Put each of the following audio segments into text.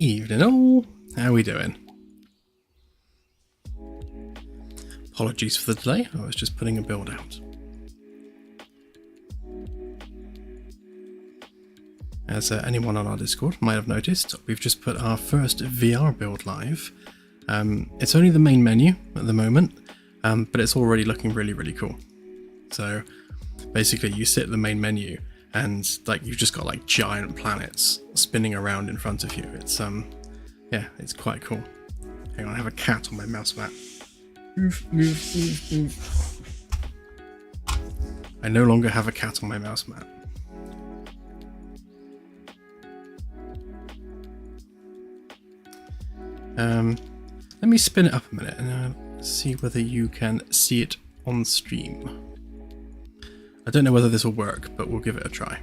Evening all, how are we doing? Apologies for the delay, I was just putting a build out. As anyone on our Discord might have noticed, we've just put our first VR build live. It's only the main menu at the moment, but it's already looking really cool. So basically you sit at the main menu and like you've just got like giant planets spinning around in front of you. It's yeah, it's quite cool. Hang on, I have a cat on my mouse mat. Move. I no longer have a cat on my mouse mat. Let me spin it up a minute and see whether you can see it on stream. I don't know whether this will work, but we'll give it a try.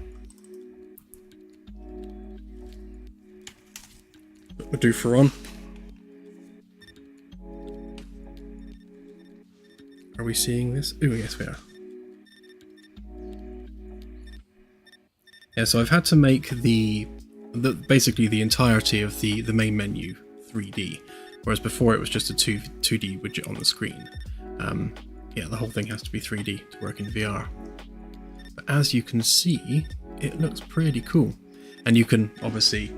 We'll do for on. Are we seeing this? Oh, yes, we are. Yeah, so I've had to make basically the entirety of the main menu 3D, whereas before it was just a 2D widget on the screen. Yeah, the whole thing has to be 3D to work in VR. But as you can see, it looks pretty cool. And you can obviously,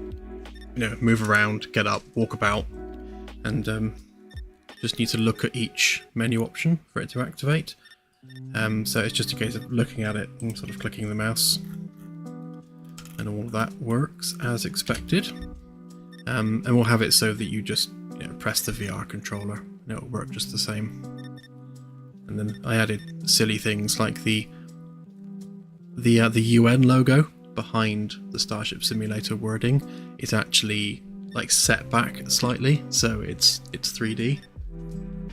you know, move around, get up, walk about, and just need to look at each menu option for it to activate. So it's just a case of looking at it and sort of clicking the mouse. And all of that works as expected. And we'll have it so that you just press the VR controller and it'll work just the same. And then I added silly things like the UN logo behind the Starship Simulator wording is actually like set back slightly, so it's 3D.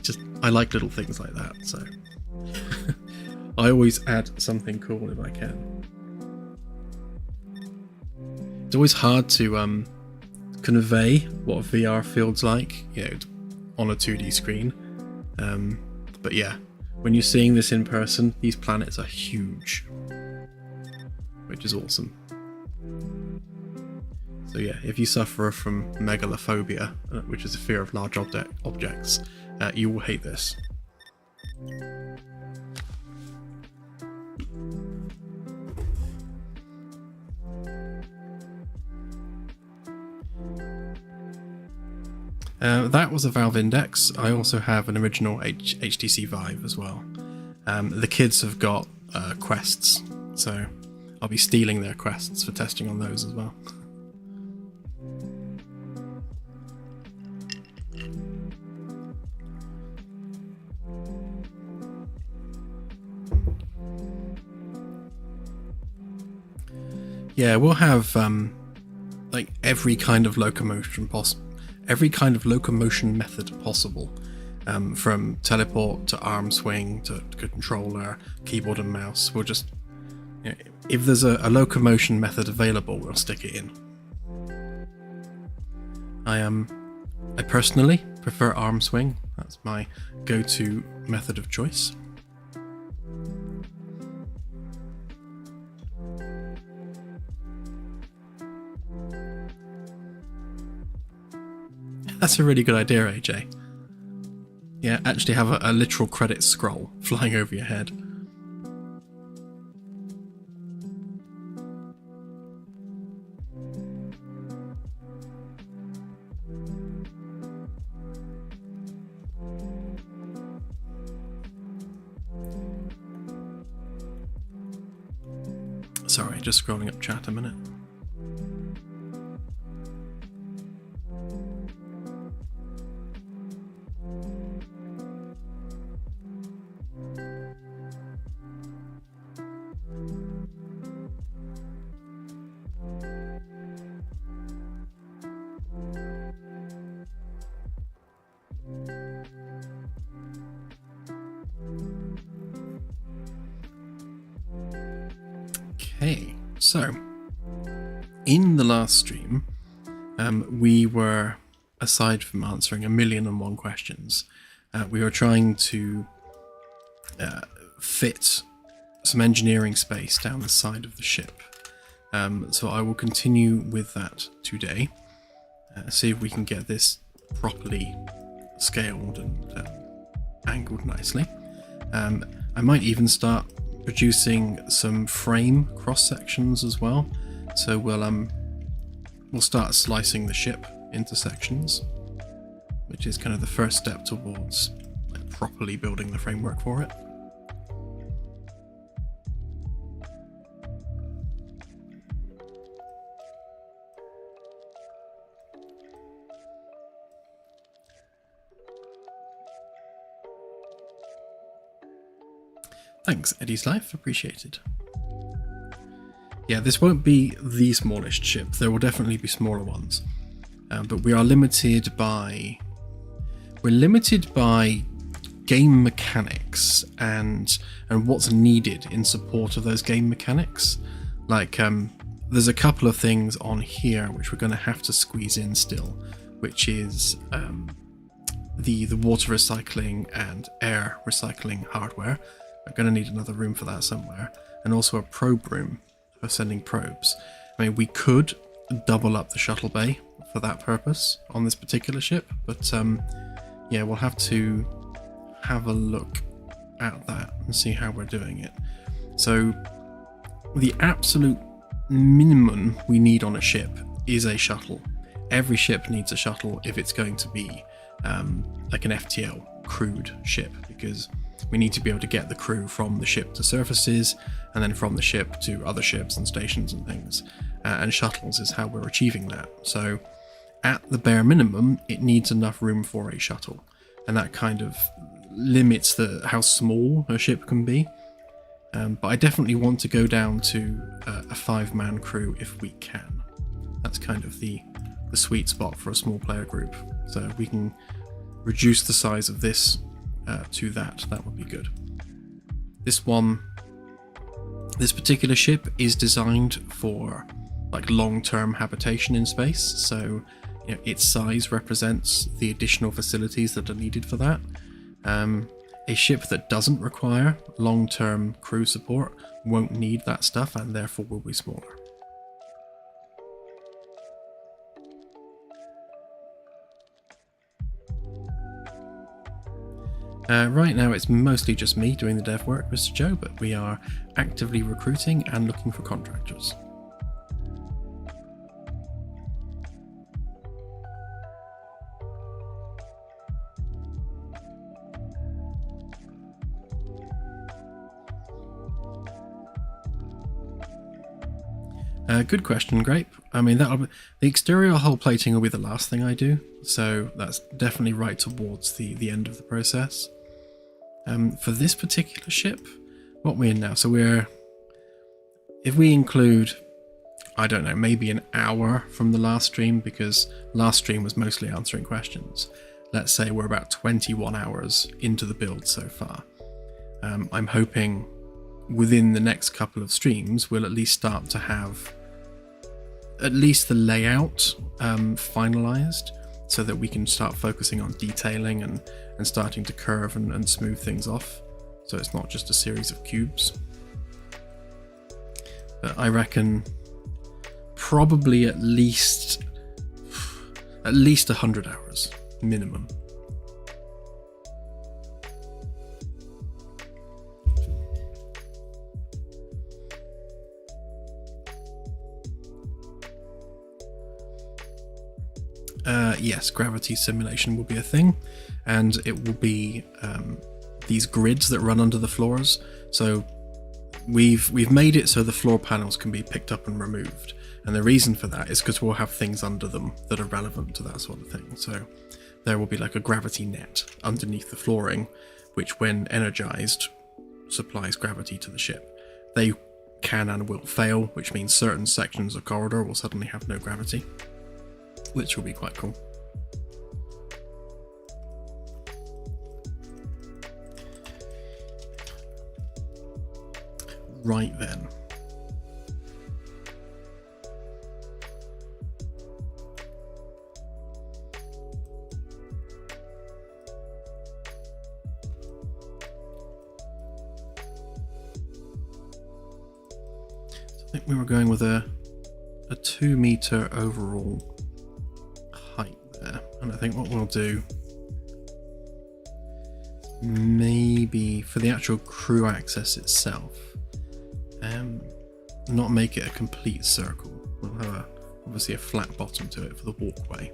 Just I like little things like that, so I always add something cool if I can. It's always hard to convey what VR feels like, on a 2D screen. But yeah, when you're seeing this in person, these planets are huge, which is awesome. So yeah, if you suffer from megalophobia, which is a fear of large objects, you will hate this. That was a Valve Index. I also have an original HTC Vive as well. The kids have got quests, so I'll be stealing their quests for testing on those as well. Yeah, we'll have like every kind of locomotion method possible, from teleport to arm swing to controller, keyboard and mouse. We'll just, if there's a locomotion method available, we'll stick it in. I personally prefer arm swing. That's my go-to method of choice. That's a really good idea, AJ. Yeah, actually have a literal credit scroll flying over your head. Sorry, just scrolling up chat a minute. Okay, so in the last stream, we were, aside from answering 1,000,001 questions, we were trying to fit some engineering space down the side of the ship. So I will continue with that today. See if we can get this properly scaled and angled nicely. I might even start producing some frame cross sections as well. So we'll start slicing the ship into sections, which is kind of the first step towards like, properly building the framework for it. Thanks, Eddie's Life, appreciated. Yeah, this won't be the smallest ship. There will definitely be smaller ones, but we are limited by game mechanics and what's needed in support of those game mechanics. Like, there's a couple of things on here which we're going to have to squeeze in still, which is the water recycling and air recycling hardware. We're going to need another room for that somewhere, and also a probe room for sending probes. I mean, we could double up the shuttle bay for that purpose on this particular ship, but yeah, we'll have to have a look at that and see how we're doing it. So the absolute minimum we need on a ship is a shuttle. Every ship needs a shuttle if it's going to be like an FTL crewed ship, because we need to be able to get the crew from the ship to surfaces, and then from the ship to other ships and stations and things. And shuttles is how we're achieving that. So at the bare minimum, it needs enough room for a shuttle. And that kind of limits how small a ship can be. But I definitely want to go down to a 5-man crew if we can. That's kind of the sweet spot for a small player group. So if we can reduce the size of this to that would be good. This particular ship is designed for like long-term habitation in space, so you know, its size represents the additional facilities that are needed for that. A ship that doesn't require long-term crew support won't need that stuff and therefore will be smaller. Right now it's mostly just me doing the dev work, Mr. Joe, but we are actively recruiting and looking for contractors. Good question, Grape. I mean, the exterior hull plating will be the last thing I do, so that's definitely right towards the end of the process. For this particular ship, what we're in now, so if we include, I don't know, maybe an hour from the last stream, because last stream was mostly answering questions. Let's say we're about 21 hours into the build so far. I'm hoping within the next couple of streams we'll at least start to have at least the layout finalized, so that we can start focusing on detailing and starting to curve and smooth things off, so it's not just a series of cubes. But I reckon probably at least 100 hours minimum. Yes, gravity simulation will be a thing, and it will be these grids that run under the floors. So we've made it so the floor panels can be picked up and removed, and the reason for that is because we'll have things under them that are relevant to that sort of thing. So there will be like a gravity net underneath the flooring, which when energized supplies gravity to the ship. They can and will fail, which means certain sections of corridor will suddenly have no gravity, which will be quite cool. Right then. So I think we were going with a 2 meter overall And I think what we'll do, maybe for the actual crew access itself, not make it a complete circle. We'll have obviously a flat bottom to it for the walkway,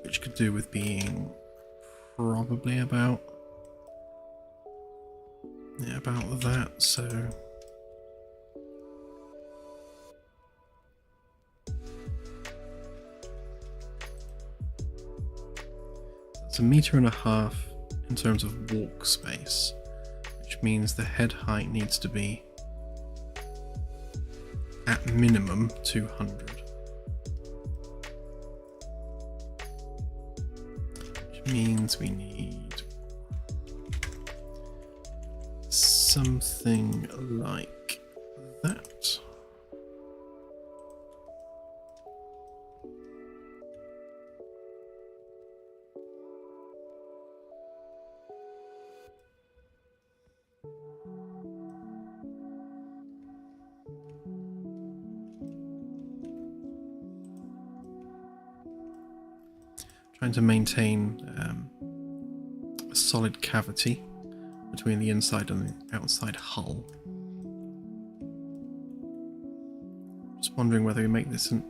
which could do with being probably about that. So it's 1.5 meters in terms of walk space, which means the head height needs to be at minimum 200. Which means we need something like that. Trying to maintain a solid cavity between the inside and the outside hull. Just wondering whether we make this an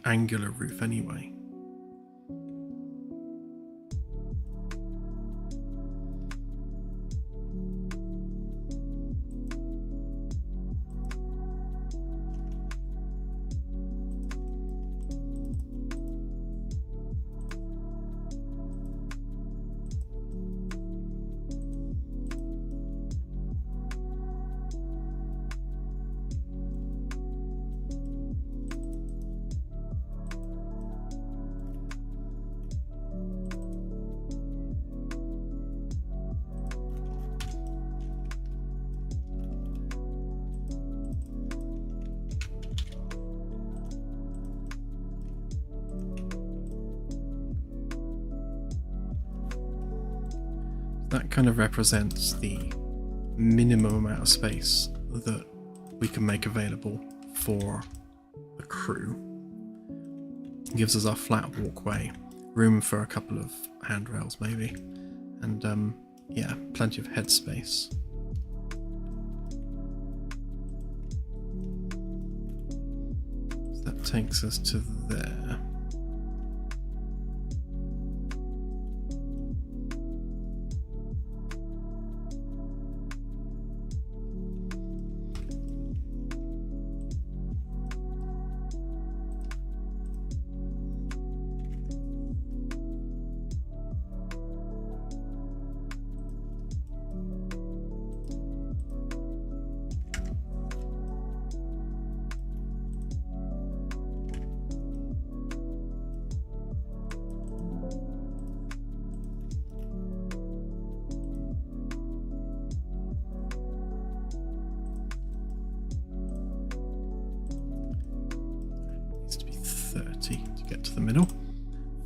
angular roof anyway. That kind of represents the minimum amount of space that we can make available for the crew. It gives us our flat walkway, room for a couple of handrails maybe, and yeah, plenty of headspace. So that takes us to there. To get to the middle.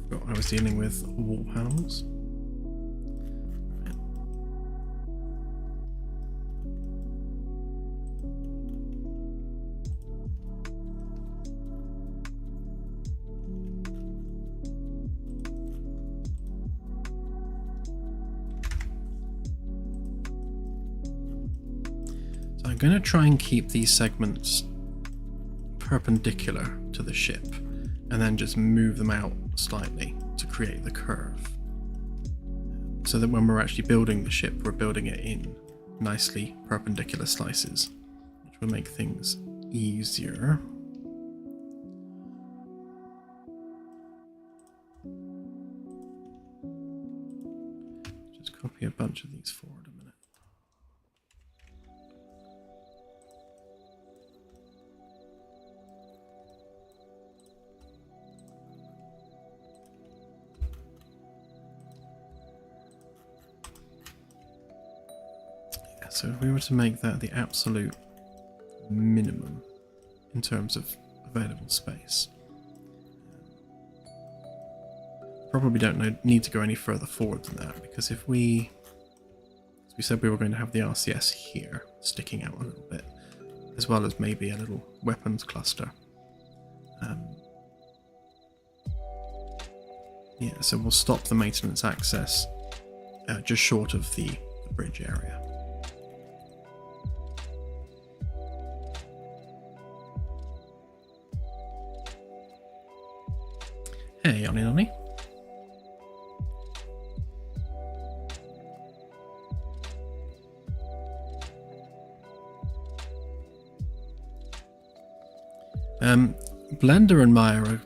Forgot I was dealing with wall panels. So I'm going to try and keep these segments perpendicular to the ship, and then just move them out slightly to create the curve, so that when we're actually building the ship, we're building it in nicely perpendicular slices, which will make things easier. Just copy a bunch of these forward a minute. So if we were to make that the absolute minimum in terms of available space, probably don't need to go any further forward than that, because if we, as we said, we were going to have the RCS here sticking out a little bit, as well as maybe a little weapons cluster. Yeah, so we'll stop the maintenance access just short of the bridge area. Hey, Oni Noni. Blender and Maya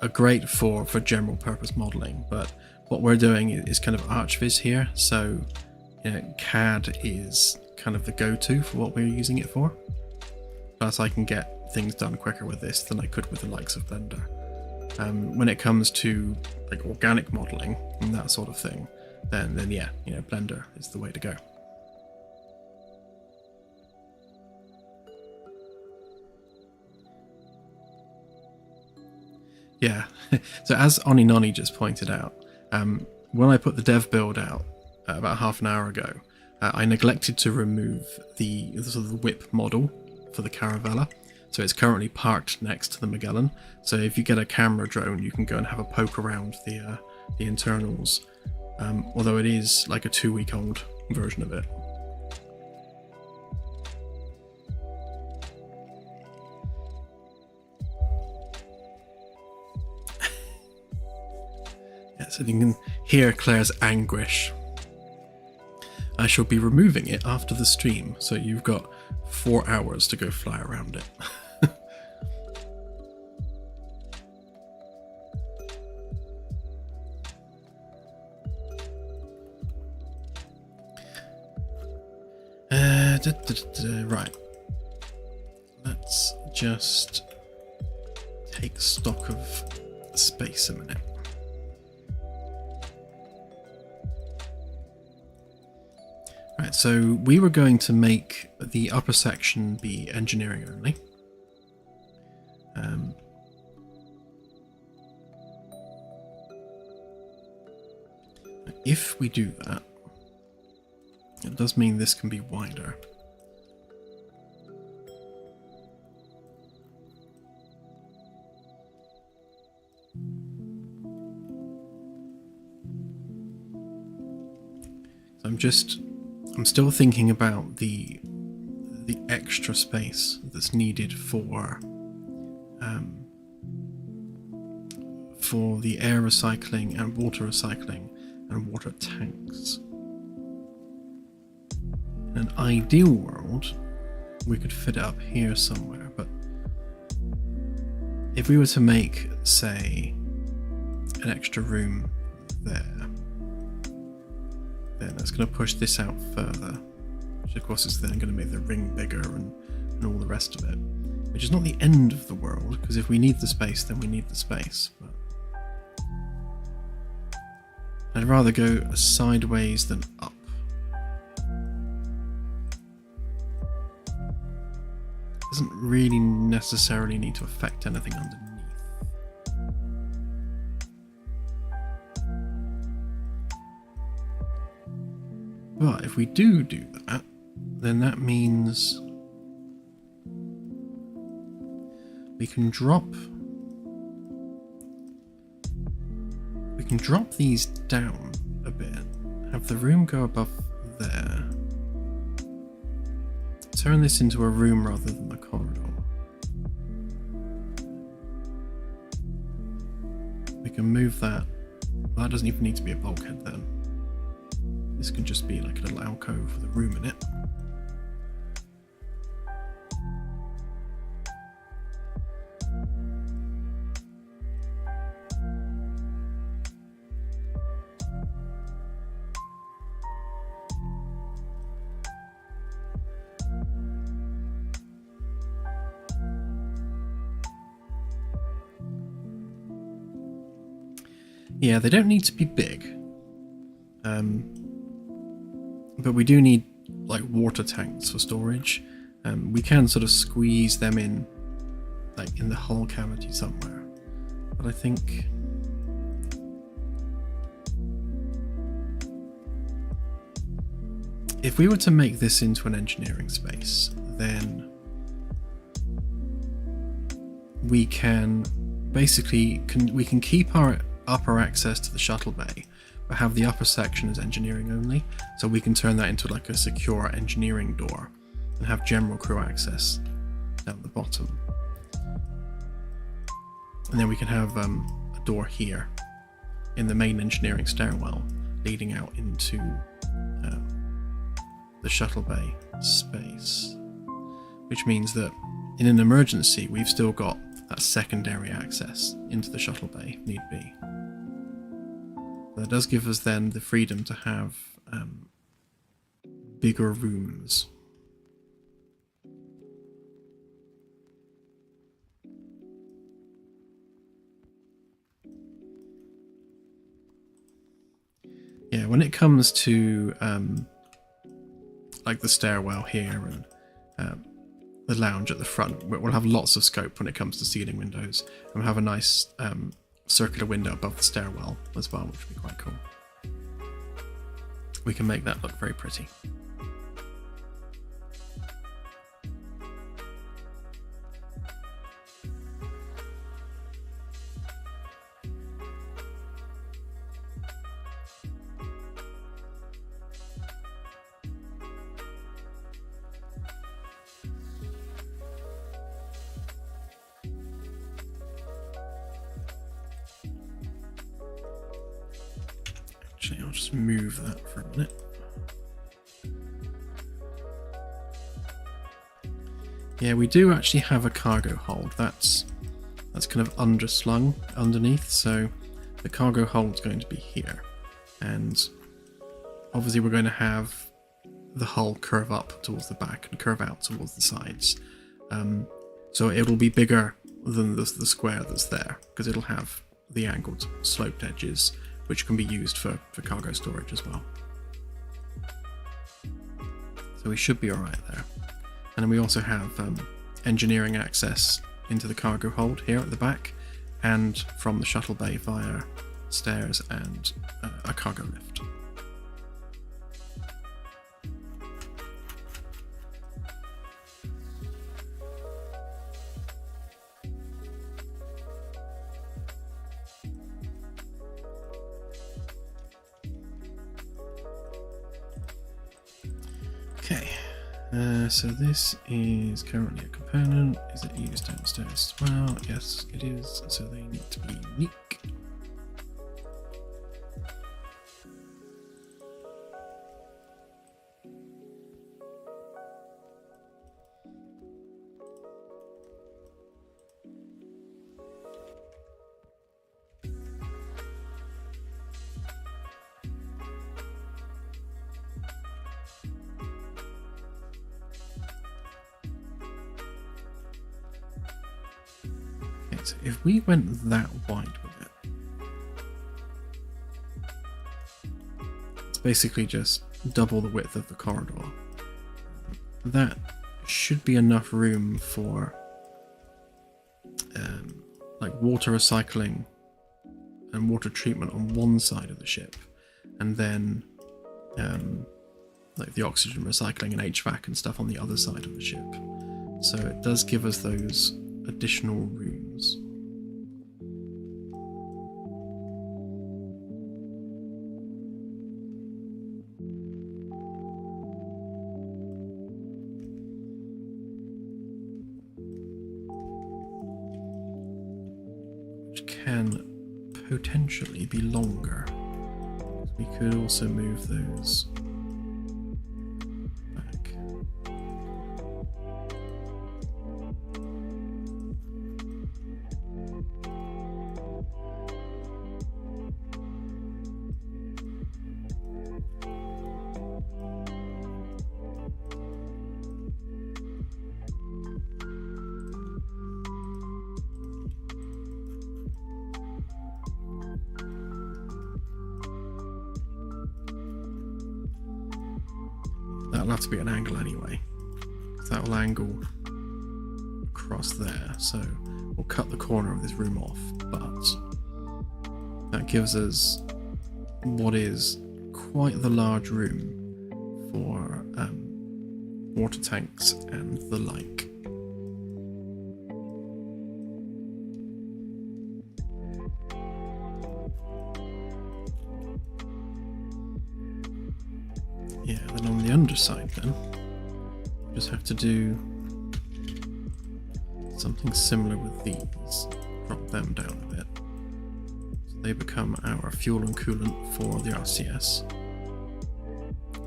are great for general purpose modeling, but what we're doing is kind of ArchViz here, so CAD is kind of the go-to for what we're using it for. Plus I can get things done quicker with this than I could with the likes of Blender. When it comes to like organic modeling and that sort of thing, then yeah, Blender is the way to go. Yeah, so as Oni Noni just pointed out, when I put the dev build out about half an hour ago, I neglected to remove the sort of the whip model for the Caravella. So it's currently parked next to the Magellan. So if you get a camera drone, you can go and have a poke around the internals. Although it is like a 2-week-old version of it. Yeah, so you can hear Claire's anguish. I shall be removing it after the stream, so you've got 4 hours to go fly around it. Right. Let's just take stock of space a minute. Right, so we were going to make the upper section be engineering only. If we do that, it does mean this can be wider. So I'm still thinking about the extra space that's needed for the air recycling and water recycling and water tanks. In an ideal world, we could fit it up here somewhere, but if we were to make, say, an extra room there, then that's going to push this out further, which of course is then going to make the ring bigger and all the rest of it, which is not the end of the world, because if we need the space, then we need the space. But I'd rather go sideways than up. Doesn't really necessarily need to affect anything underneath. But if we do that, then that means we can drop these down a bit, have the room go above there, turn this into a room rather than a corridor. We can move that. Well, that doesn't even need to be a bulkhead then. This can just be like a little alcove with a room in it. Yeah, they don't need to be big. But we do need like water tanks for storage. We can sort of squeeze them in, like in the hull cavity somewhere. But I think if we were to make this into an engineering space, then we can basically we can keep our upper access to the shuttle bay, but have the upper section as engineering only, so we can turn that into like a secure engineering door and have general crew access down the bottom. And then we can have a door here in the main engineering stairwell leading out into the shuttle bay space, which means that in an emergency we've still got that secondary access into the shuttle bay if need be. That does give us then the freedom to have bigger rooms. Yeah, when it comes to like the stairwell here and the lounge at the front, we'll have lots of scope when it comes to ceiling windows, and we'll have a nice circular window above the stairwell as well, which would be quite cool. We can make that look very pretty. Actually, I'll just move that for a minute. Yeah, we do actually have a cargo hold. That's kind of underslung underneath, so the cargo hold's going to be here. And obviously we're going to have the hull curve up towards the back and curve out towards the sides. So it'll be bigger than the square that's there, because it'll have the angled sloped edges, which can be used for cargo storage as well. So we should be alright there. And then we also have engineering access into the cargo hold here at the back, and from the shuttle bay via stairs and a cargo lift. Okay, so this is currently a component. Is it used downstairs as well? Yes, it is. So they need to be unique. So if we went that wide with it, it's basically just double the width of the corridor. That should be enough room for like water recycling and water treatment on one side of the ship, and then like the oxygen recycling and HVAC and stuff on the other side of the ship. So it does give us those additional rooms. Which can potentially be longer. We could also move those back. That'll have to be an angle anyway. That will angle across there, so we'll cut the corner of this room off, but that gives us what is quite the large room for water tanks and the like. Yeah, then on the underside then, we just have to do something similar with these. Drop them down a bit. So they become our fuel and coolant for the RCS.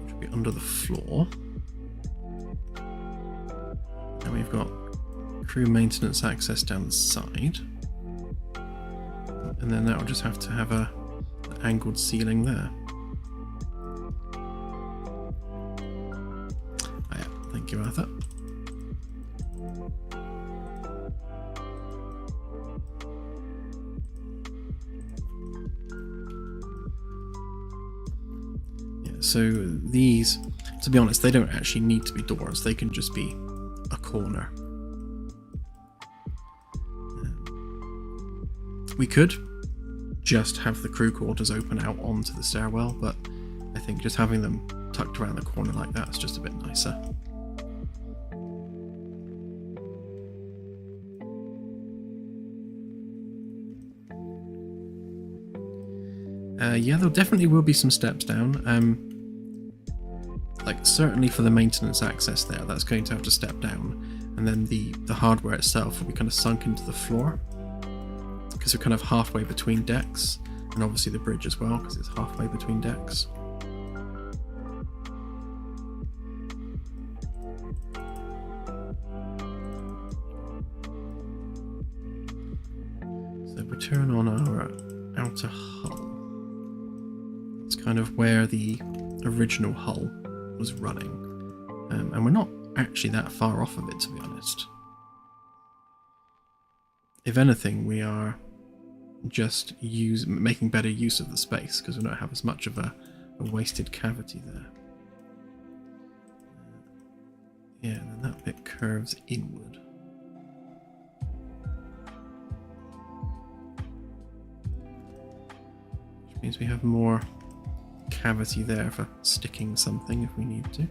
Which will be under the floor. And we've got crew maintenance access down the side. And then that will just have to have an angled ceiling there. Oh yeah, thank you, Arthur. Yeah, so these, to be honest, they don't actually need to be doors, they can just be a corner. We could just have the crew quarters open out onto the stairwell, but I think just having them tucked around the corner like that is just a bit nicer. Yeah, there definitely will be some steps down. Like certainly for the maintenance access there, that's going to have to step down, and then the hardware itself will be kind of sunk into the floor because we're kind of halfway between decks, and obviously the bridge as well because it's halfway between decks. So if we turn on our outer hull, it's kind of where the original hull was running, and we're not actually that far off of it, to be honest. If anything, we are just making better use of the space because we don't have as much of a wasted cavity there. Yeah, and then that bit curves inward. Which means we have more cavity there for sticking something if we need to.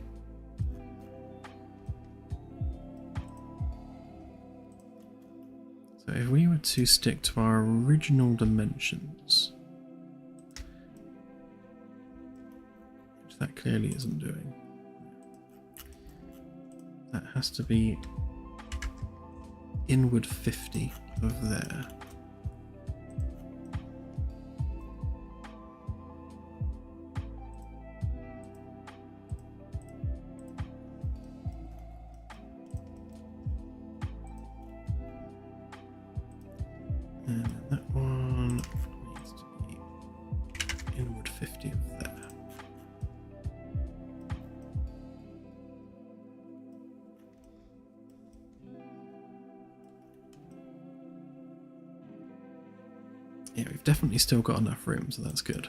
So if we were to stick to our original dimensions, which that clearly isn't doing, that has to be inward 50 of there. And that one needs to be inward 50 of there. Yeah, we've definitely still got enough room, so that's good.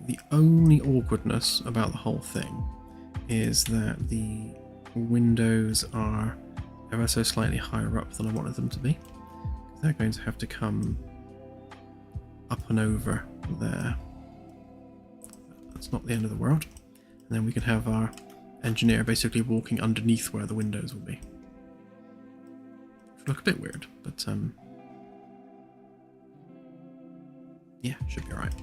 The only awkwardness about the whole thing is that the windows are ever so slightly higher up than I wanted them to be. They're going to have to come up and over there. That's not the end of the world. And then we can have our engineer basically walking underneath where the windows will be. Which look a bit weird, but yeah, should be alright.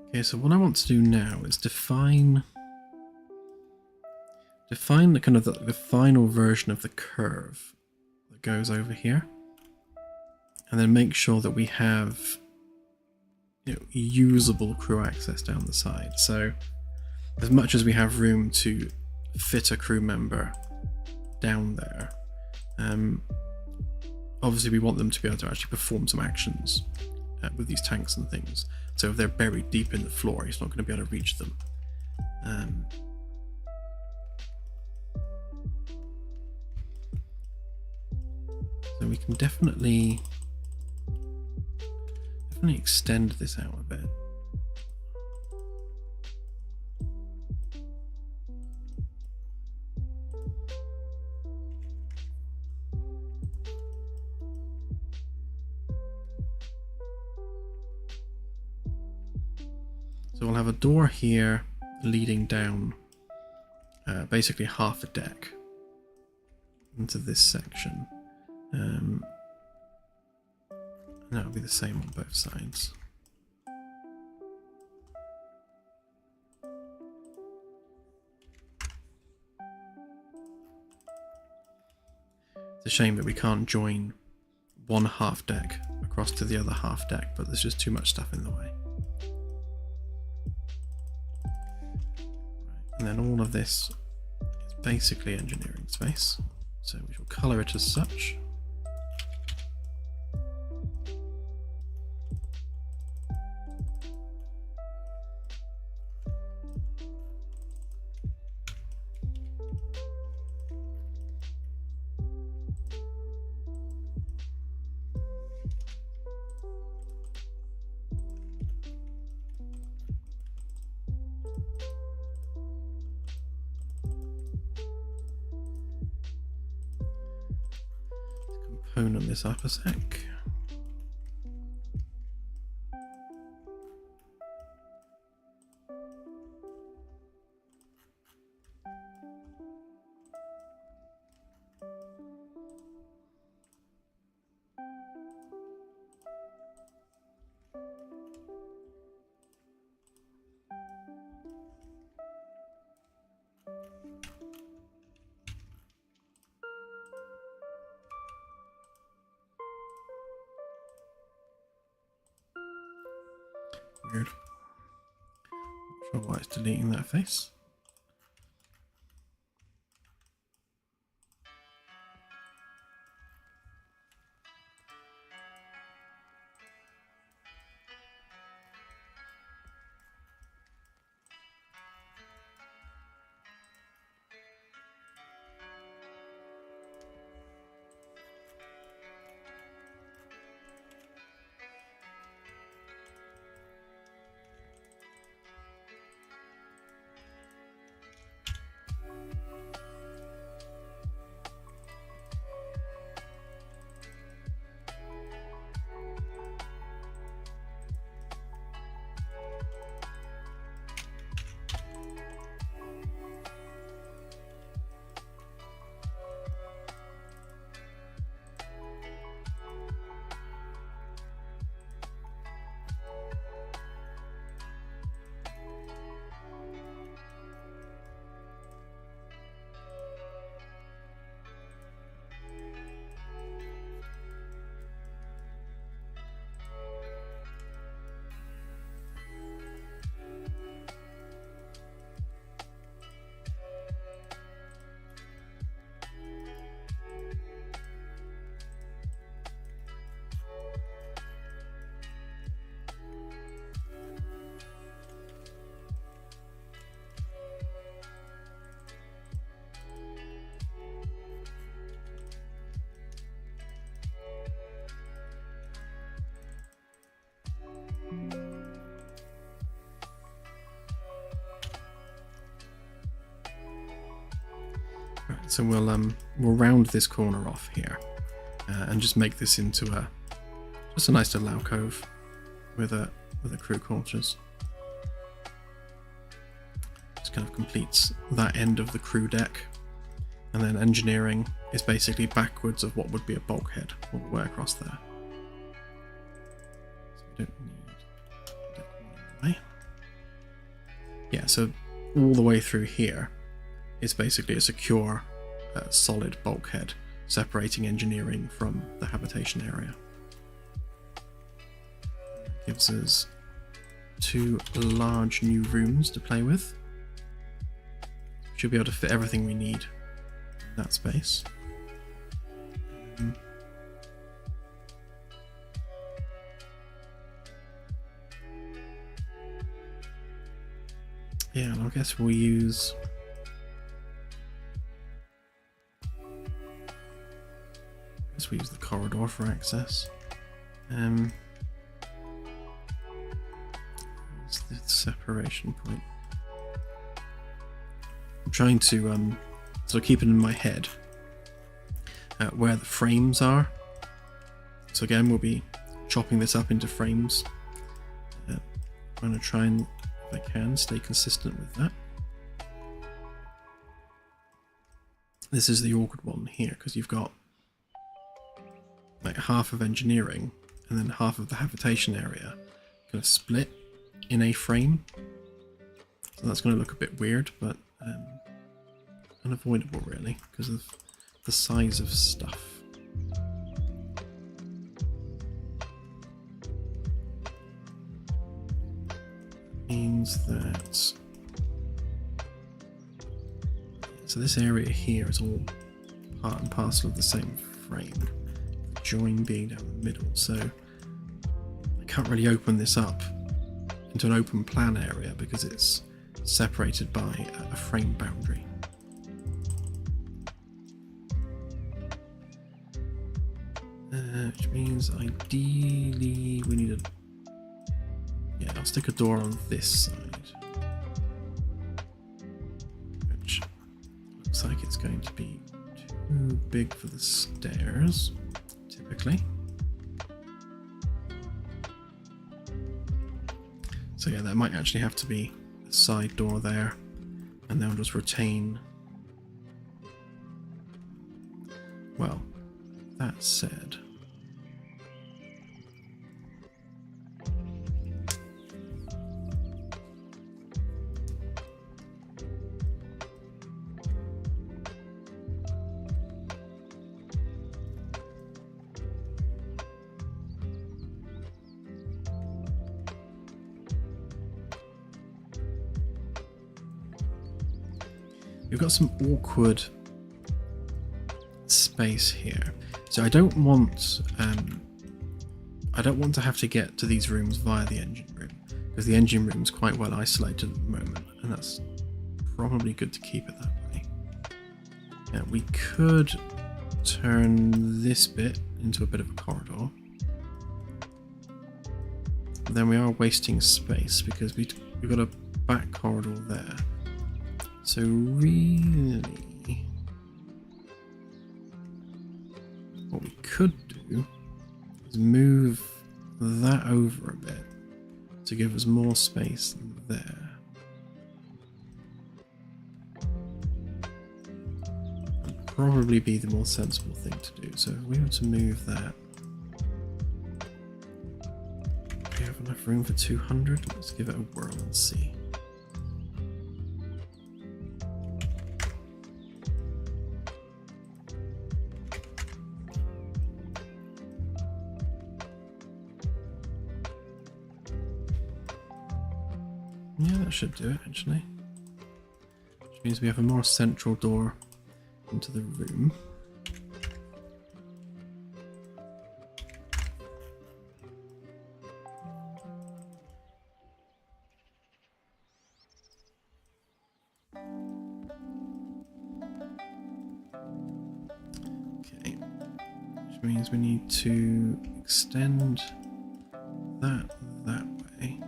Okay, so what I want to do now is define define the kind of the final version of the curve that goes over here, and then make sure that we have, you know, usable crew access down the side. So as much as we have room to fit a crew member down there, obviously we want them to be able to actually perform some actions with these tanks and things. So if they're buried deep in the floor, he's not going to be able to reach them. So we can definitely extend this out a bit. So we'll have a door here leading down basically half a deck into this section. And that'll be the same on both sides. It's a shame that we can't join one half deck across to the other half deck, but there's just too much stuff in the way. And then all of this is basically engineering space, so we shall colour it as such. Component this up a sec. Weird. Not sure why it's deleting that face. Right, so we'll round this corner off here and just make this into just a nice little alcove with a crew quarters. Just kind of completes that end of the crew deck, and then engineering is basically backwards of what would be a bulkhead all the way across there. So we don't need deck one in the way. Yeah, so all the way through here is basically a secure, solid bulkhead separating engineering from the habitation area. It gives us 2 large new rooms to play with. Should be able to fit everything we need in that space. Yeah, and I guess we'll use... the corridor for access. What's the separation point? I'm trying to sort of keep it in my head where the frames are. So again, we'll be chopping this up into frames. I'm going to try and, if I can, stay consistent with that. This is the awkward one here, because you've got like half of engineering and then half of the habitation area kind of split in a frame. So that's going to look a bit weird, but unavoidable really because of the size of stuff. Means that... so this area here is all part and parcel of the same frame. Join being down the middle, so I can't really open this up into an open plan area because it's separated by a frame boundary. Which means ideally we need a... yeah, I'll stick a door on this side, which looks like it's going to be too big for the stairs. Typically. So yeah, that might actually have to be a side door there, and then we'll just retain... well, that said... we've got some awkward space here, so I don't want to have to get to these rooms via the engine room because the engine room is quite well isolated at the moment, and that's probably good to keep it that way. Now we could turn this bit into a bit of a corridor, but then we are wasting space because we've got a back corridor there. So really, what we could do is move that over a bit to give us more space there. That'd probably be the more sensible thing to do. So if we were to move that, do we have enough room for 200? Let's give it a whirl and see. Yeah, that should do it actually. Which means we have a more central door into the room. Okay, which means we need to extend that way.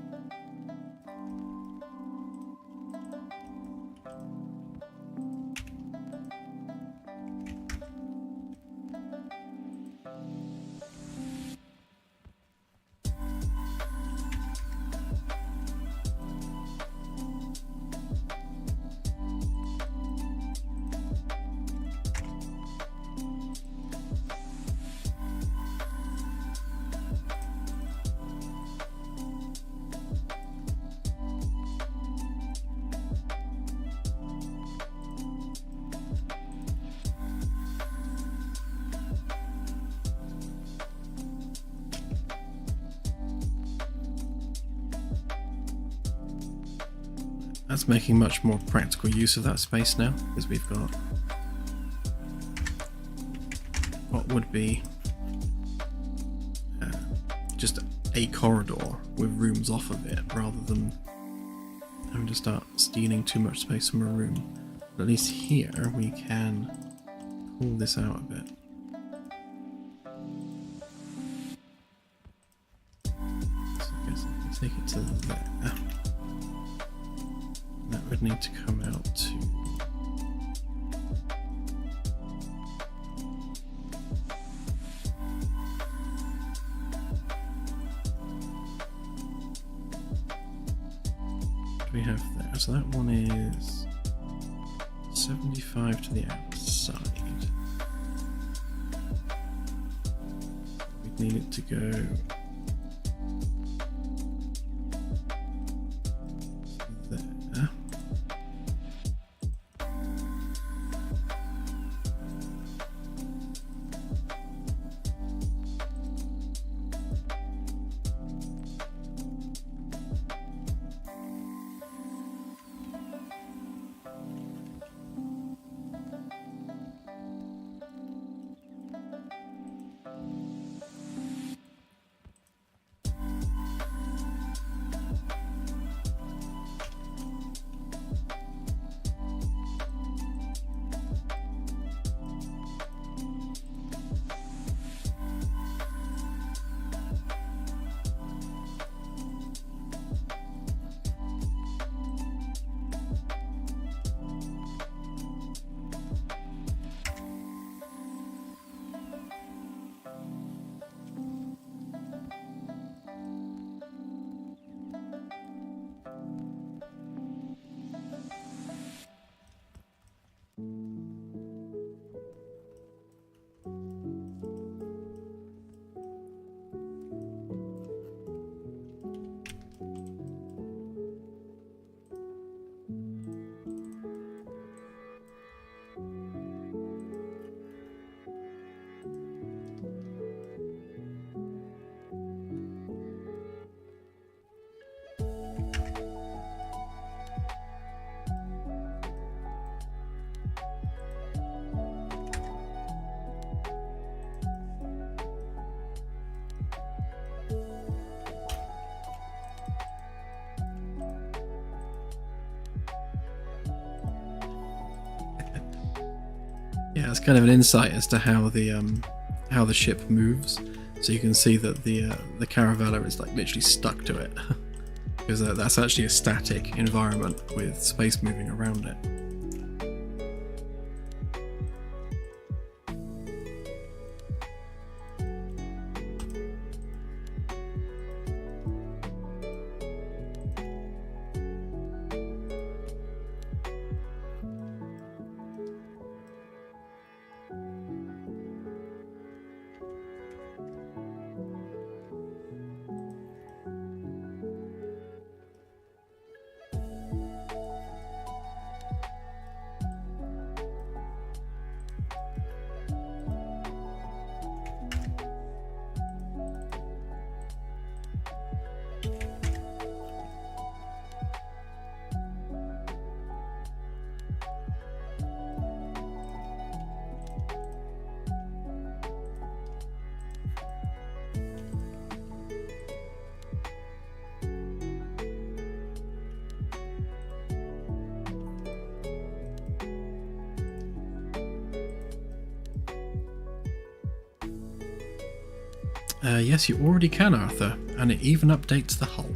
That's making much more practical use of that space now, because we've got what would be just a corridor with rooms off of it, rather than having to start stealing too much space from a room. But at least here we can pull this out a bit. So I guess I can take it to there. That would need to come out to... What do we have there? So that one is 75 to the outside. We need it to go... there. Yeah, it's kind of an insight as to how the ship moves. So you can see that the Caravella is like literally stuck to it, because that's actually a static environment with space moving around it. Yes, you already can, Arthur, and it even updates the hull.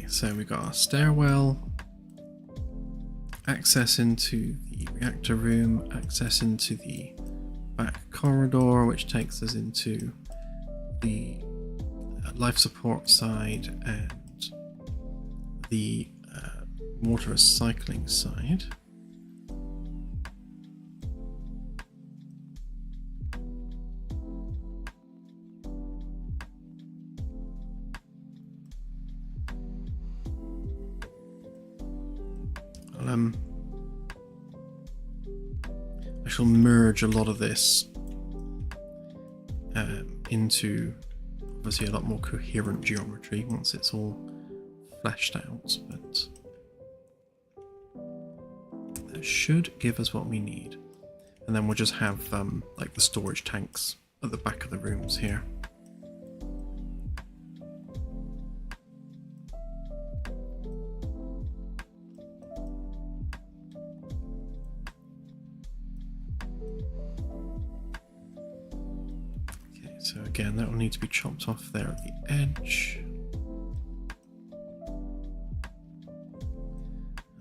Okay, so we got our stairwell, access into the reactor room, access into the back corridor, which takes us into the life support side and the water recycling side. I shall merge a lot of this into obviously a lot more coherent geometry once it's all fleshed out, but that should give us what we need. And then we'll just have like the storage tanks at the back of the rooms here. So again, that will need to be chopped off there at the edge.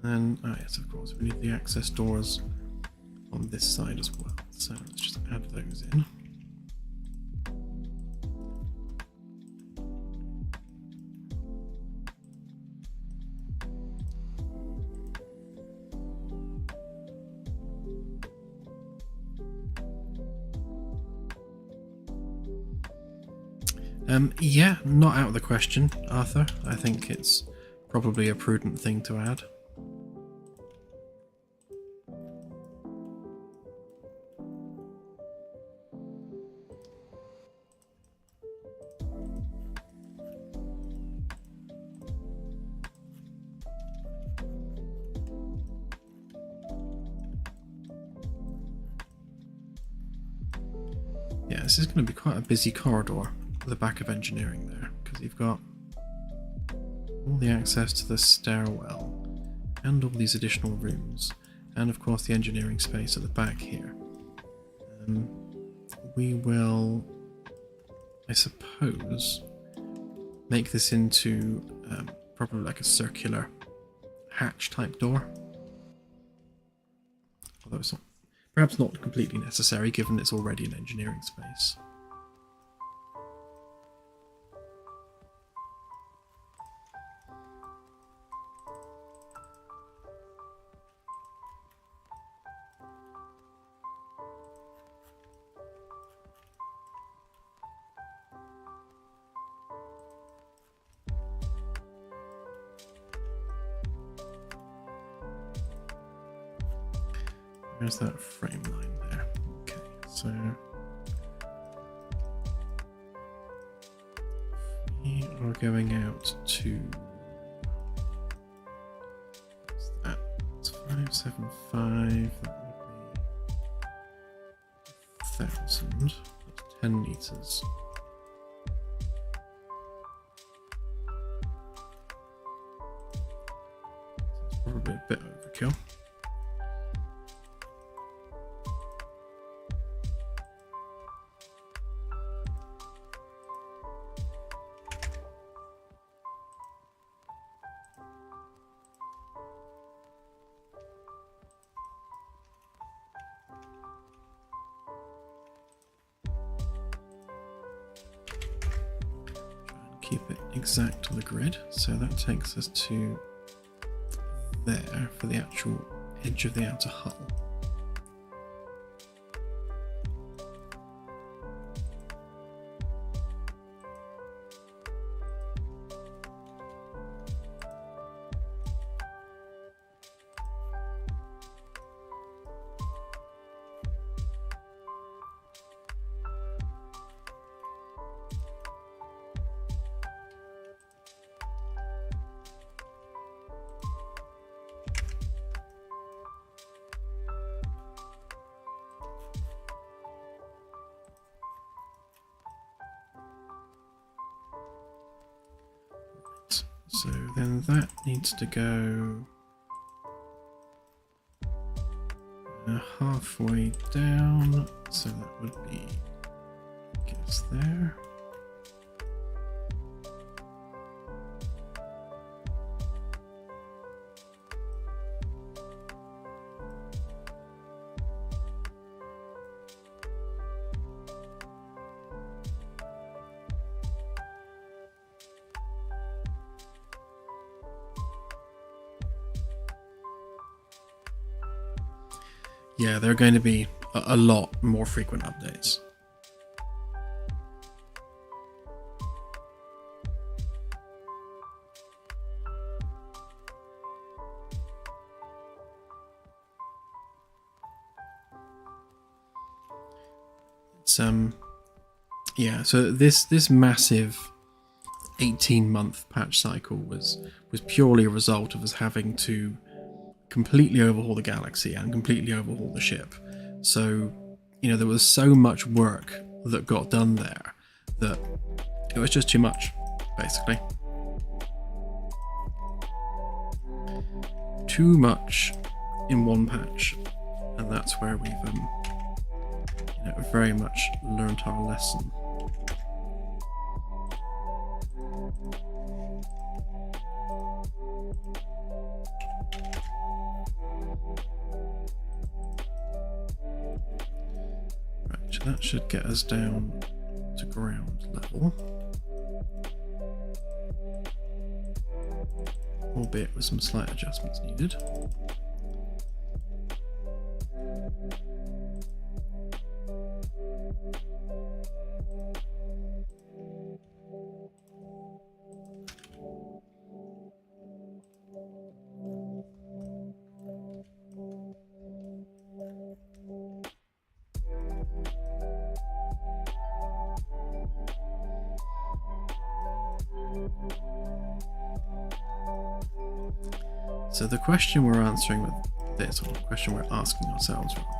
And then, oh yes, of course, we need the access doors on this side as well. So let's just add those in. Yeah, not out of the question, Arthur. I think it's probably a prudent thing to add. Yeah, this is going to be quite a busy corridor. The back of engineering there, because you've got all the access to the stairwell and all these additional rooms, and of course the engineering space at the back here. We will, I suppose, make this into probably like a circular hatch type door, although it's not, perhaps not completely necessary given it's already an engineering space. There's that frame line there. Okay, so we are going out to, what's that? It's 575. That would be 1,000. That's 10 meters. It's probably a bit overkill. Keep it exact to the grid, so that takes us to there for the actual edge of the outer hull. So then that needs to go halfway down, so that would be, I guess, there. Yeah, there are going to be a lot more frequent updates. It's yeah, so this massive 18-month patch cycle was purely a result of us having to completely overhaul the galaxy and completely overhaul the ship. So, you know, there was so much work that got done there that it was just too much, basically. Too much in one patch, and that's where we've you know, very much learned our lesson. Right, so that should get us down to ground level, albeit with some slight adjustments needed. So the question we're answering with this, or the question we're asking ourselves rather,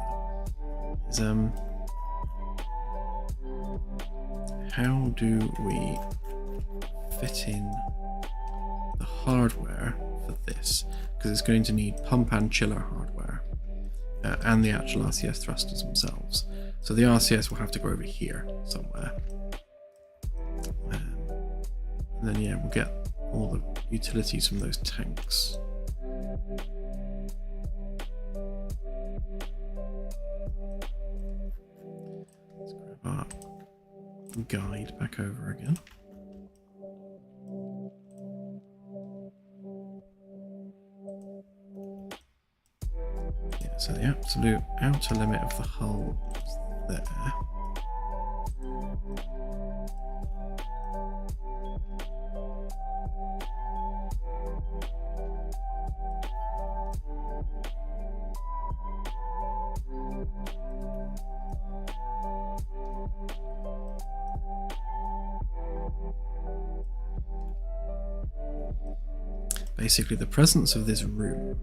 is how do we fit in the hardware for this? Because it's going to need pump and chiller hardware and the actual RCS thrusters themselves. So the RCS will have to go over here somewhere. And then yeah, we'll get all the utilities from those tanks. Let's grab our guide back over again. Yeah, so the absolute outer limit of the hull is there. Basically, the presence of this room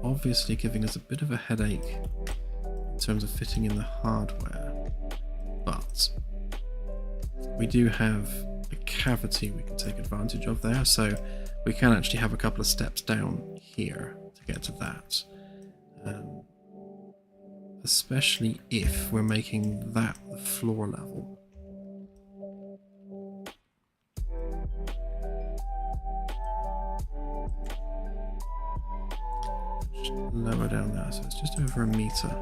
obviously giving us a bit of a headache in terms of fitting in the hardware, but we do have a cavity we can take advantage of there, so we can actually have a couple of steps down here to get to that, especially if we're making that the floor level. Lower down there, so it's just over a meter.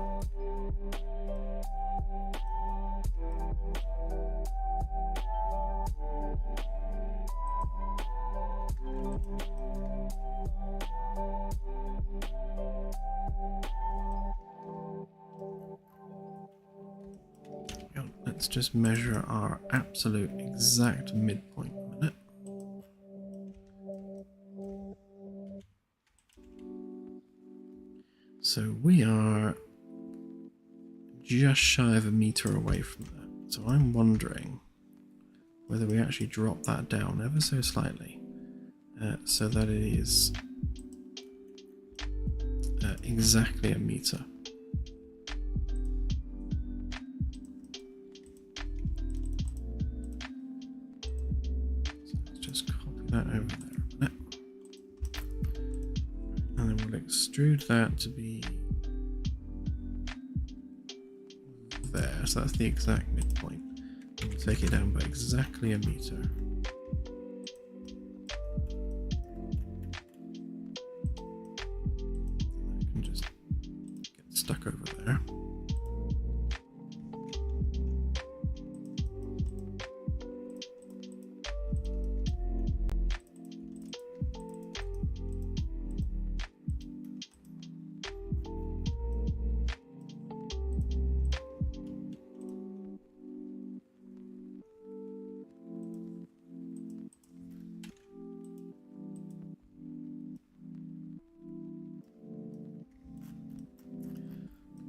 Let's just measure our absolute exact midpoint in a minute. So we are just shy of a meter away from that. So I'm wondering whether we actually drop that down ever so slightly so that it is exactly a meter. So let's just copy that over there a minute. And then we'll extrude that to be there, so that's the exact midpoint. We'll take it down by exactly a meter. I can just get stuck over there.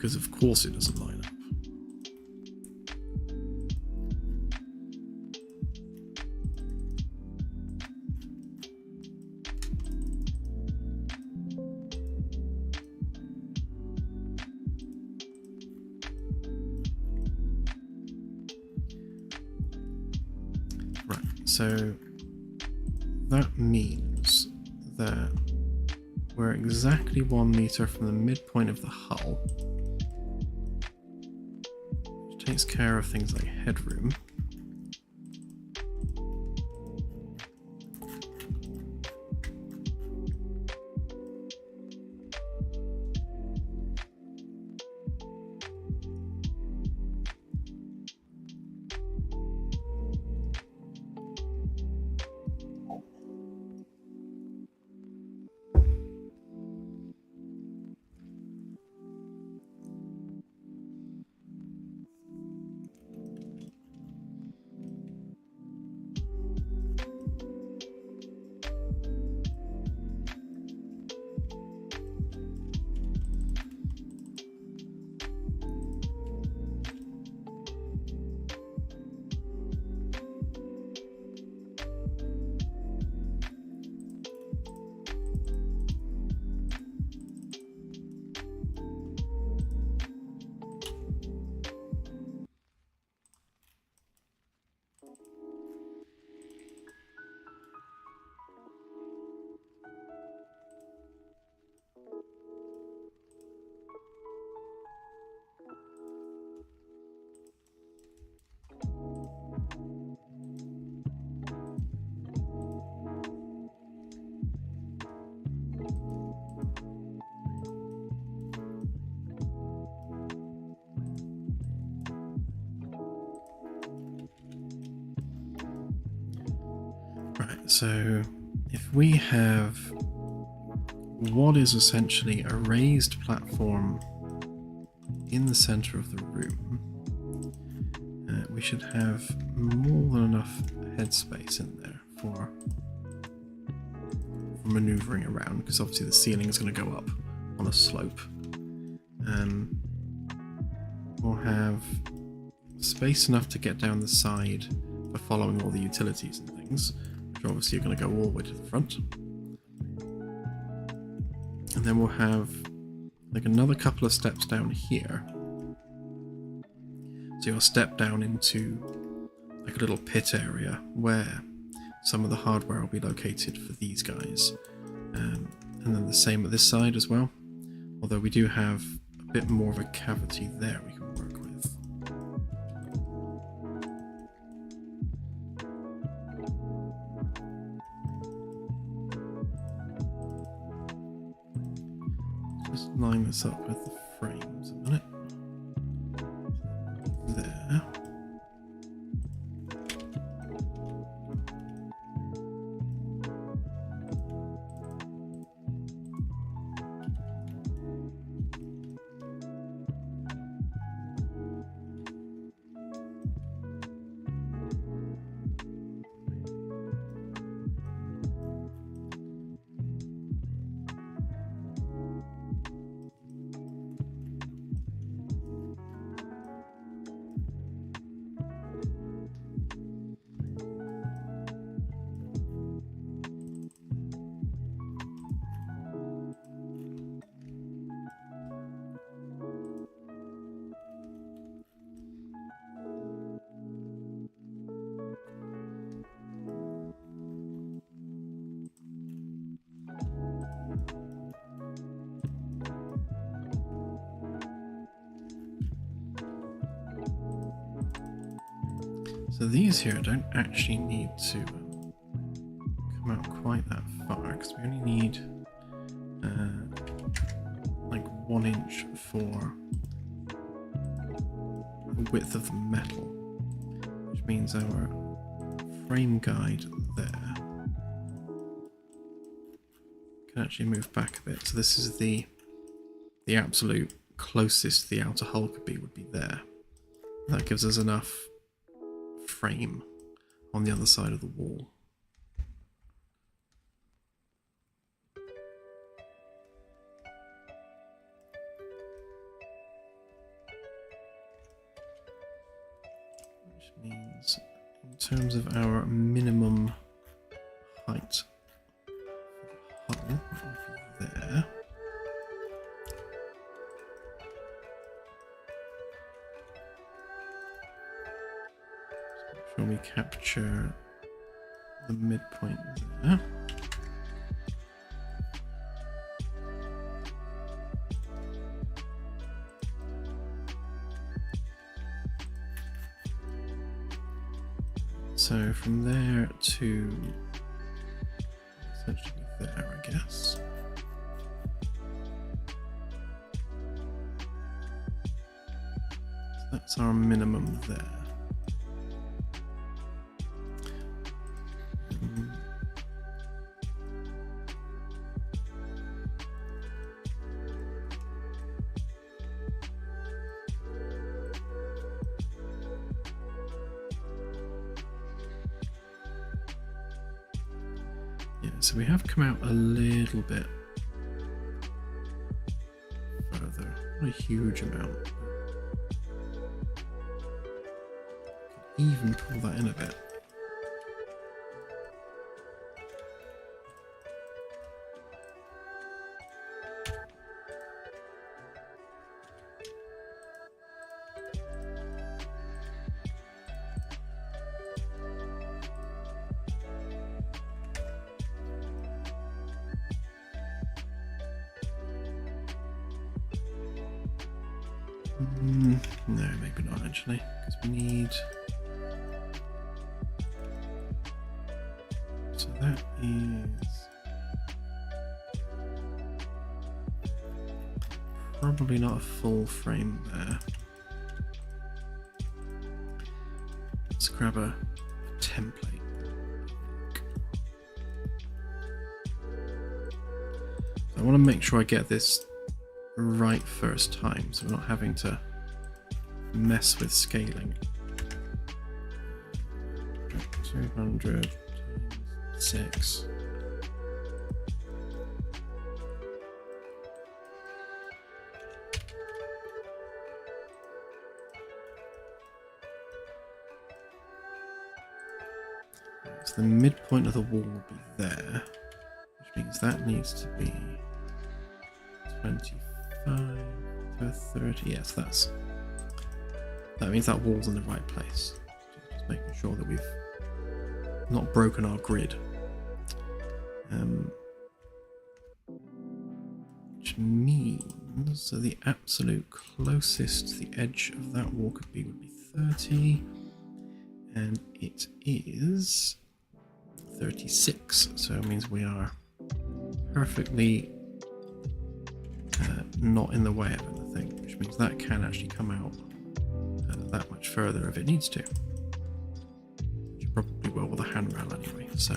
because of course it doesn't line up. Right, so that means that we're exactly 1 meter from the midpoint of the hull, which takes care of things like headroom. Right, so if we have what is essentially a raised platform in the center of the room, we should have more than enough headspace in there for maneuvering around, because obviously the ceiling is going to go up on a slope. We'll have space enough to get down the side for following all the utilities and things, which obviously are going to go all the way to the front. And then we'll have like another couple of steps down here. So you'll step down into like a little pit area where some of the hardware will be located for these guys. And then the same at this side as well. Although we do have a bit more of a cavity there we can work with. Just line this up with the frames a minute. There. So these here don't actually need to come out quite that far, because we only need like 1 inch for the width of the metal, which means our frame guide there can actually move back a bit. So this is the absolute closest the outer hull could be, would be there. That gives us enough frame on the other side of the wall. means in terms of our minimum height for the hull, there. Just make sure we capture the midpoint there. So from there to essentially there, I guess. So that's our minimum there. So we have come out a little bit further, not a huge amount. Even pull that in a bit. No, maybe not actually, because we need. So that is probably not a full frame there. Let's grab a template. I want to make sure I get this right first time, so we're not having to mess with scaling. 200 times 6. So the midpoint of the wall will be there, which means that needs to be 25 to 30. Yes, that means that wall's in the right place. Just making sure that we've not broken our grid. Which means so the absolute closest the edge of that wall could be would be 30, and it is 36. So it means we are perfectly not in the way of anything, which means that can actually come out that much further if it needs to. Which probably will with a handrail anyway, so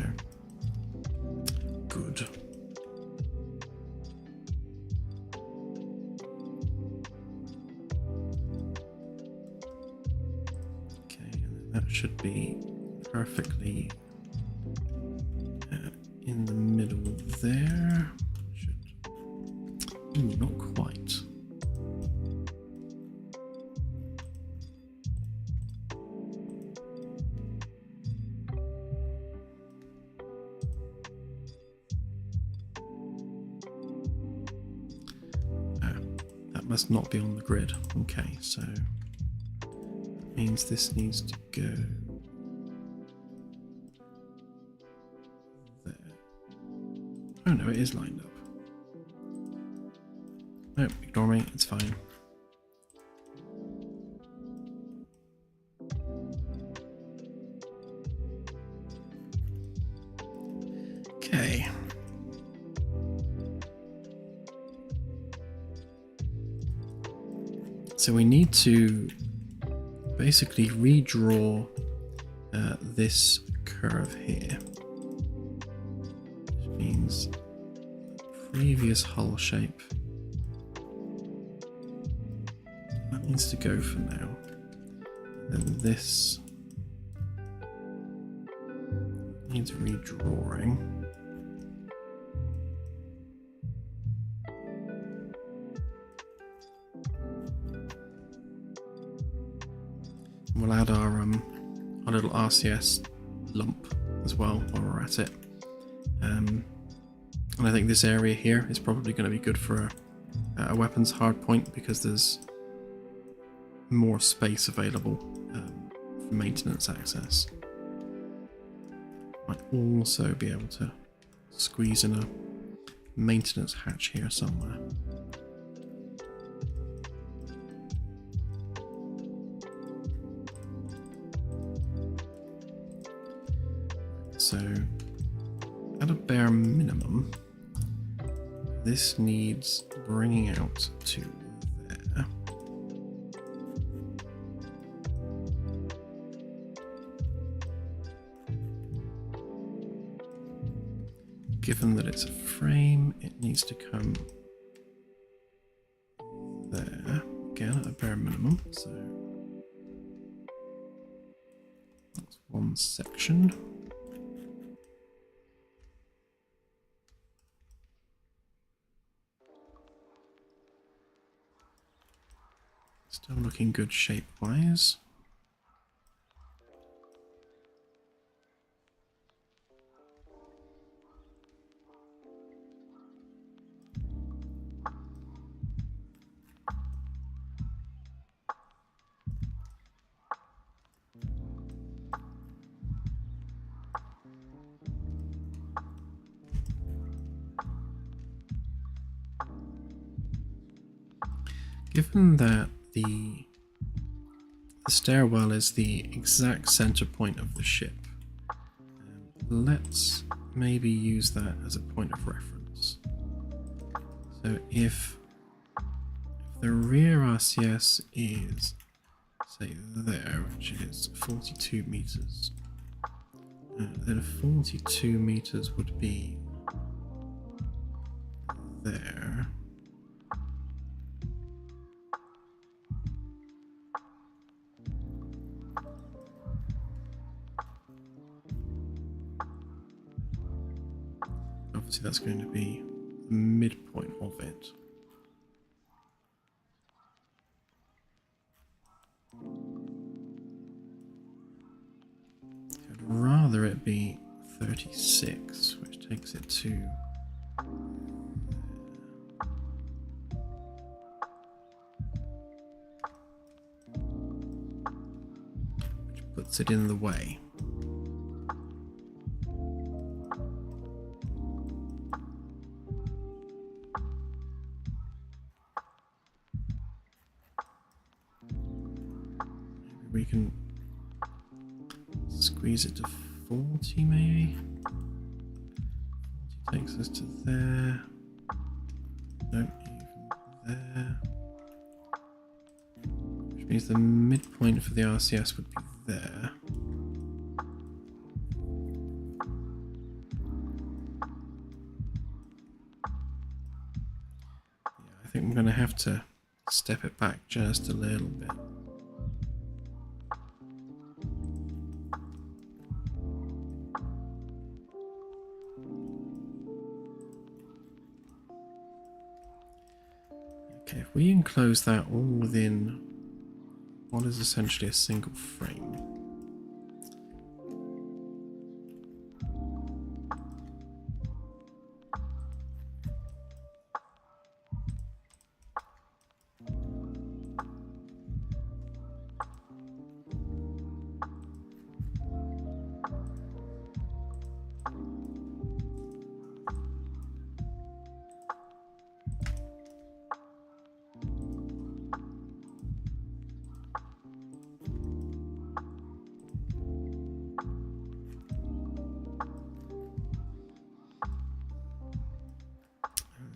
good. Okay, and then that should be perfectly in the middle there. Not quite. That must not be on the grid. Okay, so that means this needs to go there. Oh no, it is lined up. No, ignore me, it's fine. Okay. So we need to basically redraw this curve here, which means previous hull shape that needs to go for now. Then this needs redrawing. We'll add our our little RCS lump as well while we're at it. And I think this area here is probably going to be good for a weapons hardpoint because there's more space available for maintenance access. Might also be able to squeeze in a maintenance hatch here somewhere. So, at a bare minimum, this needs bringing out to there. Given that it's a frame, it needs to come there, again at a bare minimum, so that's one section. Still looking good shape-wise. Given that the stairwell is the exact center point of the ship, let's maybe use that as a point of reference. So if the rear RCS is, say, there, which is 42 meters, then 42 meters would be there. Obviously that's going to be the midpoint of it. I'd rather it be 36, which takes it to which puts it in the way. We can squeeze it to 40 maybe. 40 takes us to there. Nope, even there. Which means the midpoint for the RCS would be there. Yeah, I think I'm going to have to step it back just a little bit. If we enclose that all within what is essentially a single frame,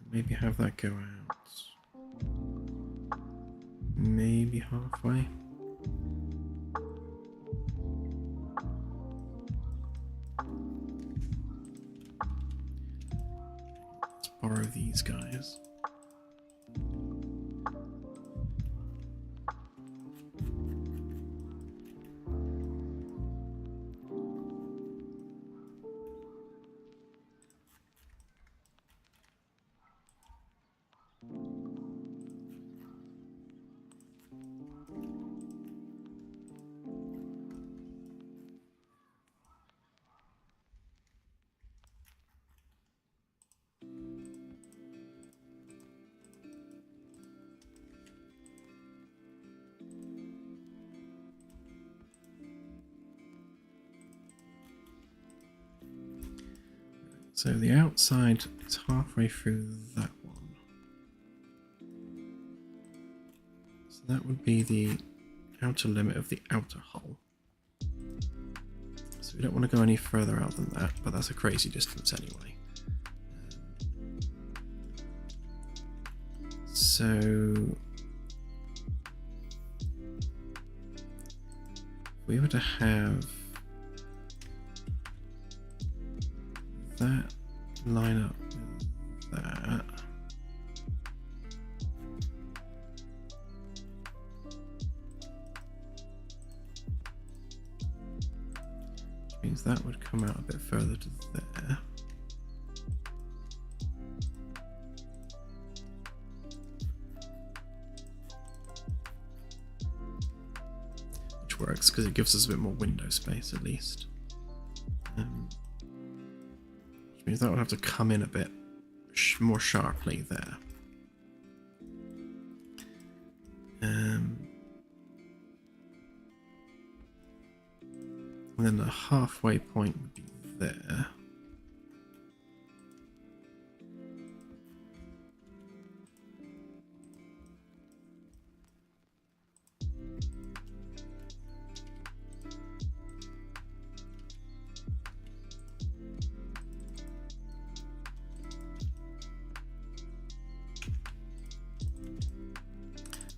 maybe have that go out, maybe halfway. Let's borrow these guys. So the outside is halfway through that one. So that would be the outer limit of the outer hull. So we don't want to go any further out than that, but that's a crazy distance anyway. So if we were to have that line up with that, which means that would come out a bit further to there. Which works because it gives us a bit more window space at least. Which means that would have to come in a bit more sharply there. And then the halfway point would be there.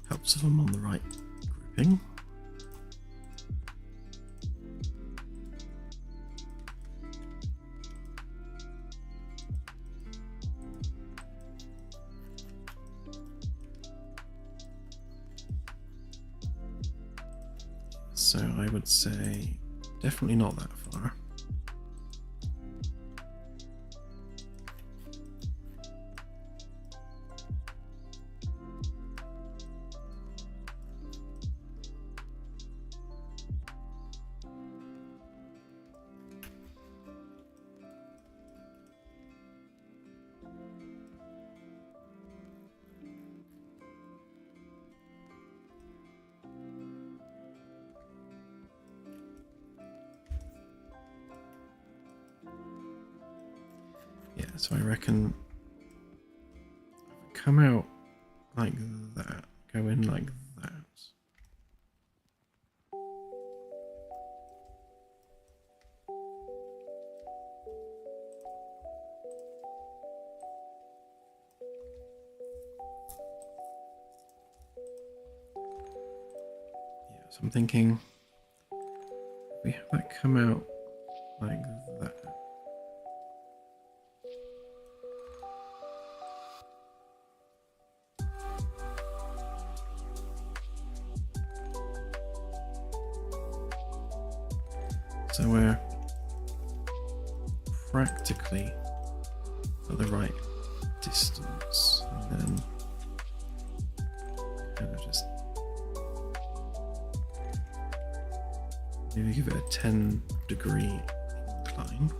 Helps if I'm on the right grouping. So I would say definitely not that far. Yeah, so I reckon come out like that, go in like that. Yeah, so I'm thinking we have that come out like that. So we're practically at the right distance, and then kind of just maybe give it a 10-degree incline.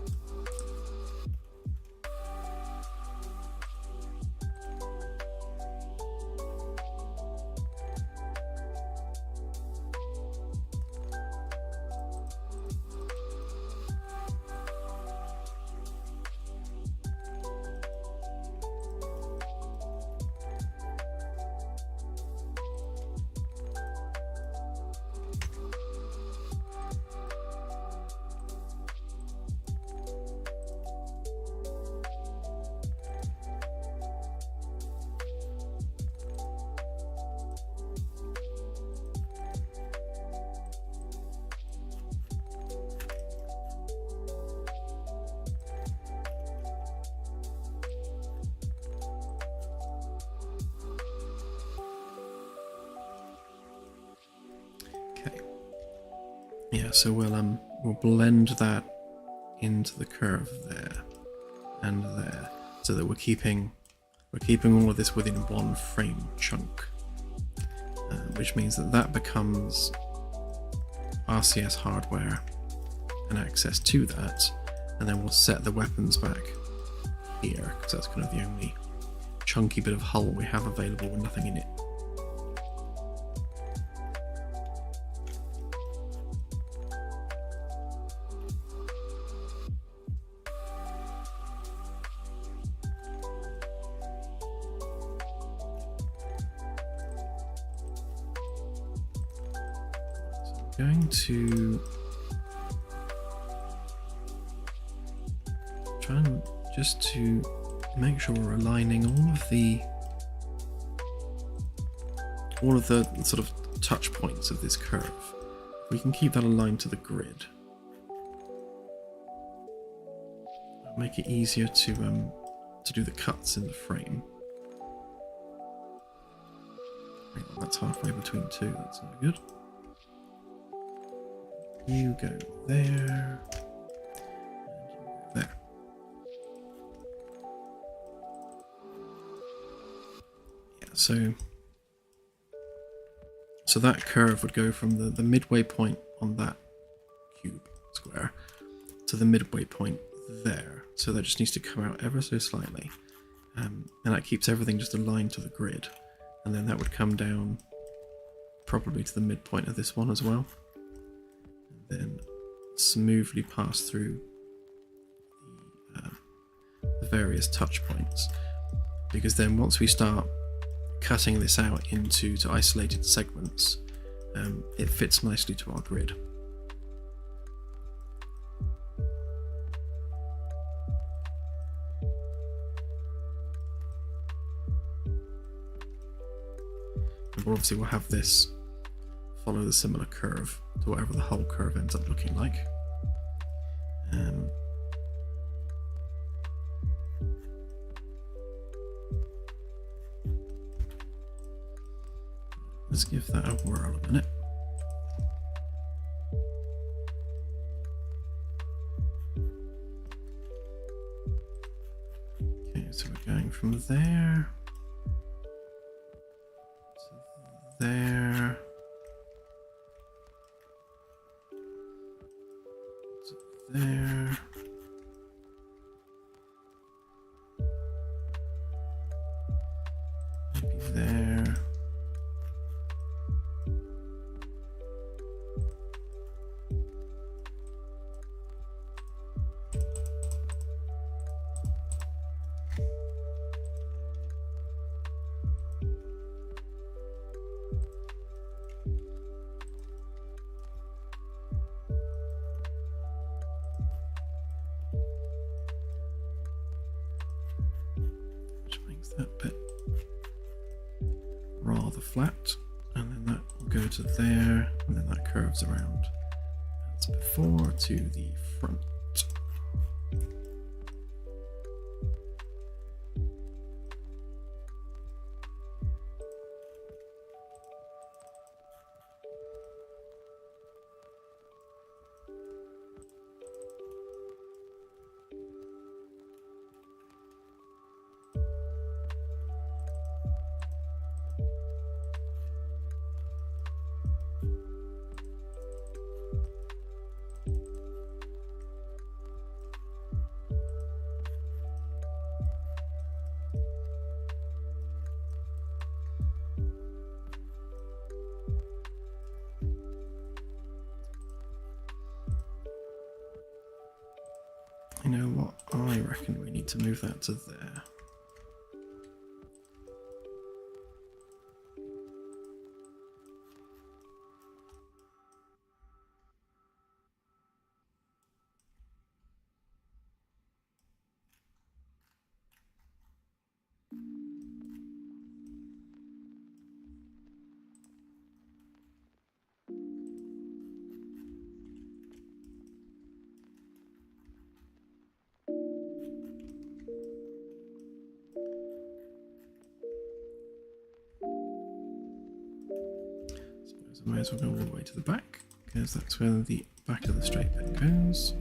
Yeah, so we'll blend that into the curve there and there, so that we're keeping all of this within one frame chunk, which means that becomes RCS hardware and access to that, and then we'll set the weapons back here because that's kind of the only chunky bit of hull we have available with nothing in it. going to try and just to make sure we're aligning all of the sort of touch points of this curve. We can keep that aligned to the grid. Make it easier to do the cuts in the frame. That's halfway between two. That's not good. You go there. And you go there. Yeah. So that curve would go from the midway point on that cube square to the midway point there. So that just needs to come out ever so slightly. And that keeps everything just aligned to the grid. And then that would come down probably to the midpoint of this one as well. And then smoothly pass through the various touch points. Because then once we start cutting this out into isolated segments, it fits nicely to our grid. And obviously we'll have this follow the similar curve to whatever the whole curve ends up looking like. Let's give that a whirl a minute. Okay, so we're going from there to there to there. Maybe there. That bit rather flat, and then that will go to there, and then that curves around as before to the front. You know what? I reckon we need to move that to there. I might as well go all the way to the back, because that's where the back of the straight bit goes.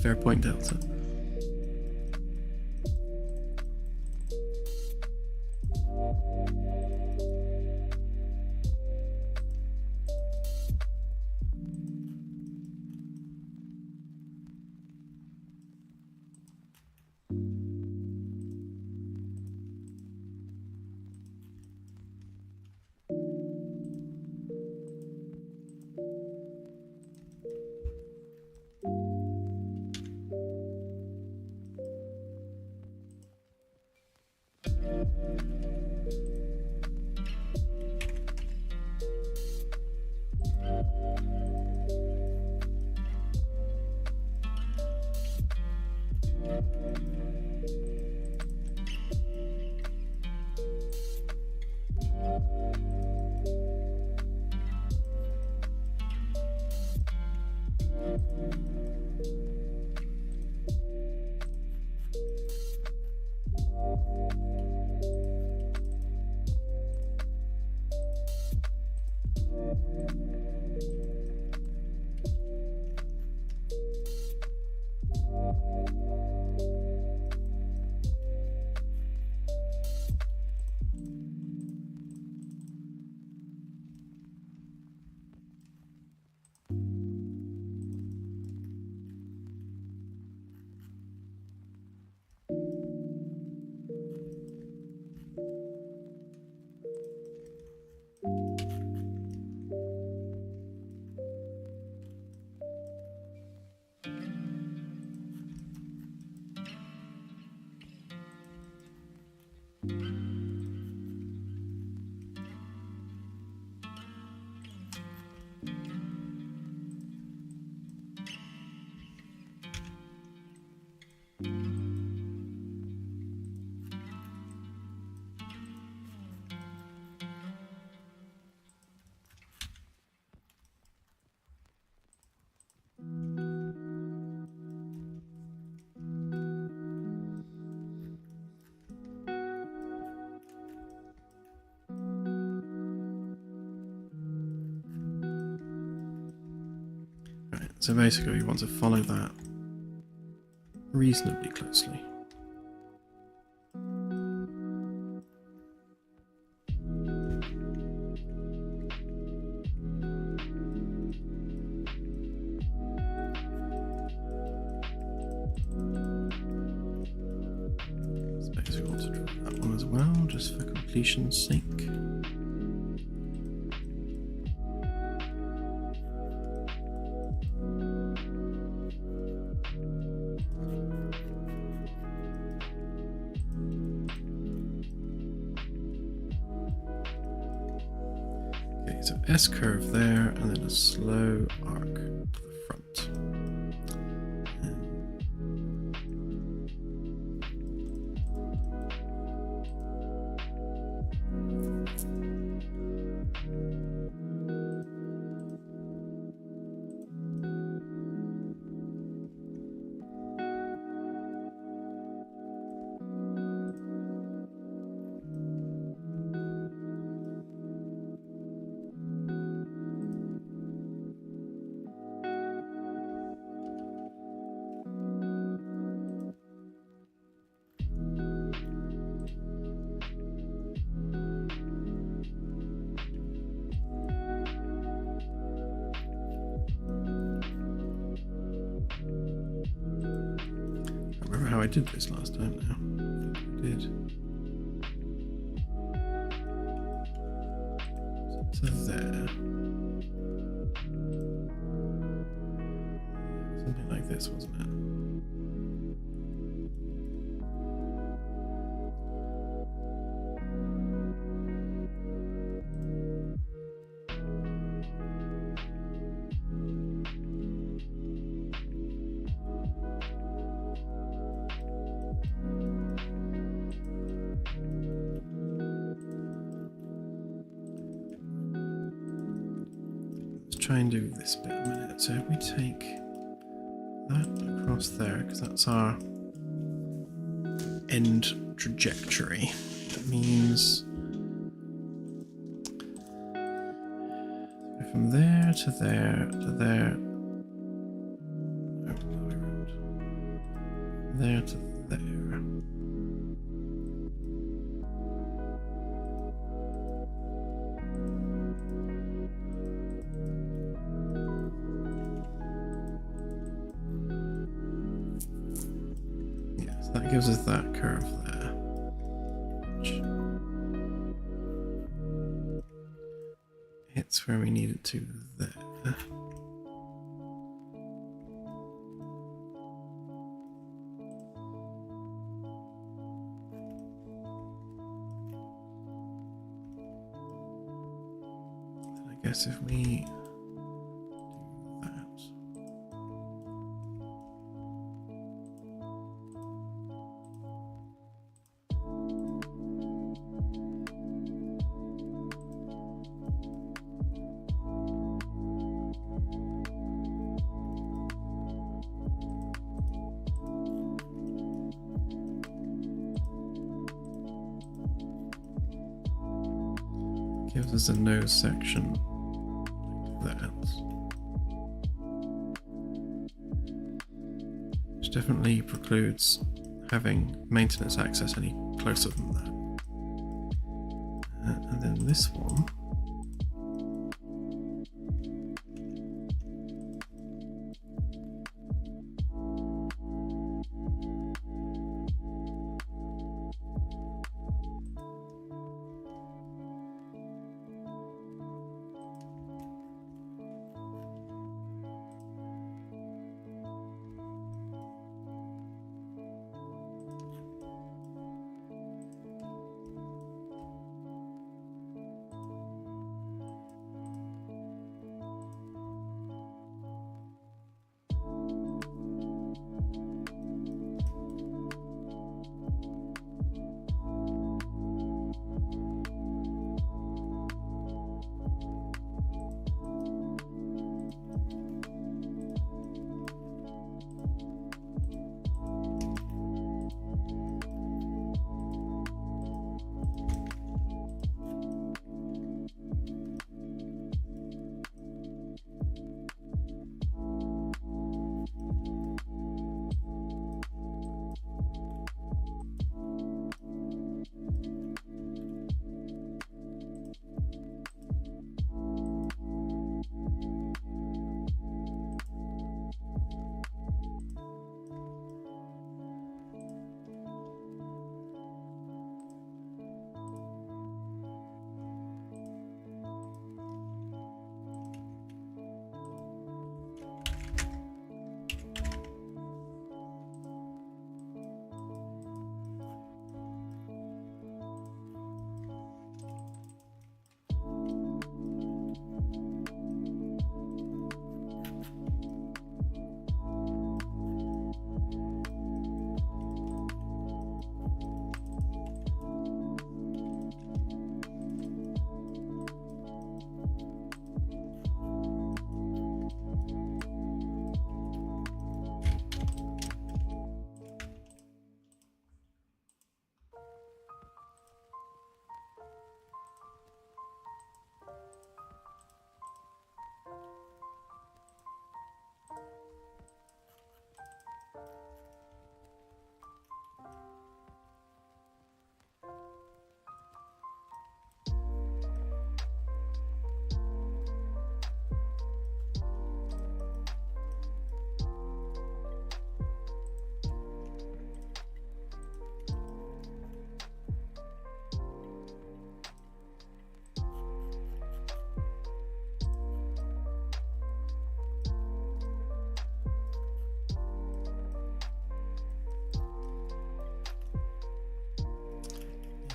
Fair point, Delta. So basically we want to follow that reasonably closely. Suppose we want to draw that one as well, just for completion's sake. So S curve there, and then a slow arc to the front. I did this last time now. I did. So there. Something like this, wasn't it? Try and do this bit a minute. So if we take that across there, because that's our end trajectory, that means from there to there to there, there to there. That gives us that curve there, which hits where we need it to there. And I guess if we gives us a nose section that. Which definitely precludes having maintenance access any closer than that. And then this one.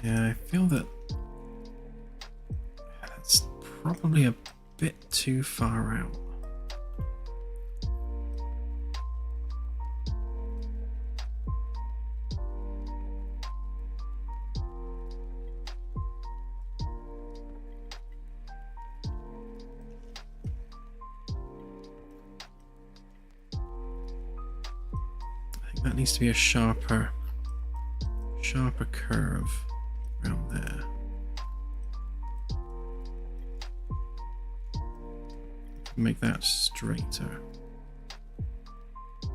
Yeah, I feel that it's probably a bit too far out. I think that needs to be a sharper curve around there. Make that straighter. I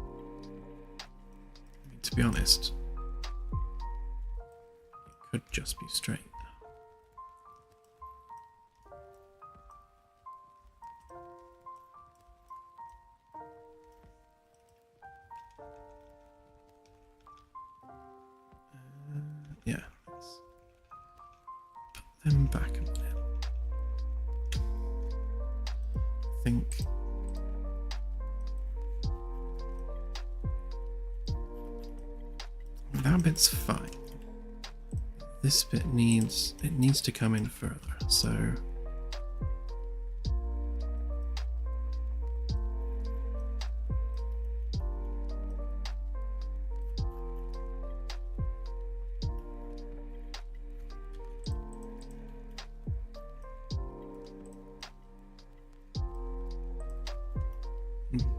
mean, to be honest, it could just be straight. Yeah, let's put them back a minute. I think that bit's fine. This bit needs to come in further, so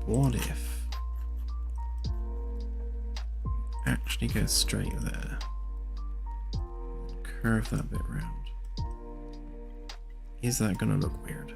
what if actually go straight there, curve that bit round? Is that gonna look weird?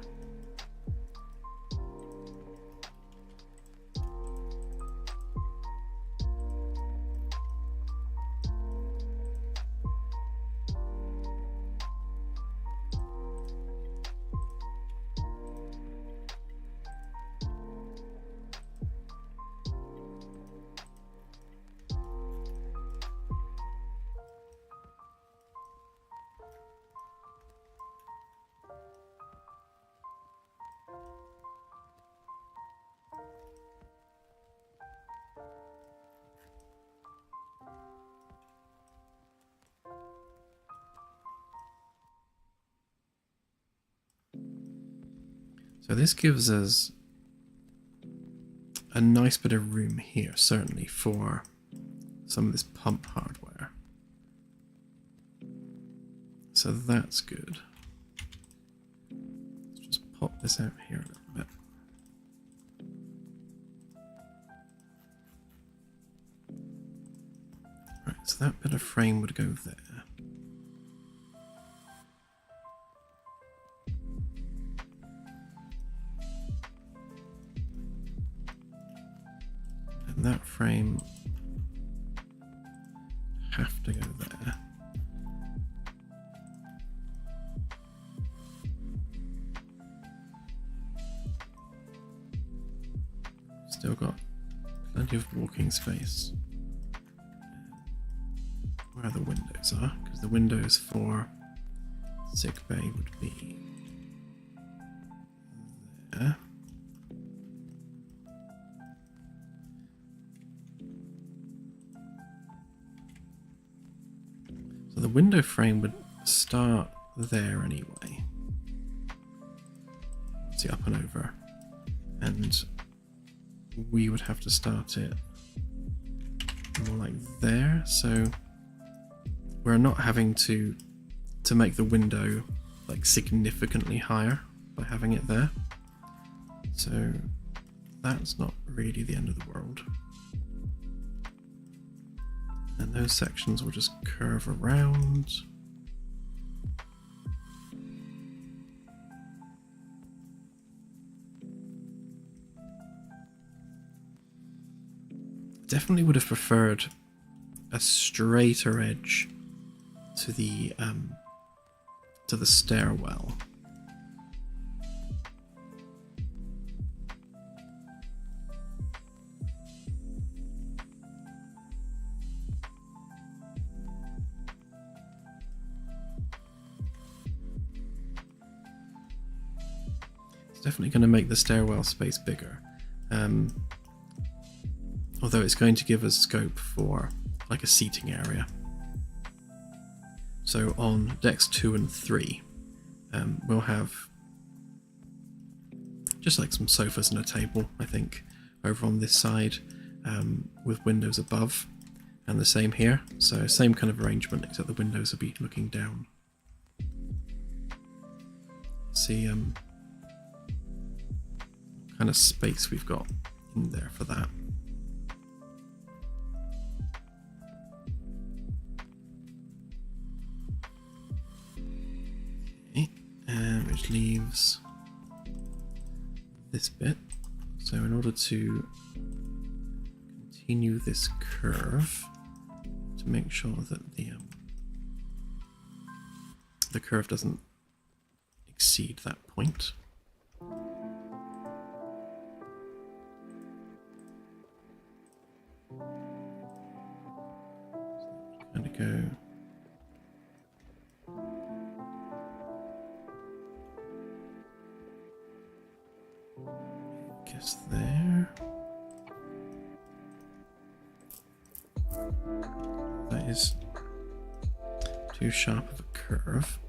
So this gives us a nice bit of room here, certainly, for some of this pump hardware. So that's good. Let's just pop this out here a little bit. Right, so that bit of frame would go there. And that frame have to go there. Still got plenty of walking space. Where the windows are, because the windows for sick bay would be there. So the window frame would start there anyway. See, up and over. And we would have to start it more like there, so we're not having to make the window like significantly higher by having it there. So that's not really the end of the world. And those sections will just curve around. Definitely would have preferred a straighter edge to the stairwell. It's definitely going to make the stairwell space bigger. Although it's going to give us scope for like a seating area. So on decks 2 and 3, we'll have just like some sofas and a table, I think, over on this side, with windows above, and the same here. So same kind of arrangement, except the windows will be looking down. See what kind of space we've got in there for that. Which leaves this bit. So in order to continue this curve, to make sure that the curve doesn't exceed that point. So kind of go. There. That is too sharp of a curve.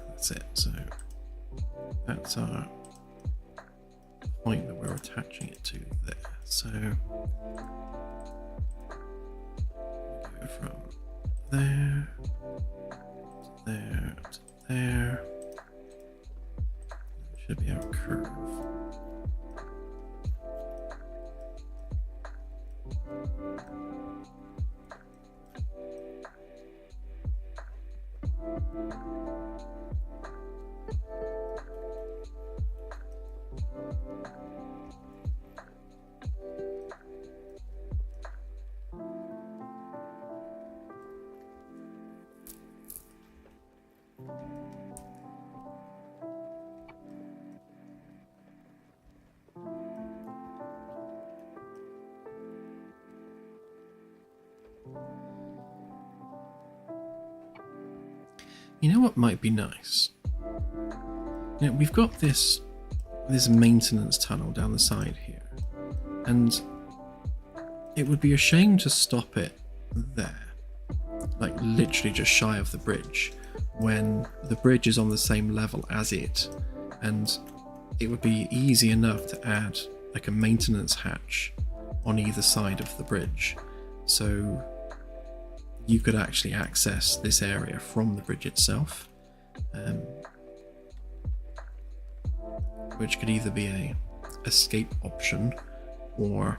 That's it. So that's our point that we're attaching it to there. So go from there to there to there. That should be our curve. You know what might be nice? You know, we've got this maintenance tunnel down the side here, and it would be a shame to stop it there, like literally just shy of the bridge, when the bridge is on the same level as it, and it would be easy enough to add like a maintenance hatch on either side of the bridge, so you could actually access this area from the bridge itself, which could either be a escape option or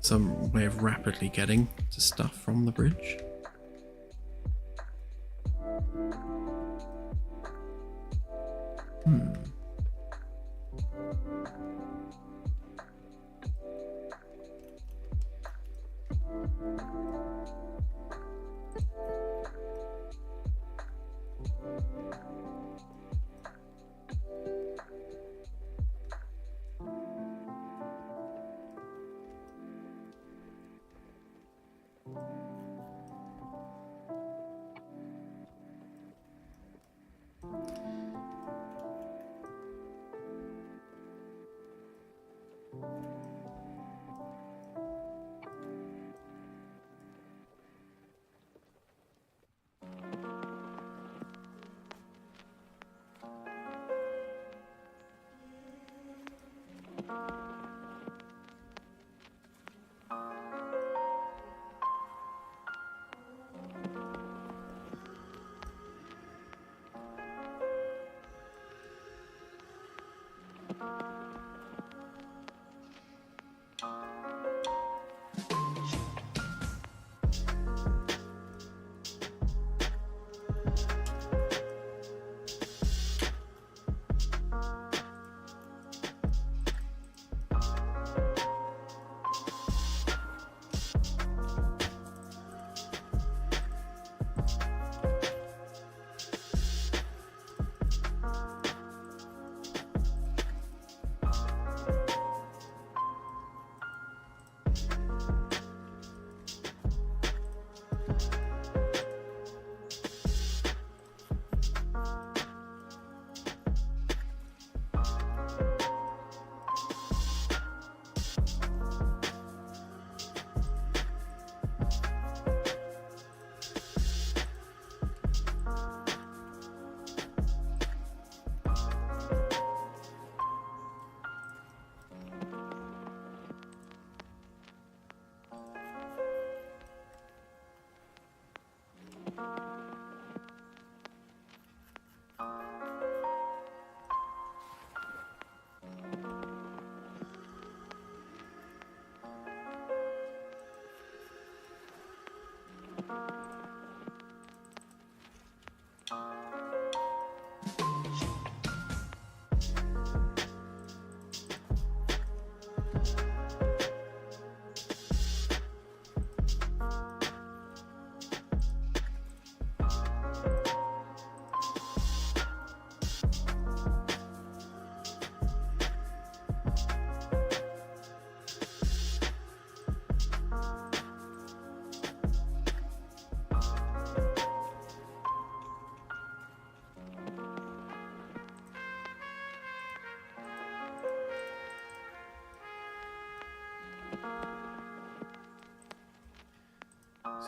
some way of rapidly getting to stuff from the bridge.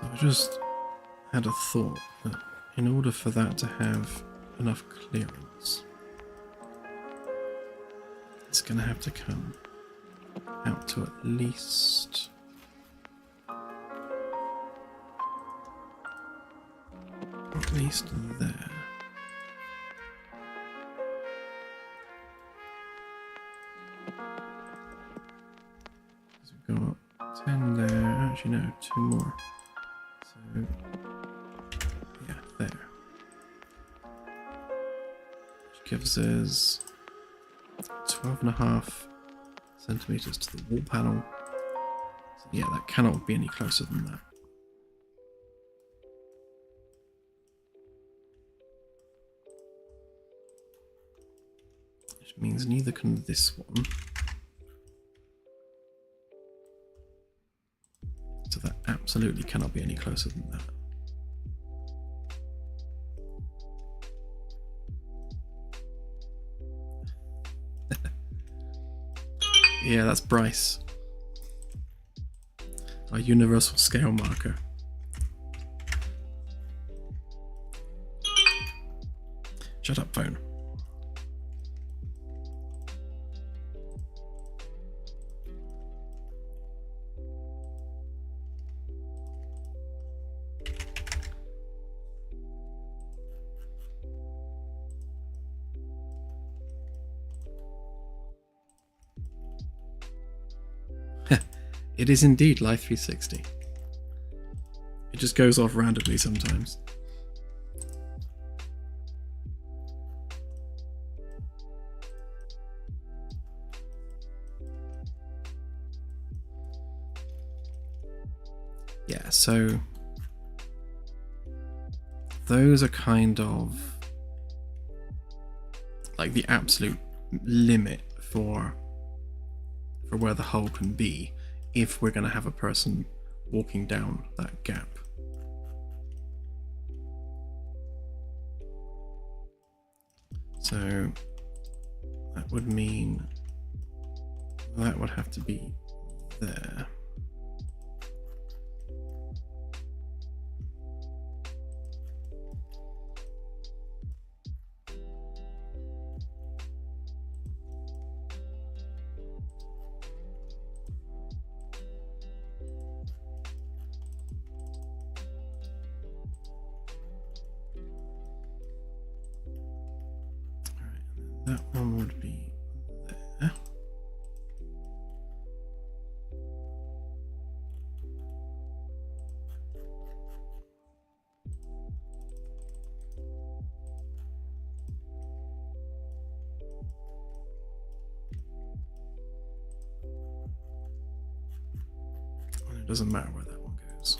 So I just had a thought that in order for that to have enough clearance, it's going to have to come out to at least there. So we've got 10 there, actually no, 2 more. So, yeah, there. Which gives us 12.5 centimeters to the wall panel. So yeah, that cannot be any closer than that. Which means neither can this one. So that absolutely cannot be any closer than that. Yeah, that's Bryce. Our universal scale marker. Shut up, phone. It is indeed Life 360. It just goes off randomly sometimes. Yeah, so those are kind of like the absolute limit for where the hull can be if we're going to have a person walking down that gap. So that would mean that would have to be there. That one would be there. And it doesn't matter where that one goes.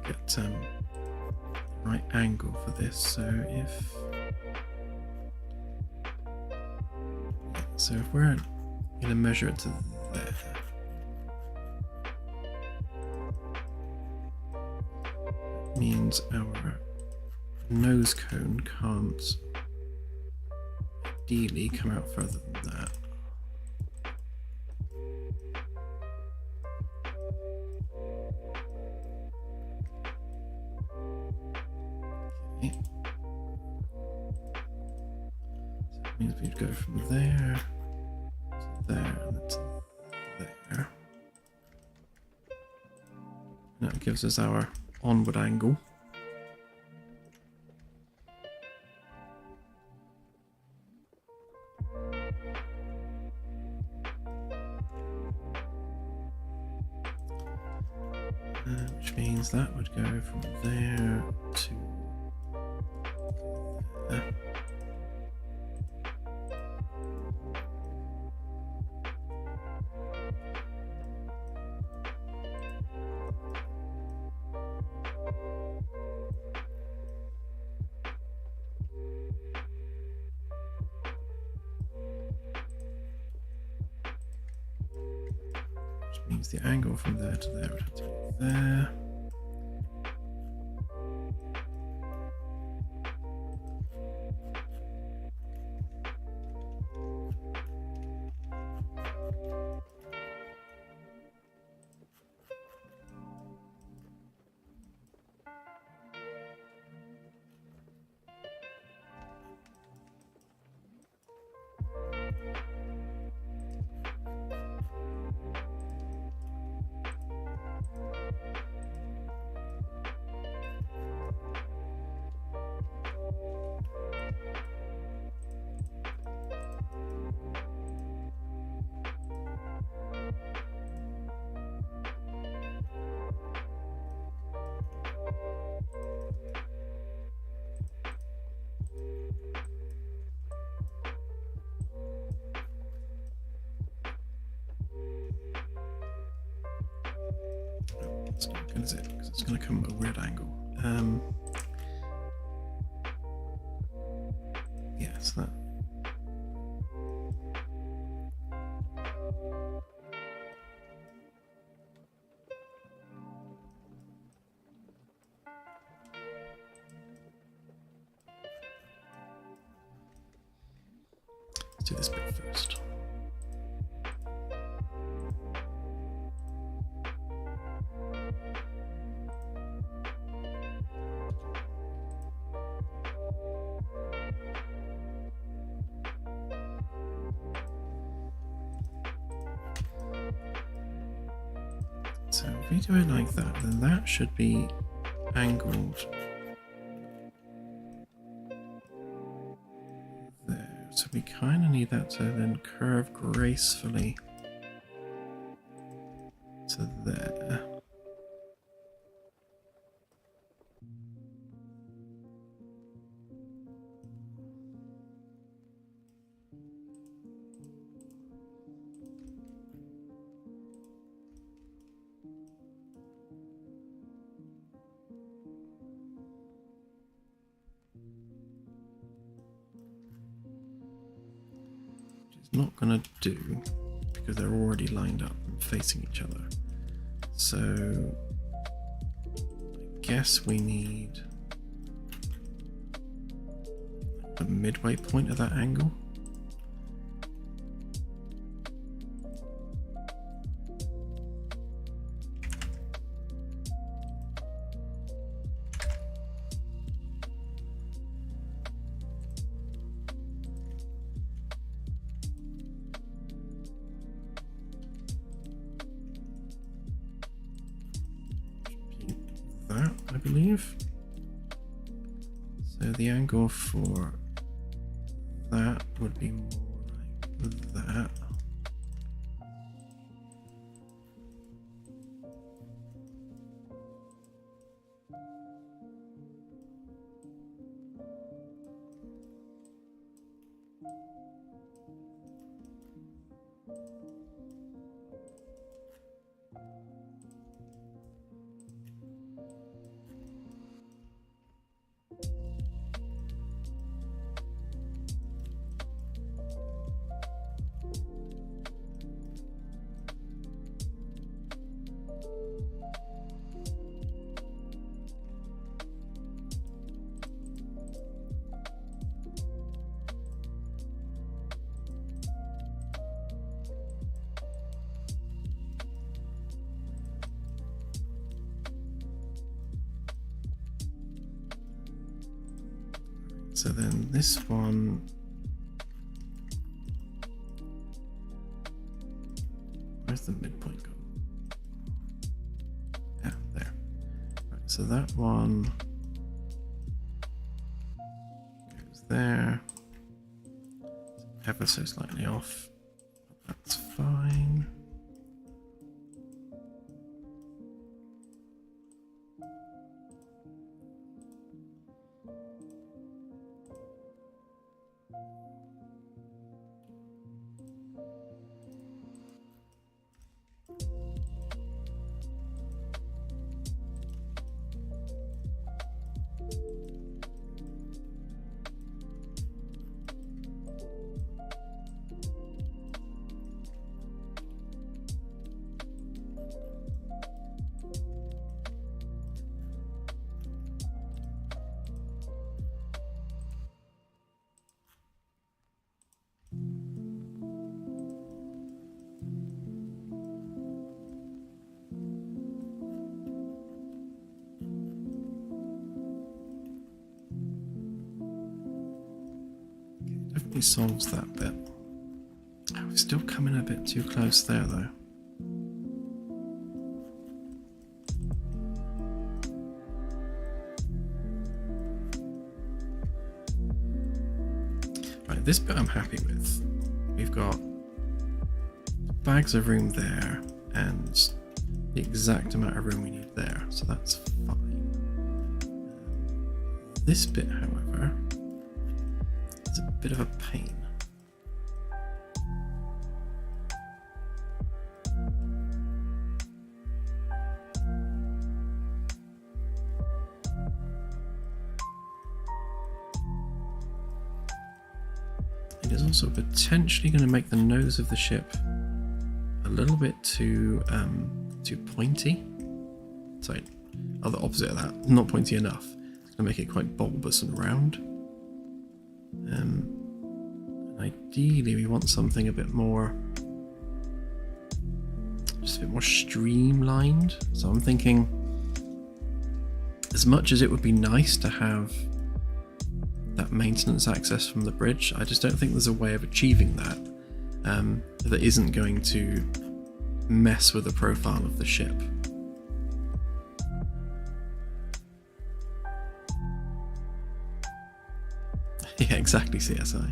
Get right angle for this. So if we're going to measure it to there, it means our nose cone can't ideally come out further than that. Means we'd go from there to there and to there. And that gives us our onward angle. Which means that would go from there to there. Means the angle from there to there would have to be there. That's not good, is it? Because it's going to come at a weird angle. Yeah, so that. Let's do this bit first. So if we do it like that, then that should be angled there. So we kind of need that to then curve gracefully to there. Not gonna do because they're already lined up and facing each other. So I guess we need the midway point of that angle. That, I believe. So the angle for that would be more like that. So then this one, where's the midpoint go? Yeah, there. Right, so that one goes there, ever so slightly off. That's fine. Definitely solves that bit. Oh, we're still coming a bit too close there though. Right, this bit I'm happy with. We've got bags of room there and the exact amount of room we need there, so that's fine. This bit, however, is a bit of a pain. It is also potentially going to make the nose of the ship a little bit too pointy. Sorry, the opposite of that, not pointy enough. It's going to make it quite bulbous and round. Ideally, we want something a bit more, just a bit more streamlined. So I'm thinking, as much as it would be nice to have that maintenance access from the bridge, I just don't think there's a way of achieving that that isn't going to mess with the profile of the ship. Yeah, exactly, CSI.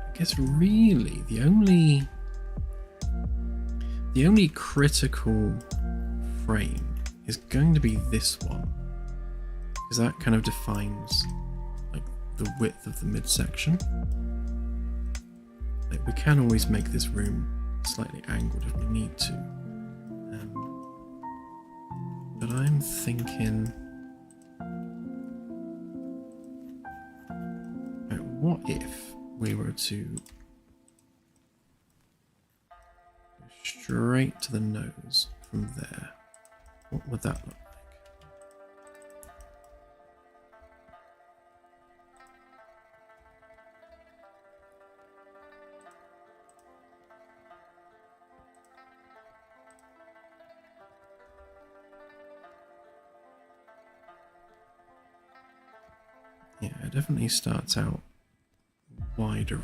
I guess really the only critical frame is going to be this one, because that kind of defines like the width of the midsection. Like, we can always make this room slightly angled if we need to, but I'm thinking, right, what if we were to go straight to the nose from there? What would that look like? Yeah, it definitely starts out wider.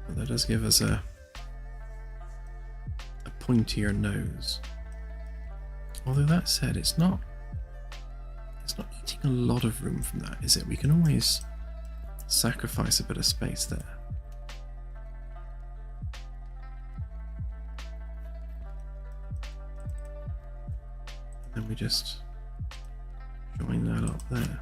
But that does give us a pointier nose. Although that said, it's not eating a lot of room from that, is it? We can always sacrifice a bit of space there. And then we just join that up there.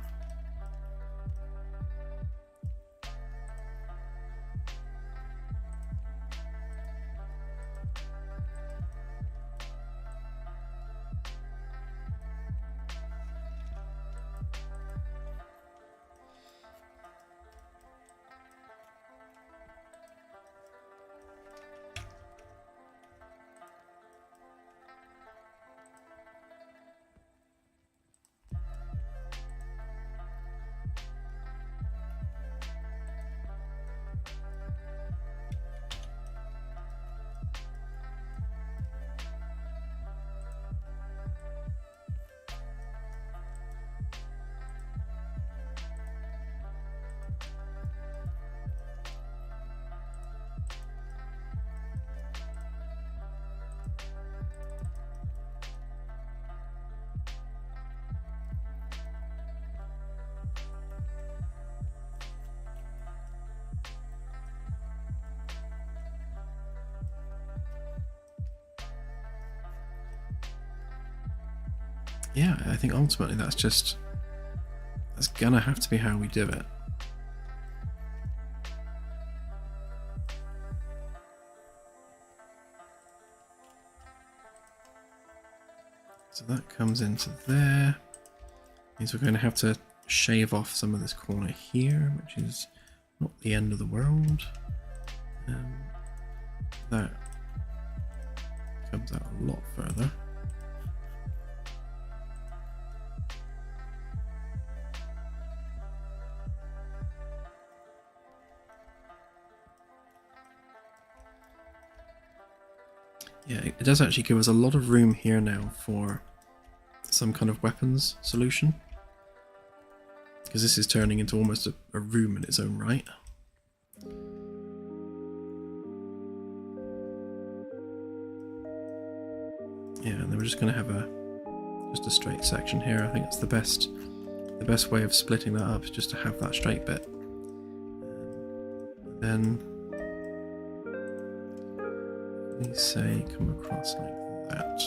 Yeah, I think ultimately that's gonna have to be how we do it. So that comes into there. Means we're going to have to shave off some of this corner here, which is not the end of the world. That comes out a lot further. Yeah, it does actually give us a lot of room here now for some kind of weapons solution. Because this is turning into almost a room in its own right. Yeah, and then we're just going to have just a straight section here. I think it's the best way of splitting that up is just to have that straight bit. Then we say come across like that.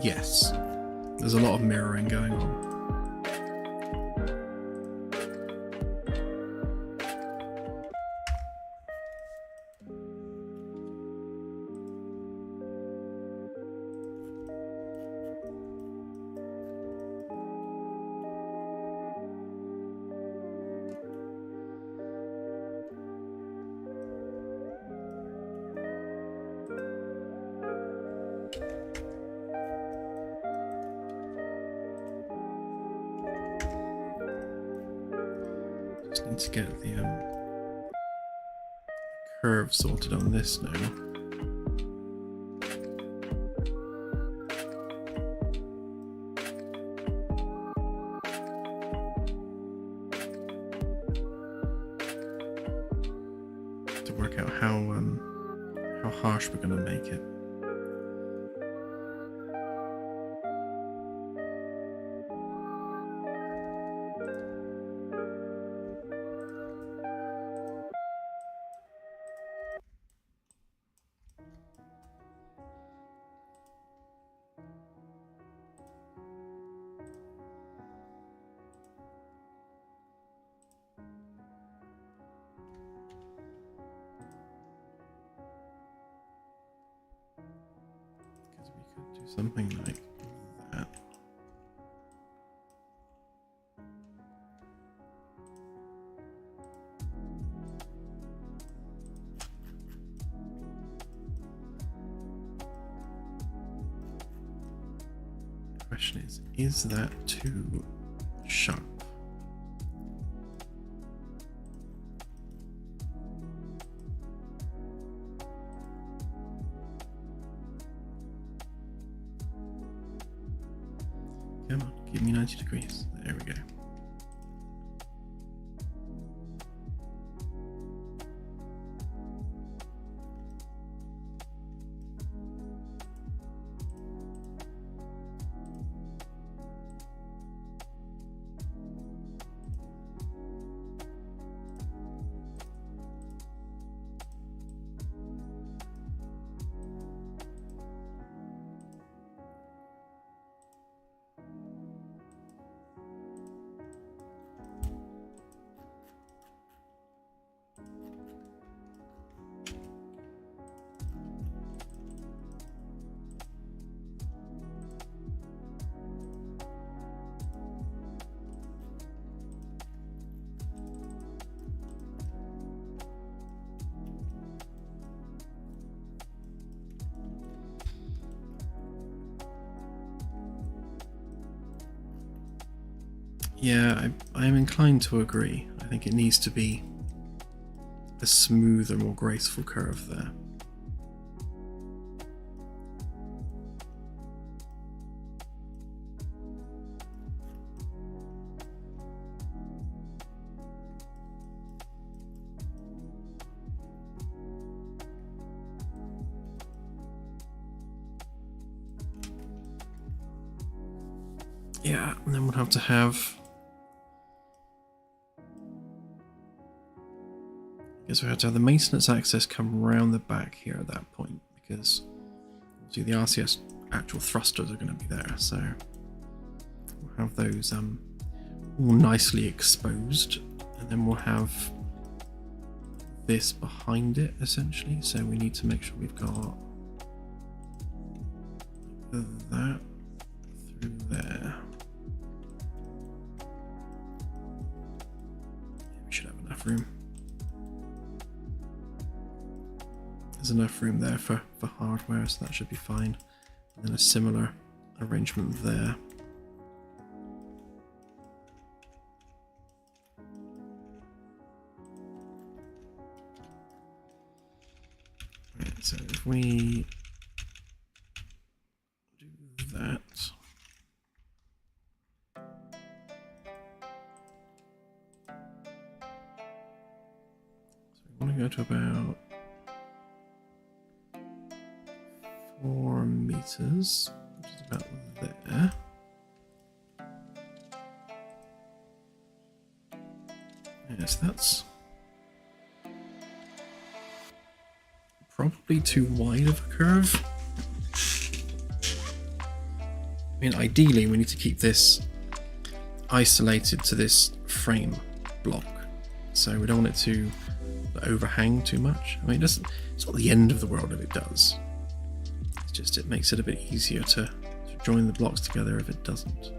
Yes. There's a lot of mirroring going on. Just need to get the curve sorted on this now. To work out how harsh we're going to make it. Do something like that. The question is that too sharp? Come on, give me 90 degrees. There we go. Yeah, I am inclined to agree. I think it needs to be a smoother, more graceful curve there. Yeah, and then we'll have to have... I guess we have to have the maintenance access come around the back here at that point, because see the RCS actual thrusters are going to be there, so we'll have those all nicely exposed, and then we'll have this behind it essentially. So we need to make sure we've got that through there. We should have enough room. There's enough room there for hardware, so that should be fine. And then a similar arrangement there. Right, so if we do that, so we want to go to about 4 meters, which is about there. Yes, that's probably too wide of a curve. I mean, ideally we need to keep this isolated to this frame block, so we don't want it to overhang too much. I mean, it's not the end of the world if it does. It's just it makes it a bit easier to join the blocks together if it doesn't.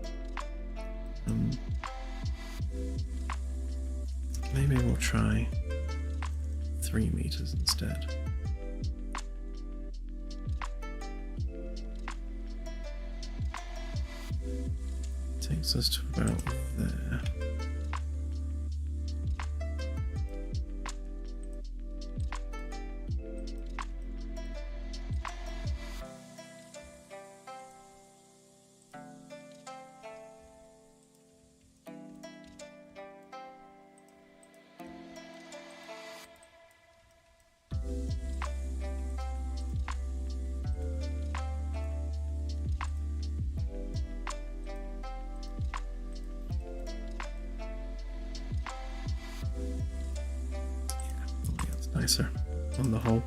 Maybe we'll try 3 meters instead. Takes us to about there. Nicer on the whole.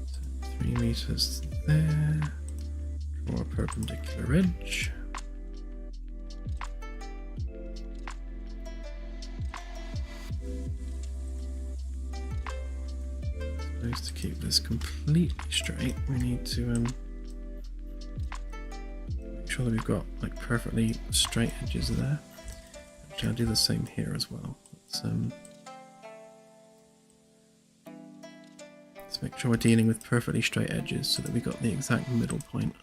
So 3 meters there. Draw a perpendicular edge. Supposed to keep this completely straight, we need to sure that we've got like perfectly straight edges there. Actually, I'll do the same here as well. Let's make sure we're dealing with perfectly straight edges so that we got the exact middle point.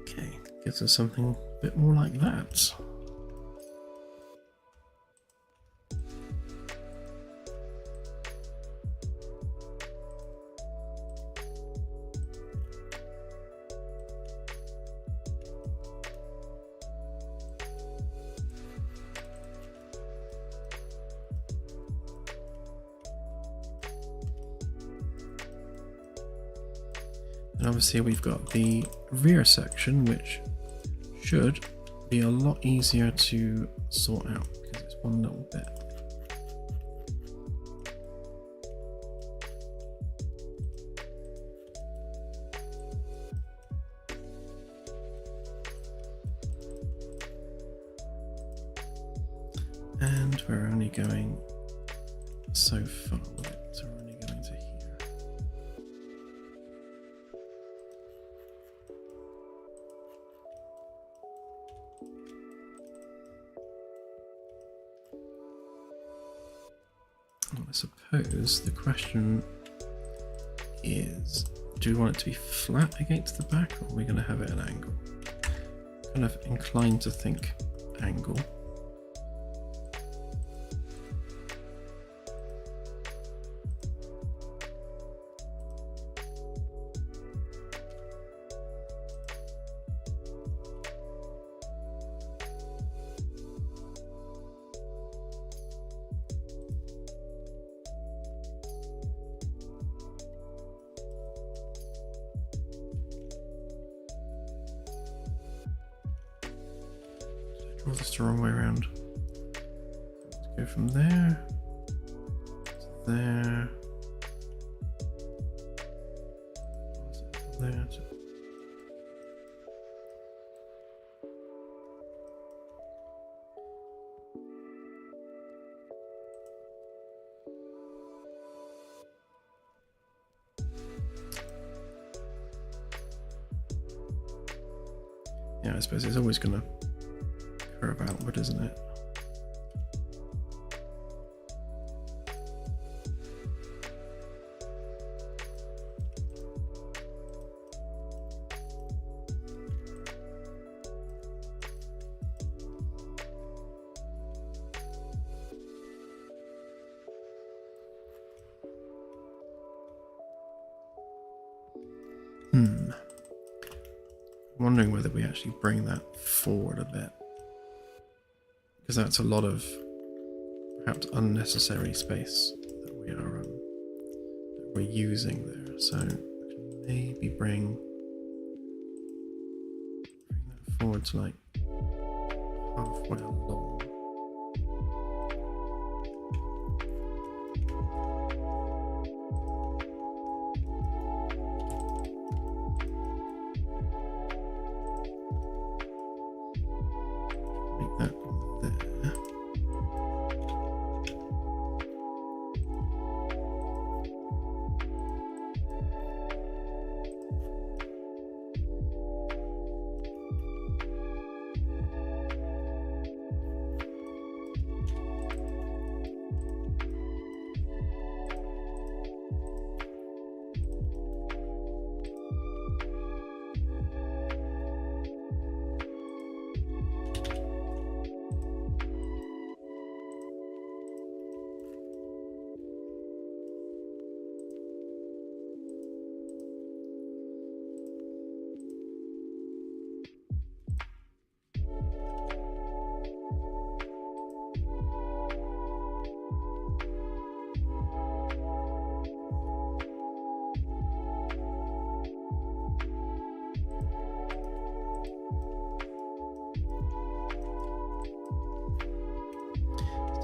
Okay, gives us something a bit more like that. And obviously we've got the rear section, which should be a lot easier to sort out because it's one little bit. And we're only going so far with it, so we're only going to here. And I suppose the question is, do we want it to be flat against the back, or are we going to have it at an angle? Kind of inclined to think angle. Draw this the wrong way around. Let's go from there to there. From there to... Yeah, I suppose it's always gonna curve outward, isn't it? I'm wondering whether we actually bring that forward a bit, because that's a lot of perhaps unnecessary space that we're using there. So we can maybe bring that forward to like halfway along. Make that there.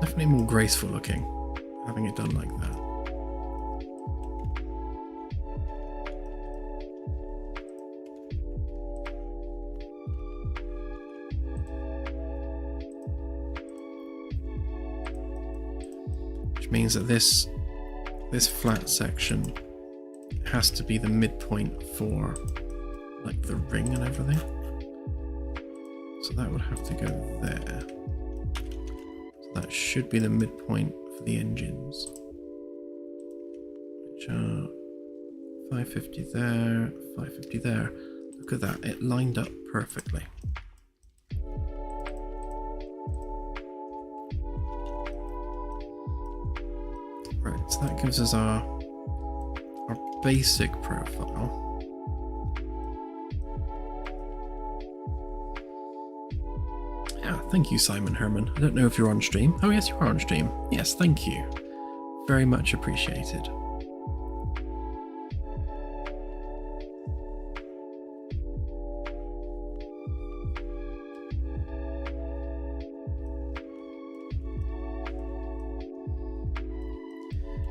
Definitely more graceful looking, having it done like that. Which means that this flat section has to be the midpoint for like the ring and everything. So that would have to go there. That should be the midpoint for the engines, which are 550 there, 550 there. Look at that, it lined up perfectly. Right, so that gives us our basic profile. Thank you, Simon Herman. I don't know if you're on stream. Oh yes, you are on stream. Yes, thank you. Very much appreciated.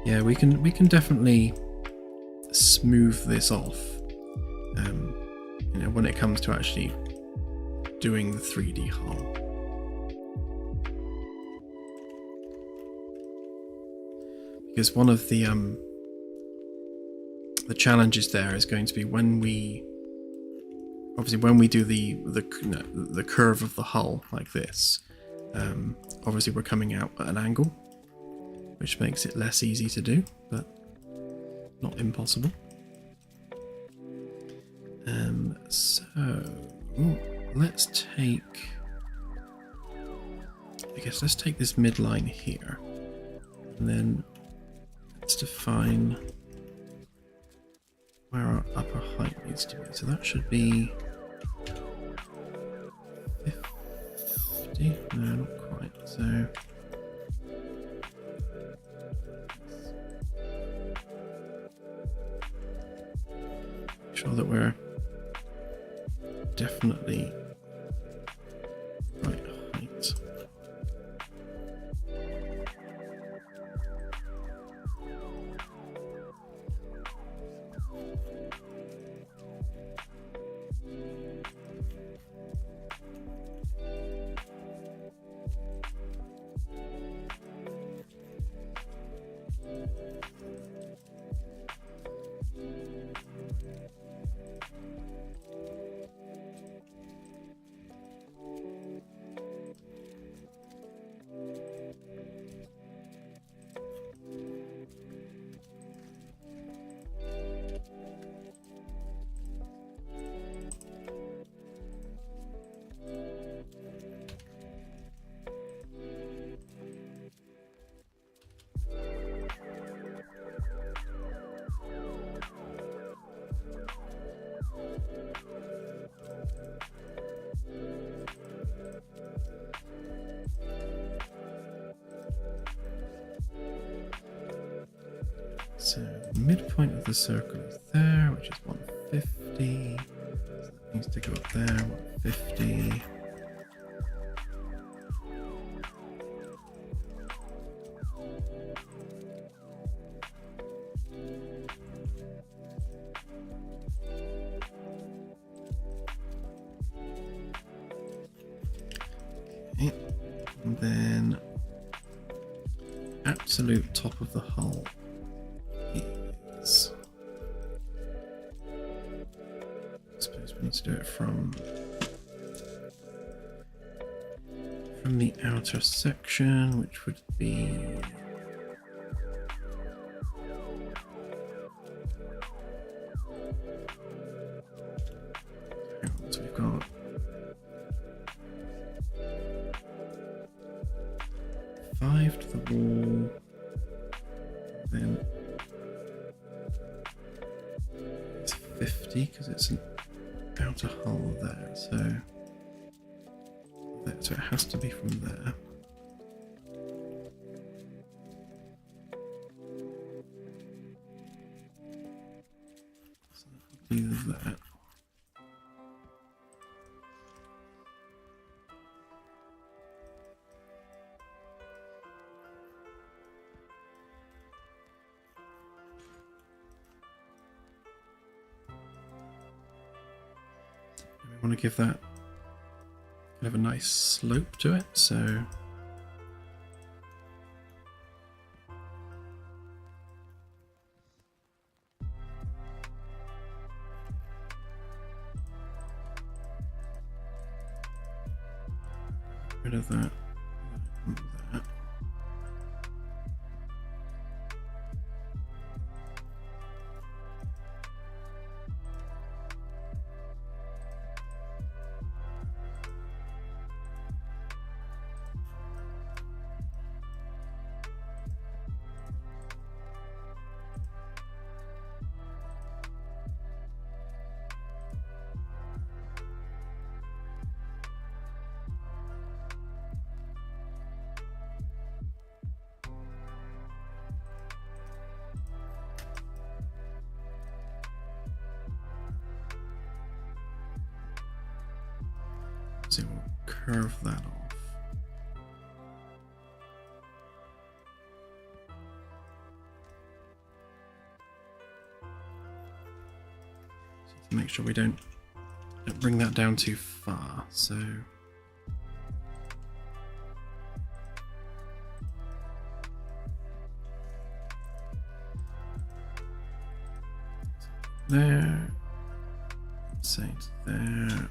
Yeah, we can definitely smooth this off. You know, when it comes to actually doing the 3D hull. Because one of the challenges there is going to be when we do the curve of the hull like this. Obviously, we're coming out at an angle, which makes it less easy to do, but not impossible. So let's take this midline here, and then let's define where our upper height needs to be. So that should be 50. No, not quite. So make sure that we're definitely right height. So the midpoint of the circle is there, which is 150. So that needs to go up there, 150. Okay. And then absolute top of the hull is, I suppose we need to do it from the outer section, which would be so we've got 5 to the wall, then it's 50 because it's an outer hull there, so it has to be from there. So do that. We want to give that kind of a nice slope to it, so rid of that. That. So we'll curve that off. make sure we don't bring that down too far. So there, say to there.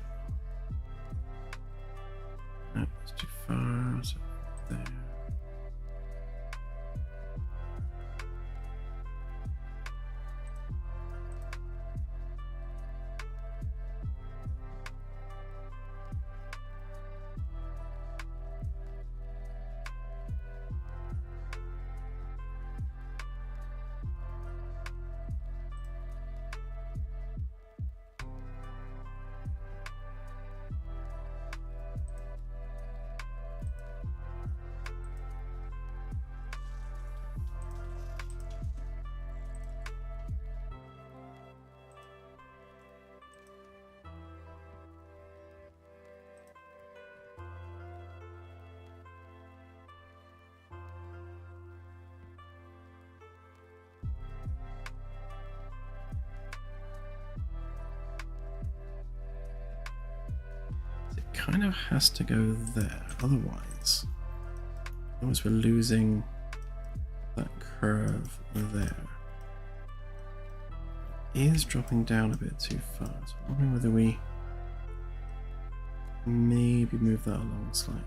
No, it's too far. So there. Kind of has to go there, otherwise we're losing that curve there. It is dropping down a bit too far, so I'm wondering whether we maybe move that along slightly.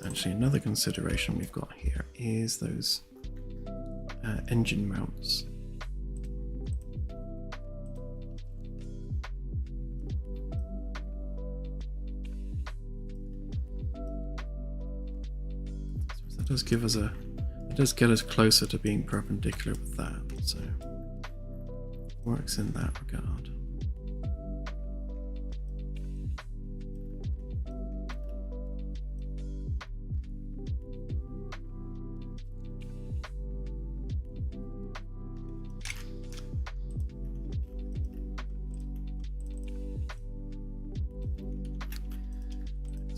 Actually, another consideration we've got here is those engine mounts. So that does give us it does get us closer to being perpendicular with that, so it works in that regard.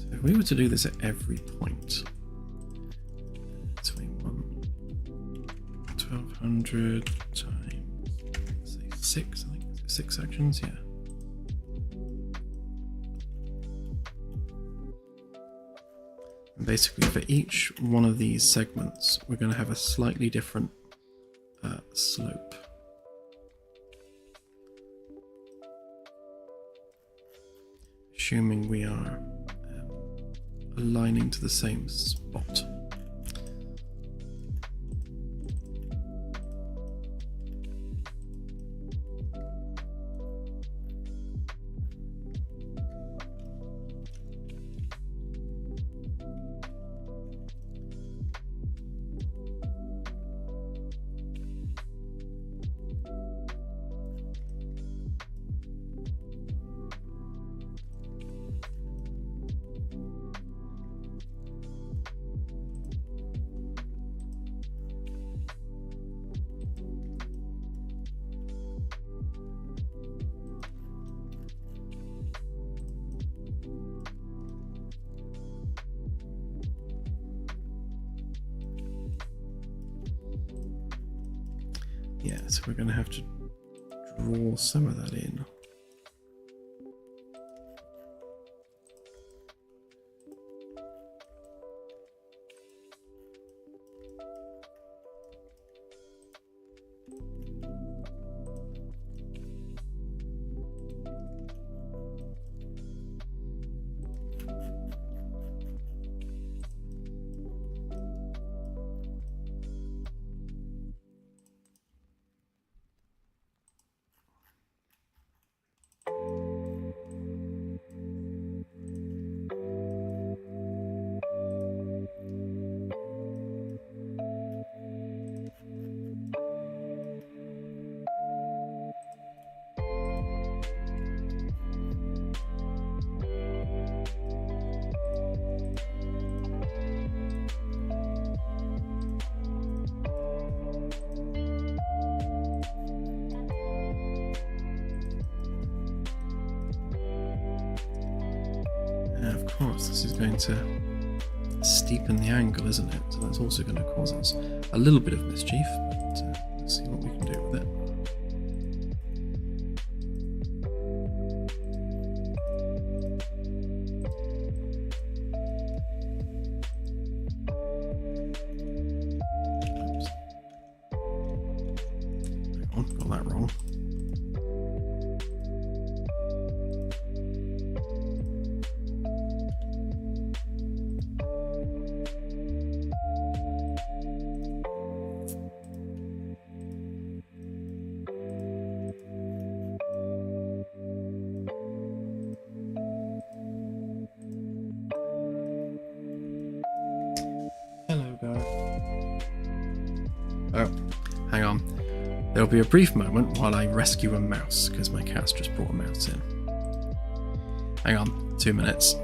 If we were to do this at every point, 1200 times, say 6, I think, 6 sections, yeah. And basically for each one of these segments, we're going to have a slightly different slope. Assuming we are aligning to the same spot. Yeah, so we're going to have to draw some of that in. Of course, this is going to steepen the angle, isn't it? So that's also going to cause us a little bit of mischief, but let's see what we can do with it. Oops. Hang on, got that wrong. Oh, hang on. There'll be a brief moment while I rescue a mouse, because my cat's just brought a mouse in. Hang on, 2 minutes.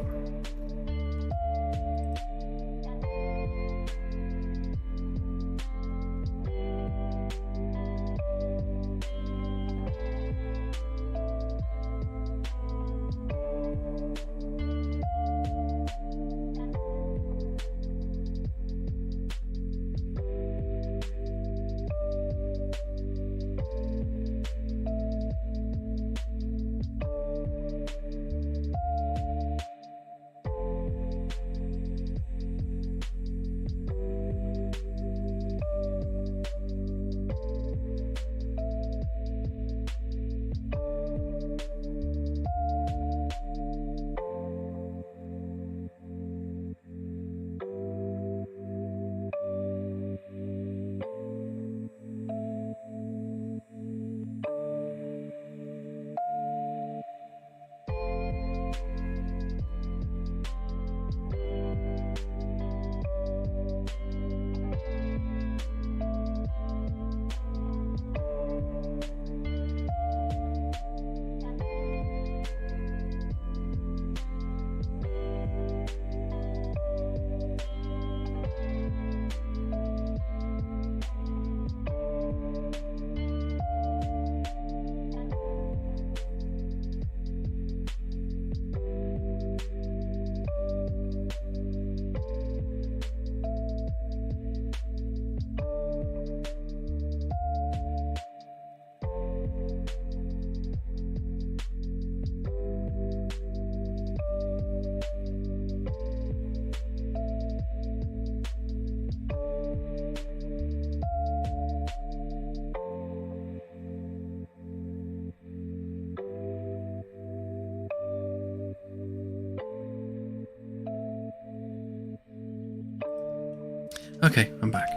Okay, I'm back.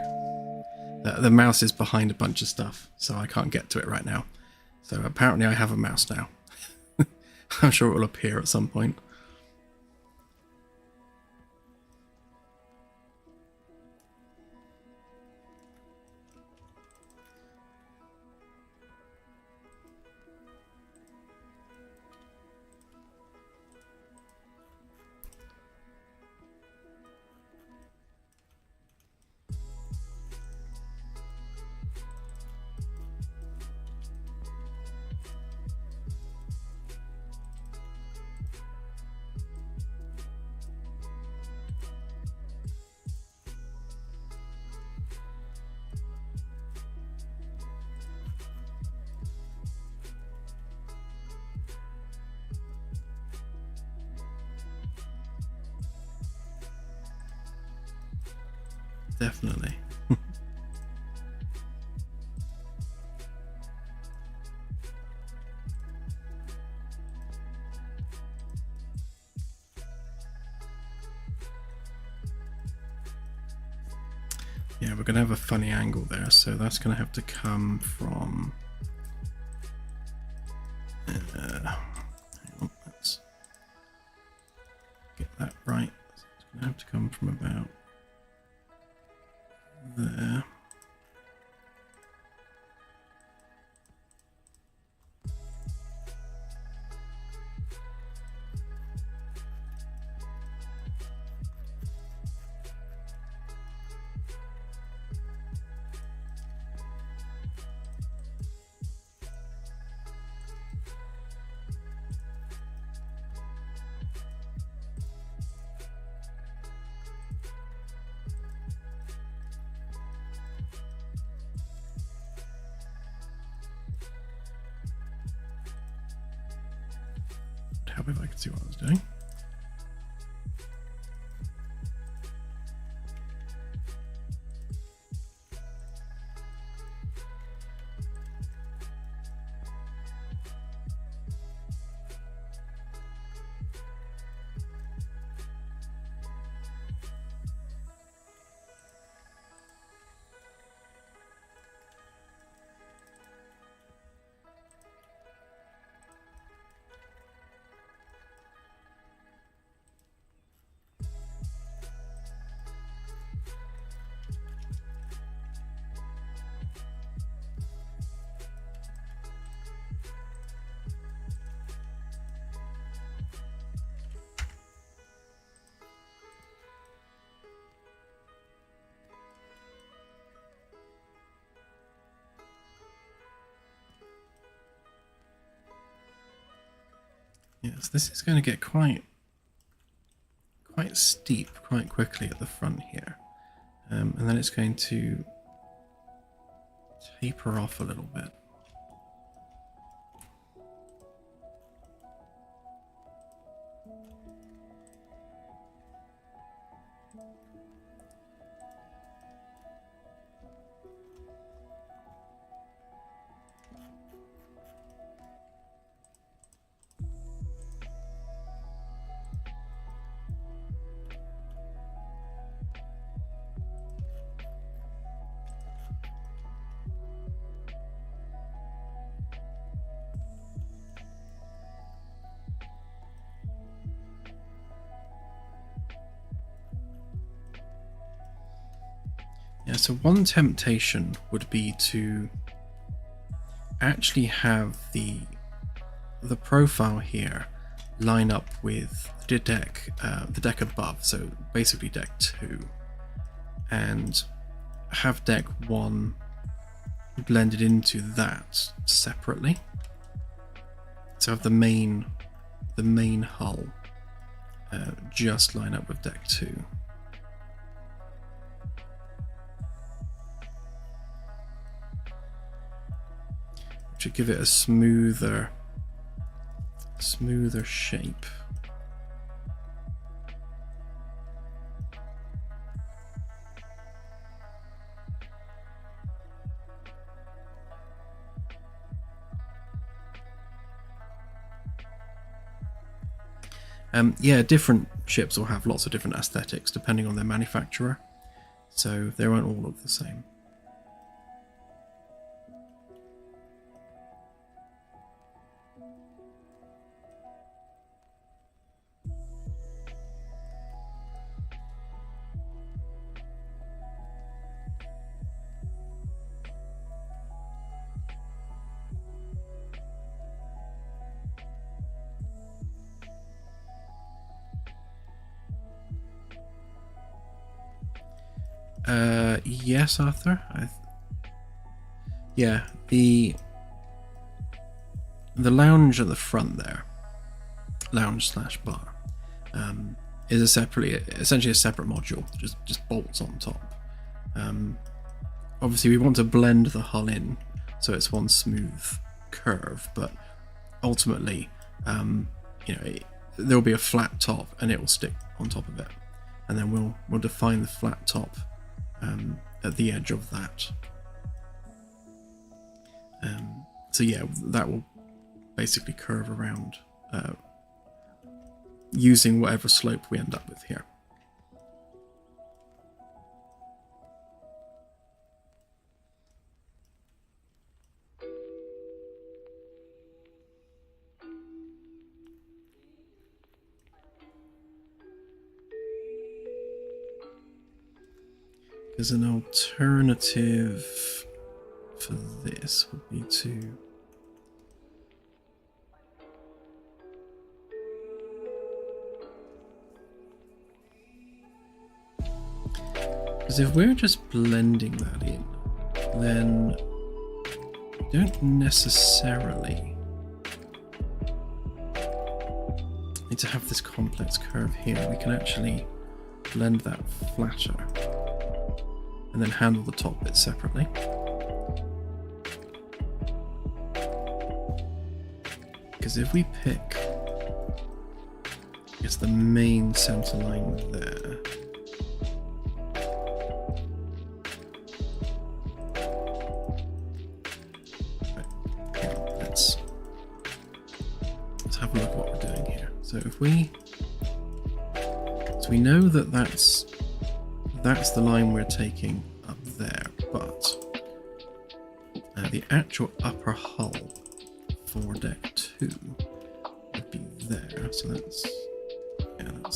The mouse is behind a bunch of stuff, so I can't get to it right now. So apparently I have a mouse now. I'm sure it will appear at some point. Definitely. Yeah, we're going to have a funny angle there, so that's going to have to come from... hang on, let's get that right. So it's going to have to come from about there. up if I could see what I was doing. Yes, this is going to get quite steep quite quickly at the front here, and then it's going to taper off a little bit. Yeah, so one temptation would be to actually have the profile here line up with the deck above, so basically deck 2, and have deck 1 blended into that separately. So have the main hull just line up with deck 2. To give it a smoother shape. Yeah, different ships will have lots of different aesthetics depending on their manufacturer, so they won't all look the same. Yes, Arthur. Yeah, the lounge at the front there, lounge/bar, is essentially a separate module. Just bolts on top. Obviously, we want to blend the hull in so it's one smooth curve, but ultimately, there will be a flat top and it will stick on top of it, and then we'll define the flat top at the edge of that. So yeah, that will basically curve around using whatever slope we end up with here. Because an alternative for this would be to because if we're just blending that in, then we don't necessarily need to have this complex curve here. We can actually blend that flatter and then handle the top bit separately. Because if we pick it's the main center line there. Let's have a look at what we're doing here. So if we know that that's the line we're taking up there, but the actual upper hull for deck 2 would be there. So that's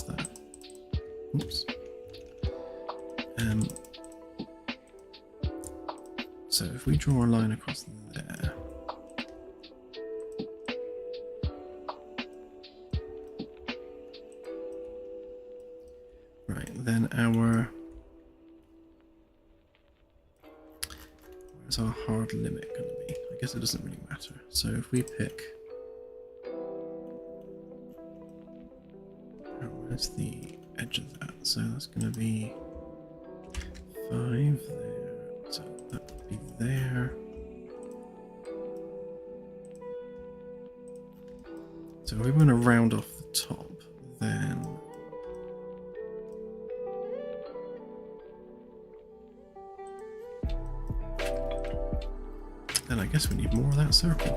that. Oops. So if we draw a line across there. Right, then where's our hard limit going to be? I guess it doesn't really matter. So if we pick, where's the edge of that? So that's going to be 5 there. So that would be there. So if we want to round off the top, then I guess we need more of that circle.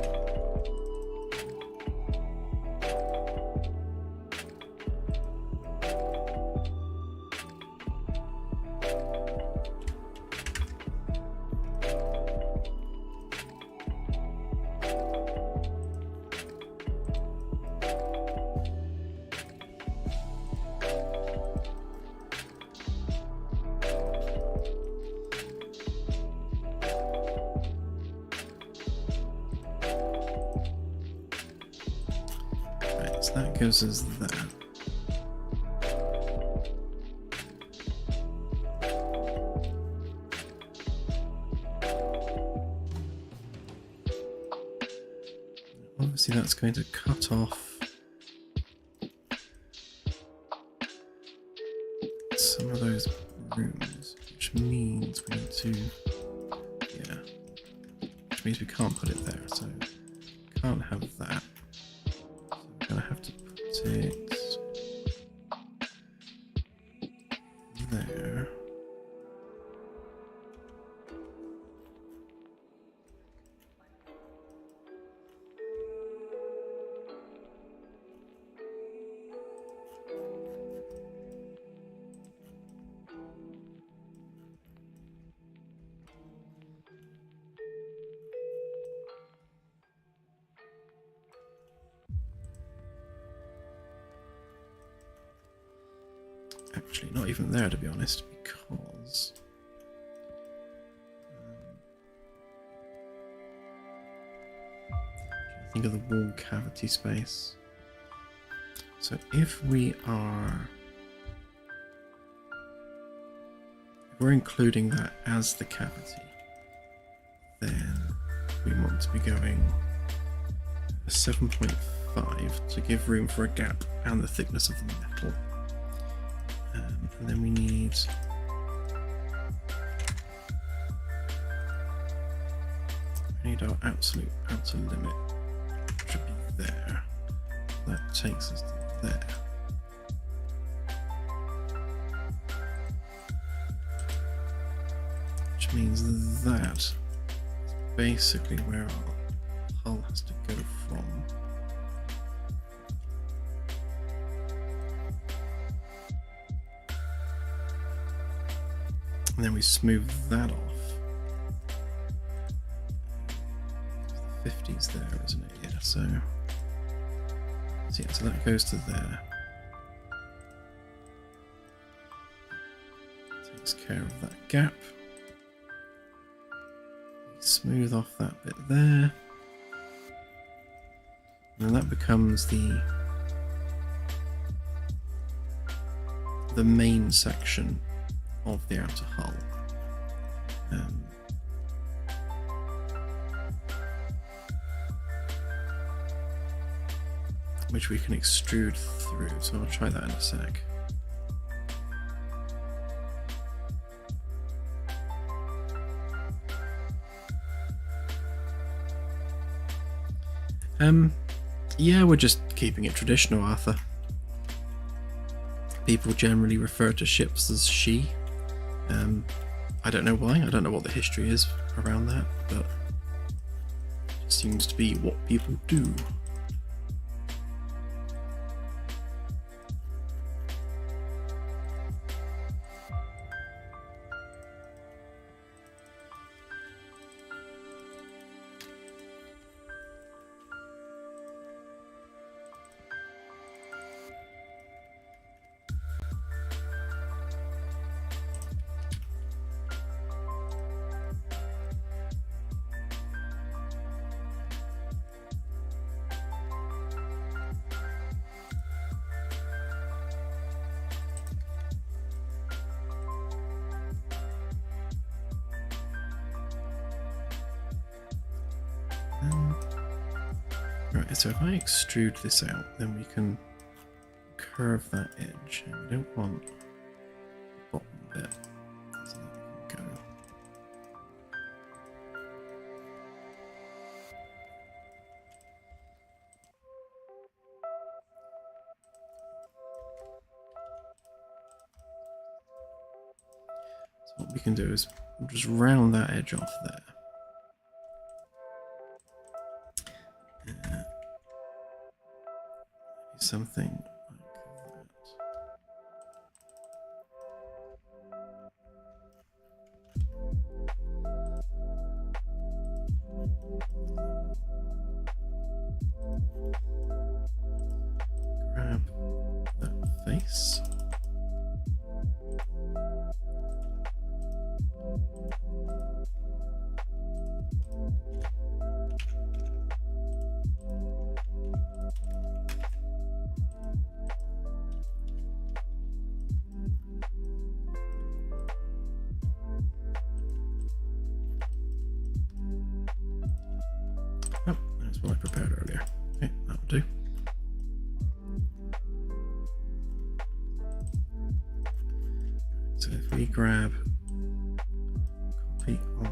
So that goes as that. Obviously that's going to cut off some of those rooms, which means we need to, which means we can't put it there, so can't have that. I have to put it there. Actually, not even there, to be honest, because think of the wall cavity space. So if we're including that as the cavity, then we want to be going a 7.5 to give room for a gap and the thickness of the metal. And then we need our absolute outer limit, which should be there. That takes us to there. Which means that is basically where our hull has to go from. And then we smooth that off. The 50's there, isn't it? Yeah, so that goes to there. Takes care of that gap. Smooth off that bit there. And then that becomes the main section of the outer hull. Which we can extrude through, so I'll try that in a sec. Yeah, we're just keeping it traditional, Arthur. People generally refer to ships as she. I don't know why. I don't know what the history is around that, but it seems to be what people do. Right, so if I extrude this out, then we can curve that edge. And we don't want the bottom bit, so that we can go. So what we can do is we'll just round that edge off there. Something like that. Grab that face. Oh, that's what I prepared earlier. Okay, that'll do. So if we grab a copy of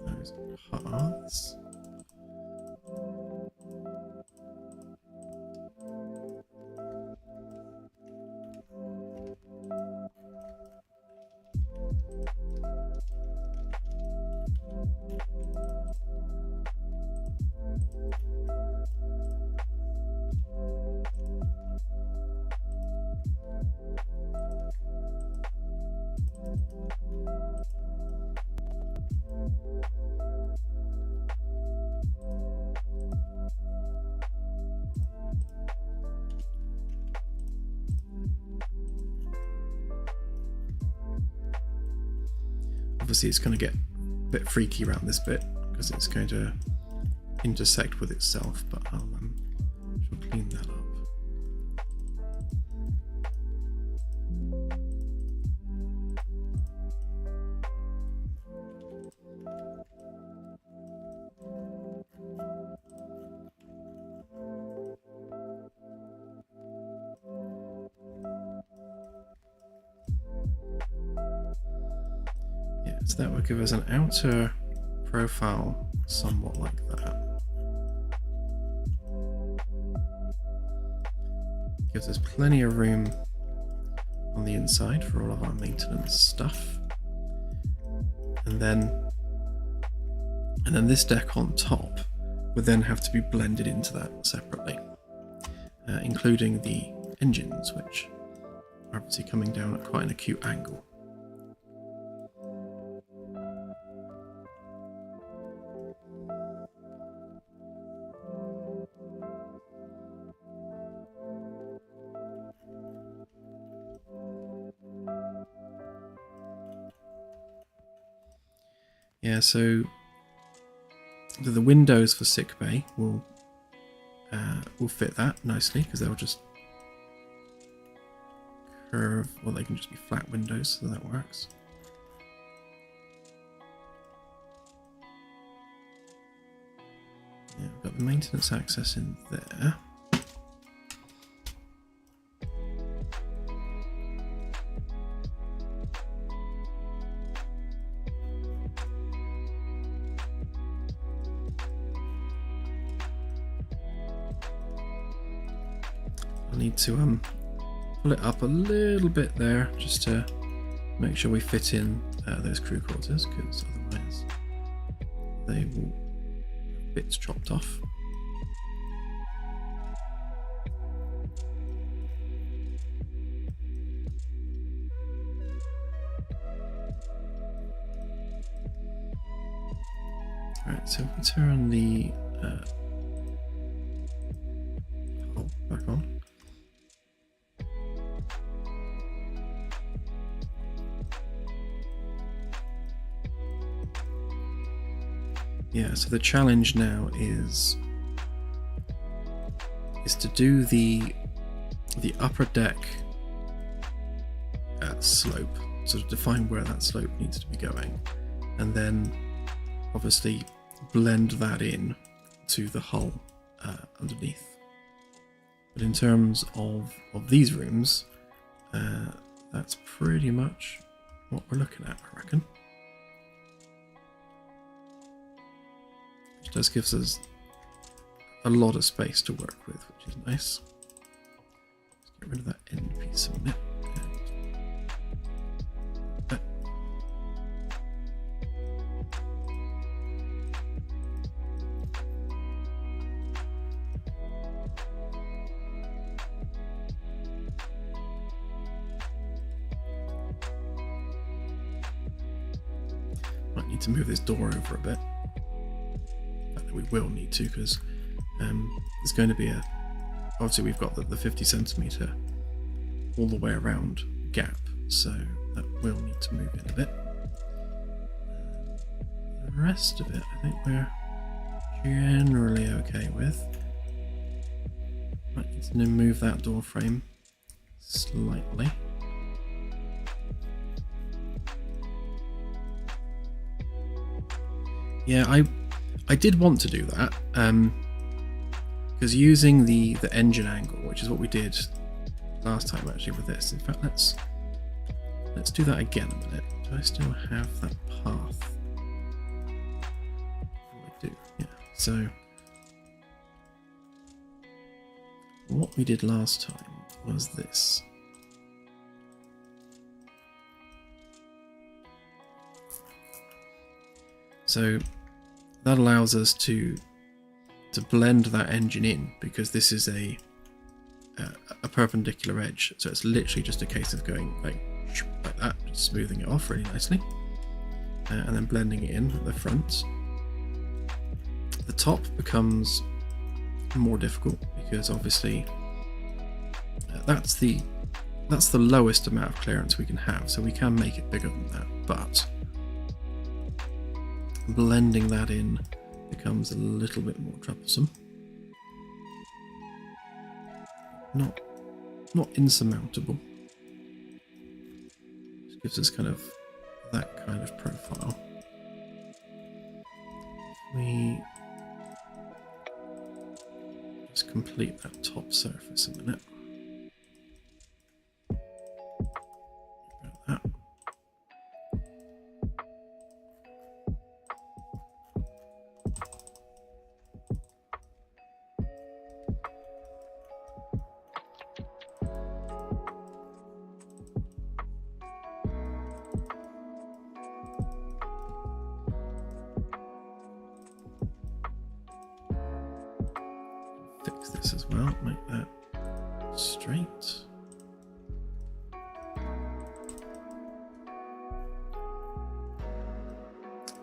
those paths, obviously it's going to get a bit freaky around this bit because it's going to intersect with itself, but I'll clean that up. So that will give us an outer profile somewhat like that. Gives us plenty of room on the inside for all of our maintenance stuff. And then this deck on top would then have to be blended into that separately, including the engines, which are obviously coming down at quite an acute angle. Yeah, so the windows for sickbay will fit that nicely because they'll just curve, or they can just be flat windows, so that works. Yeah, we've got the maintenance access in there. Need to pull it up a little bit there, just to make sure we fit in those crew quarters, because otherwise they will have bits chopped off. Alright, so if we turn the hull back on. Yeah, so the challenge now is to do the upper deck slope, sort of define where that slope needs to be going, and then obviously blend that in to the hull underneath. But in terms of these rooms, that's pretty much what we're looking at, I reckon. Which does gives us a lot of space to work with, which is nice. Let's get rid of that end piece a minute. Might need to move this door over a bit. We will need to, because there's going to be obviously we've got the 50 centimetre all the way around gap, so that will need to move in a bit. The rest of it I think we're generally okay with. Might need to move that door frame slightly. Yeah, I did want to do that, because using the engine angle, which is what we did last time actually with this. In fact, let's do that again a minute. Do I still have that path? I do, yeah. So what we did last time was this. So that allows us to blend that engine in, because this is a perpendicular edge, so it's literally just a case of going like that, just smoothing it off really nicely, and then blending it in at the front. The top becomes more difficult because obviously that's the lowest amount of clearance we can have, so we can make it bigger than that, but blending that in becomes a little bit more troublesome. Not insurmountable. Just gives us kind of that kind of profile. We just complete that top surface a minute. Like that. Fix this as well, make that straight.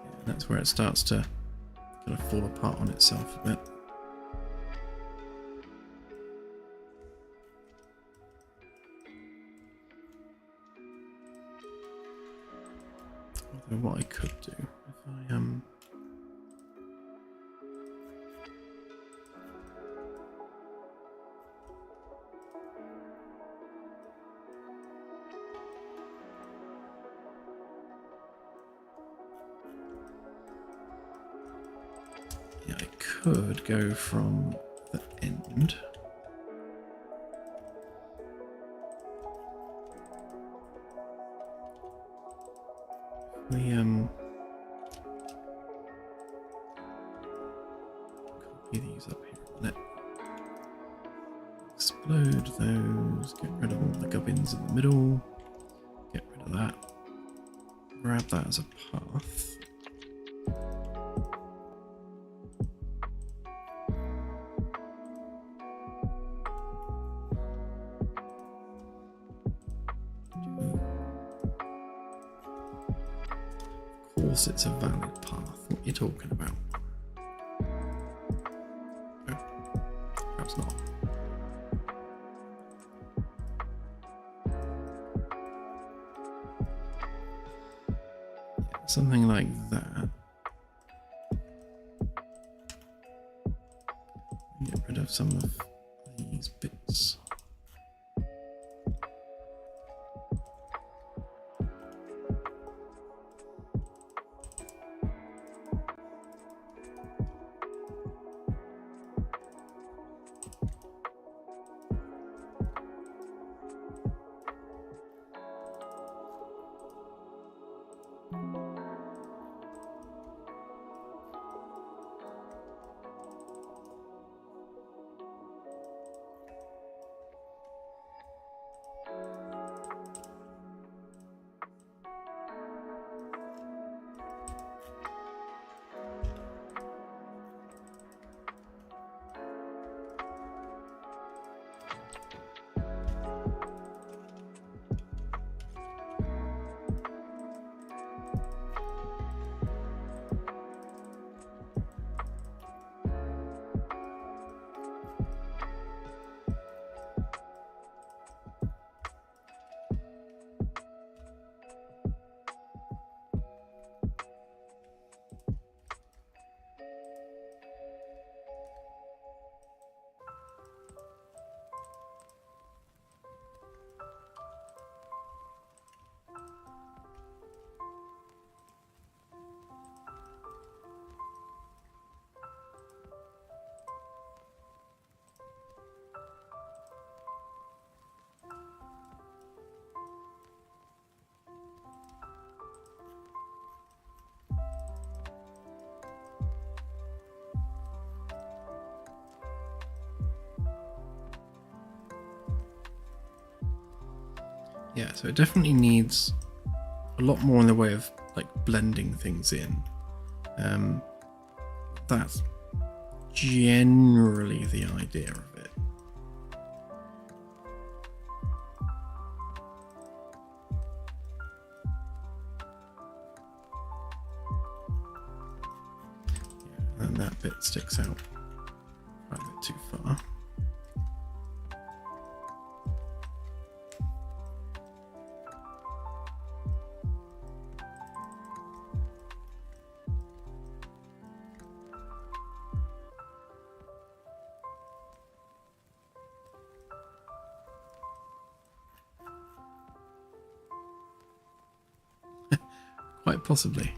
Yeah, that's where it starts to kind of fall apart on itself a bit. Although what I could do, if I yeah, I could go from the end. We copy these up here a minute. Explode those, get rid of all the ones in the middle. Get rid of that. Grab that as a path. Of course it's a valid path. What are you talking about? Oh, perhaps not. Yeah, something like that. Get rid of some of these bits. Yeah, so it definitely needs a lot more in the way of like blending things in. That's generally the idea of it. Yeah, and that bit sticks out quite a bit too far. Quite possibly.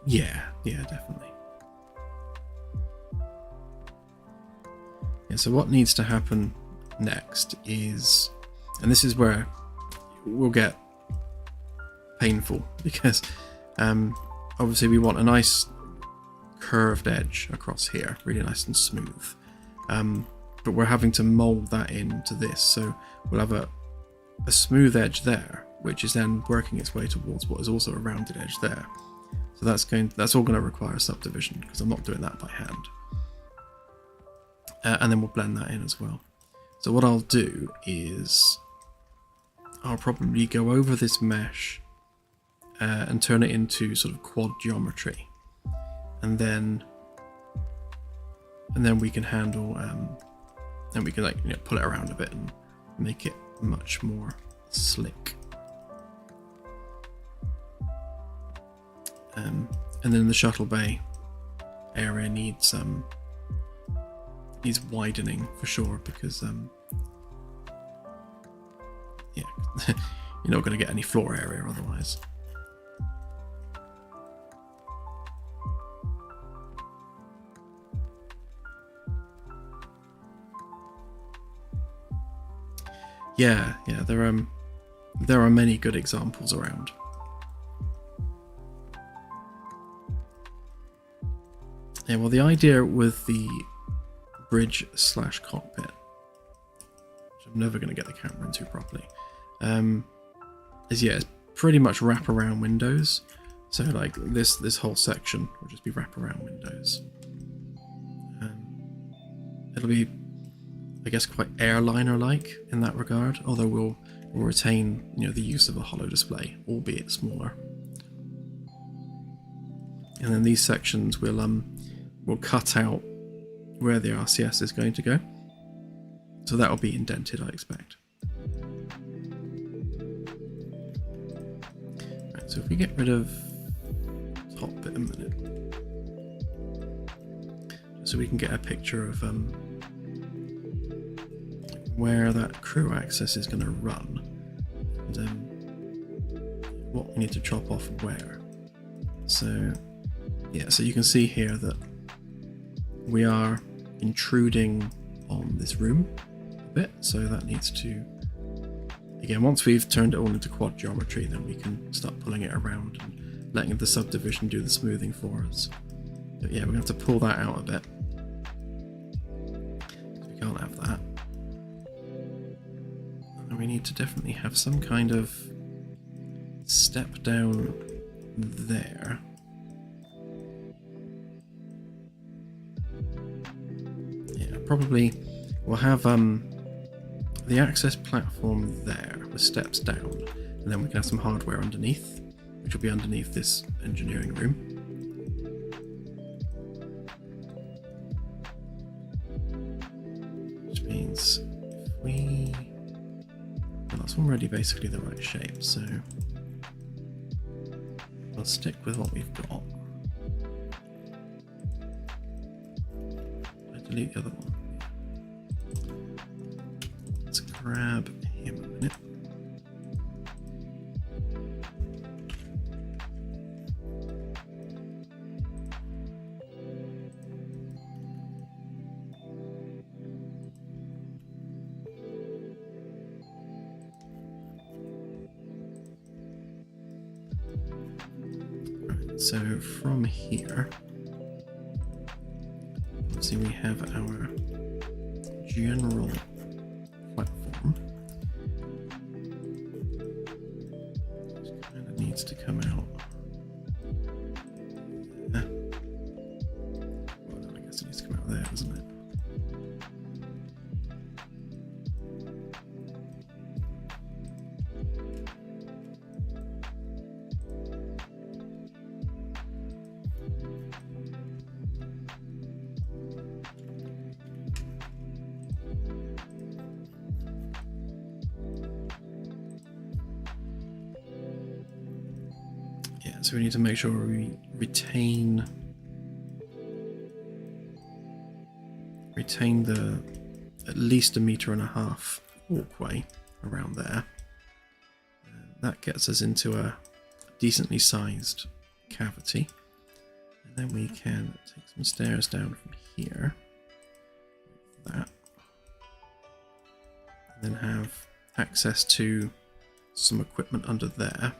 Yeah, definitely. Yeah, so what needs to happen next is, and this is where we'll get painful, because obviously we want a nice curved edge across here, really nice and smooth, but we're having to mold that into this, so we'll have a smooth edge there, which is then working its way towards what is also a rounded edge there. So that's all going to require subdivision, because I'm not doing that by hand, and then we'll blend that in as well. So what I'll do is I'll probably go over this mesh and turn it into sort of quad geometry, and then we can handle and we can, like, you know, pull it around a bit and make it much more slick. And then the shuttle bay area needs widening for sure, because yeah, you're not going to get any floor area otherwise. Yeah, there are many good examples around. Yeah, well, the idea with the bridge/cockpit, which I'm never going to get the camera into properly, is it's pretty much wraparound windows. So like this whole section will just be wraparound windows. It'll be, I guess, quite airliner-like in that regard, although we'll retain, the use of a holo display, albeit smaller. And then these sections will cut out where the RCS is going to go, so that will be indented, I expect. Right, so if we get rid of top bit a minute, so we can get a picture of where that crew access is going to run, and what we need to chop off where. So yeah, so you can see here that we are intruding on this room a bit, so that needs to, again, once we've turned it all into quad geometry, then we can start pulling it around and letting the subdivision do the smoothing for us. But yeah, we're going to have to pull that out a bit. We can't have that. And we need to definitely have some kind of step down there. Yeah, probably we'll have the access platform there with steps down, and then we can have some hardware underneath, which will be underneath this engineering room. Which means if we... well, that's already basically the right shape, so we'll stick with what we've got. I delete the other one. Let's grab him a minute. So from here, let's see, we have our general platform. It kind of needs to come out. Well, no, I guess it needs to come out there, doesn't it? So we need to make sure we retain the at least 1.5 meters walkway around there. That gets us into a decently sized cavity, and then we can take some stairs down from here, like that, and then have access to some equipment under there.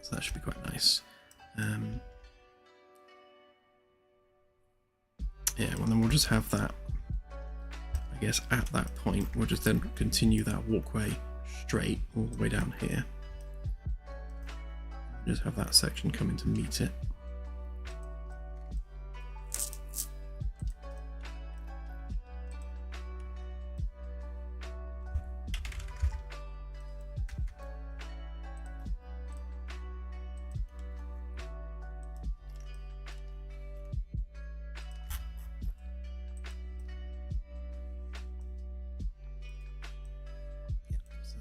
So that should be quite nice. Yeah, well then we'll just have that, I guess at that point, we'll just then continue that walkway straight all the way down here. Just have that section coming to meet it.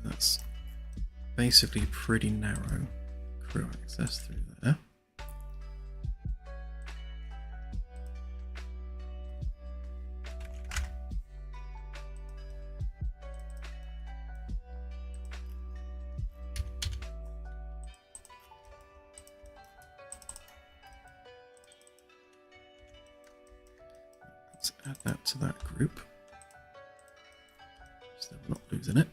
That's basically pretty narrow crew access through there. Let's add that to that group. so we're not losing it.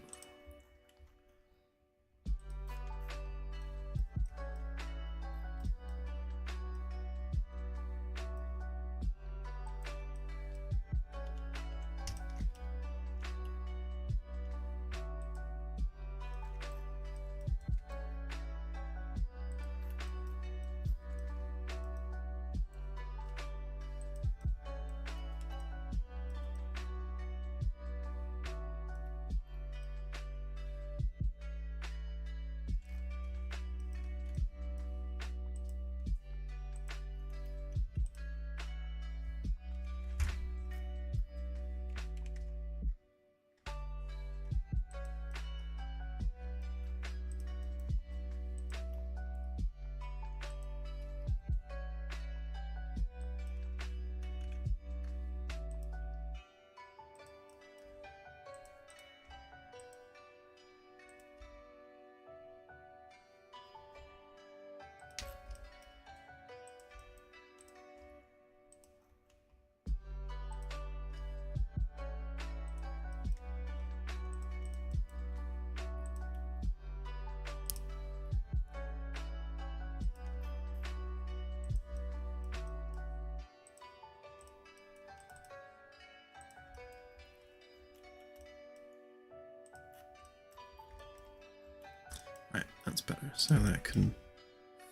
Right, that's better. So that can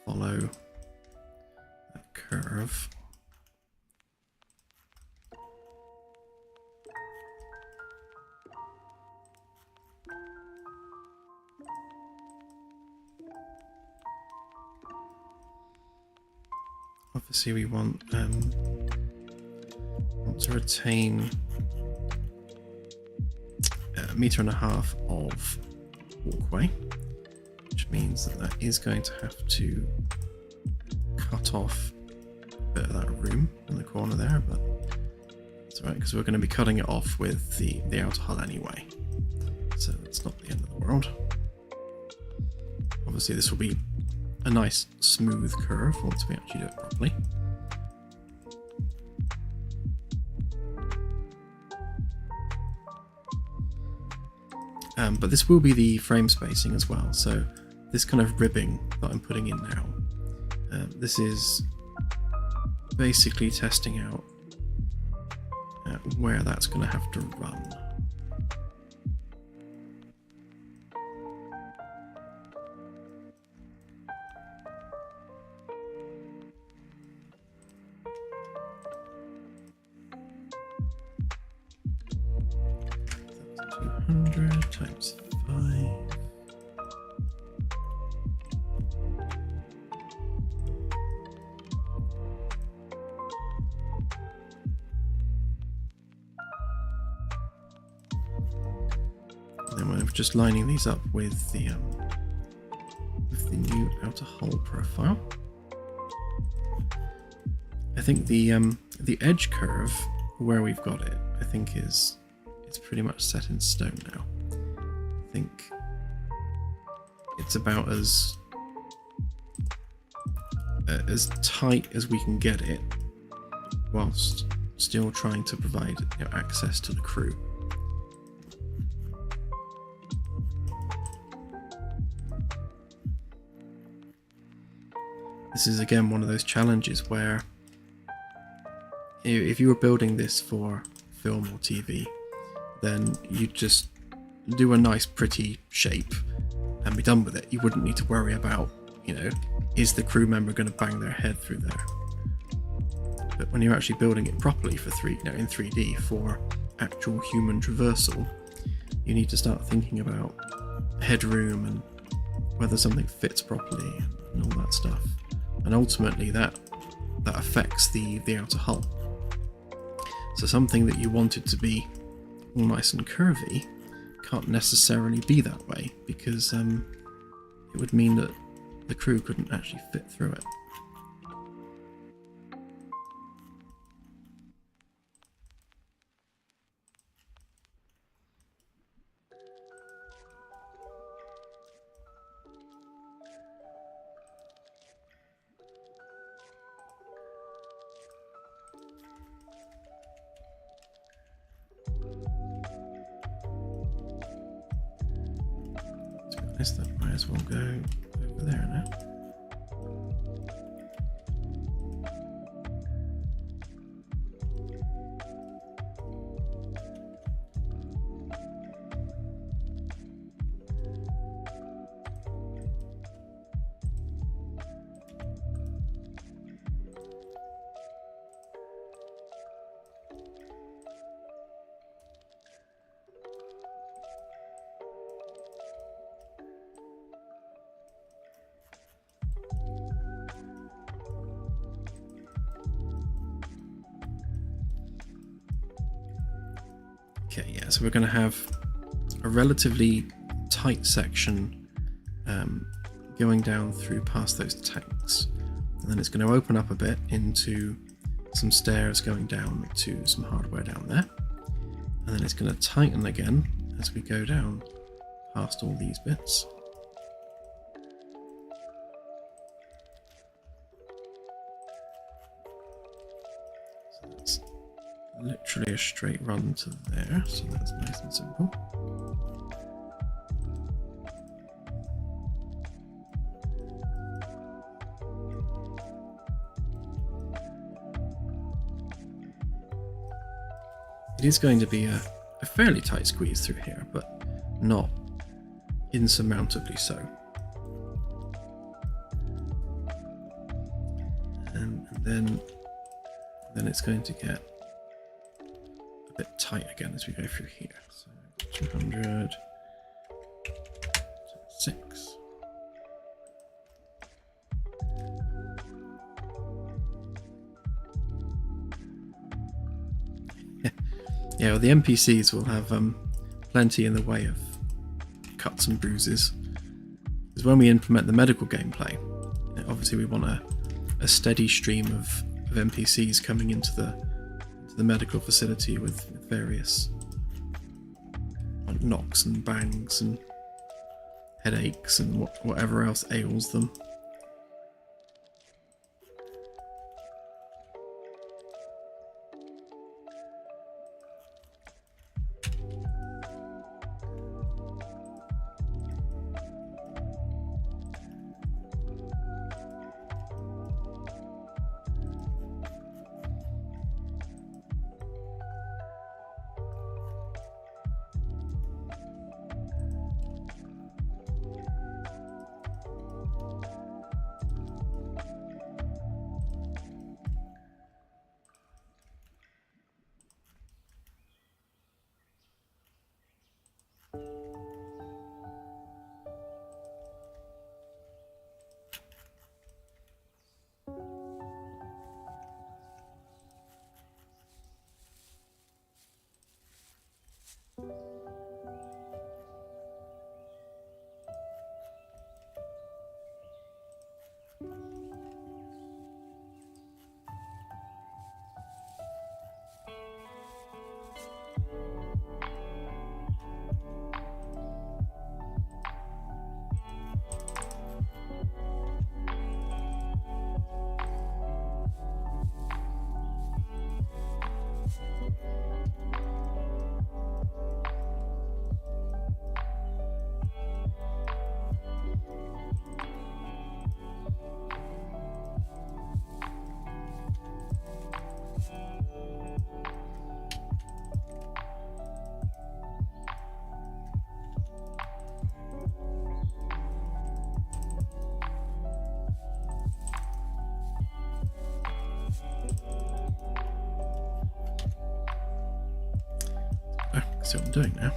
follow that curve. Obviously we want to retain 1.5 meters of walkway, which means that that is going to have to cut off a bit of that room in the corner there, but it's alright because we're going to be cutting it off with the outer hull anyway, so it's not the end of the world. Obviously this will be a nice smooth curve once we actually do it properly. But this will be the frame spacing as well, so this kind of ribbing that I'm putting in now, this is basically testing out where that's going to have to run. Times 5. And then we're just lining these up with the new outer hull profile. I think the edge curve where we've got it, I think it's pretty much set in stone now. I think it's about as tight as we can get it, whilst still trying to provide access to the crew. This is again one of those challenges where if you were building this for film or TV, then you'd just do a nice pretty shape and be done with it. You wouldn't need to worry about, is the crew member going to bang their head through there? But when you're actually building it properly for in 3D for actual human traversal, you need to start thinking about headroom and whether something fits properly and all that stuff. And ultimately that affects the outer hull. So something that you wanted to be all nice and curvy can't necessarily be that way, because it would mean that the crew couldn't actually fit through it. guess that might as well go over there now. Okay, yeah, so we're going to have a relatively tight section going down through past those tanks, and then it's going to open up a bit into some stairs going down to some hardware down there, and then it's going to tighten again as we go down past all these bits. So that's literally a straight run to there, so that's nice and simple. It is going to be a fairly tight squeeze through here, but not insurmountably so. And then it's going to get a bit tight again as we go through here. So 200, 6. Yeah, well, the NPCs will have plenty in the way of cuts and bruises. Because when we implement the medical gameplay, obviously we want a steady stream of NPCs coming into the medical facility with various knocks and bangs and headaches and whatever else ails them. See what I'm doing now.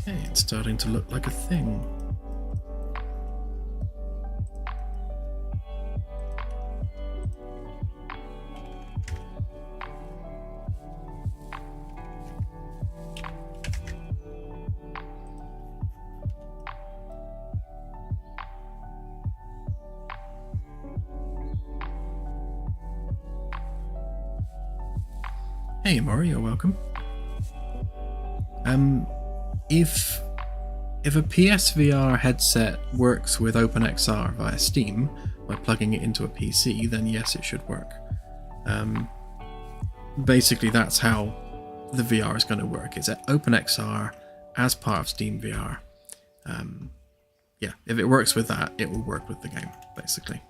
Okay, it's starting to look like a thing. Hey Mario, welcome. If a PSVR headset works with OpenXR via Steam by plugging it into a PC, then yes, it should work. Basically, that's how the VR is going to work. It's at OpenXR as part of Steam VR. Yeah, if it works with that, it will work with the game, basically.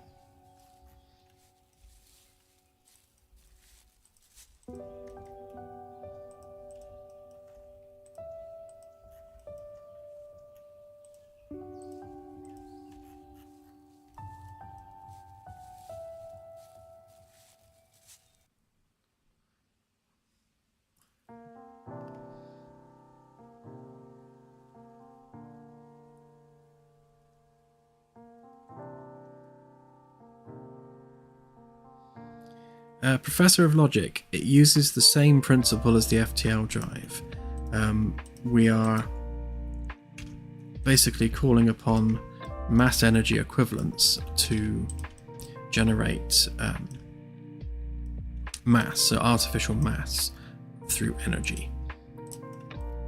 Professor of Logic, it uses the same principle as the FTL drive. We are basically calling upon mass energy equivalents to generate mass, so artificial mass through energy.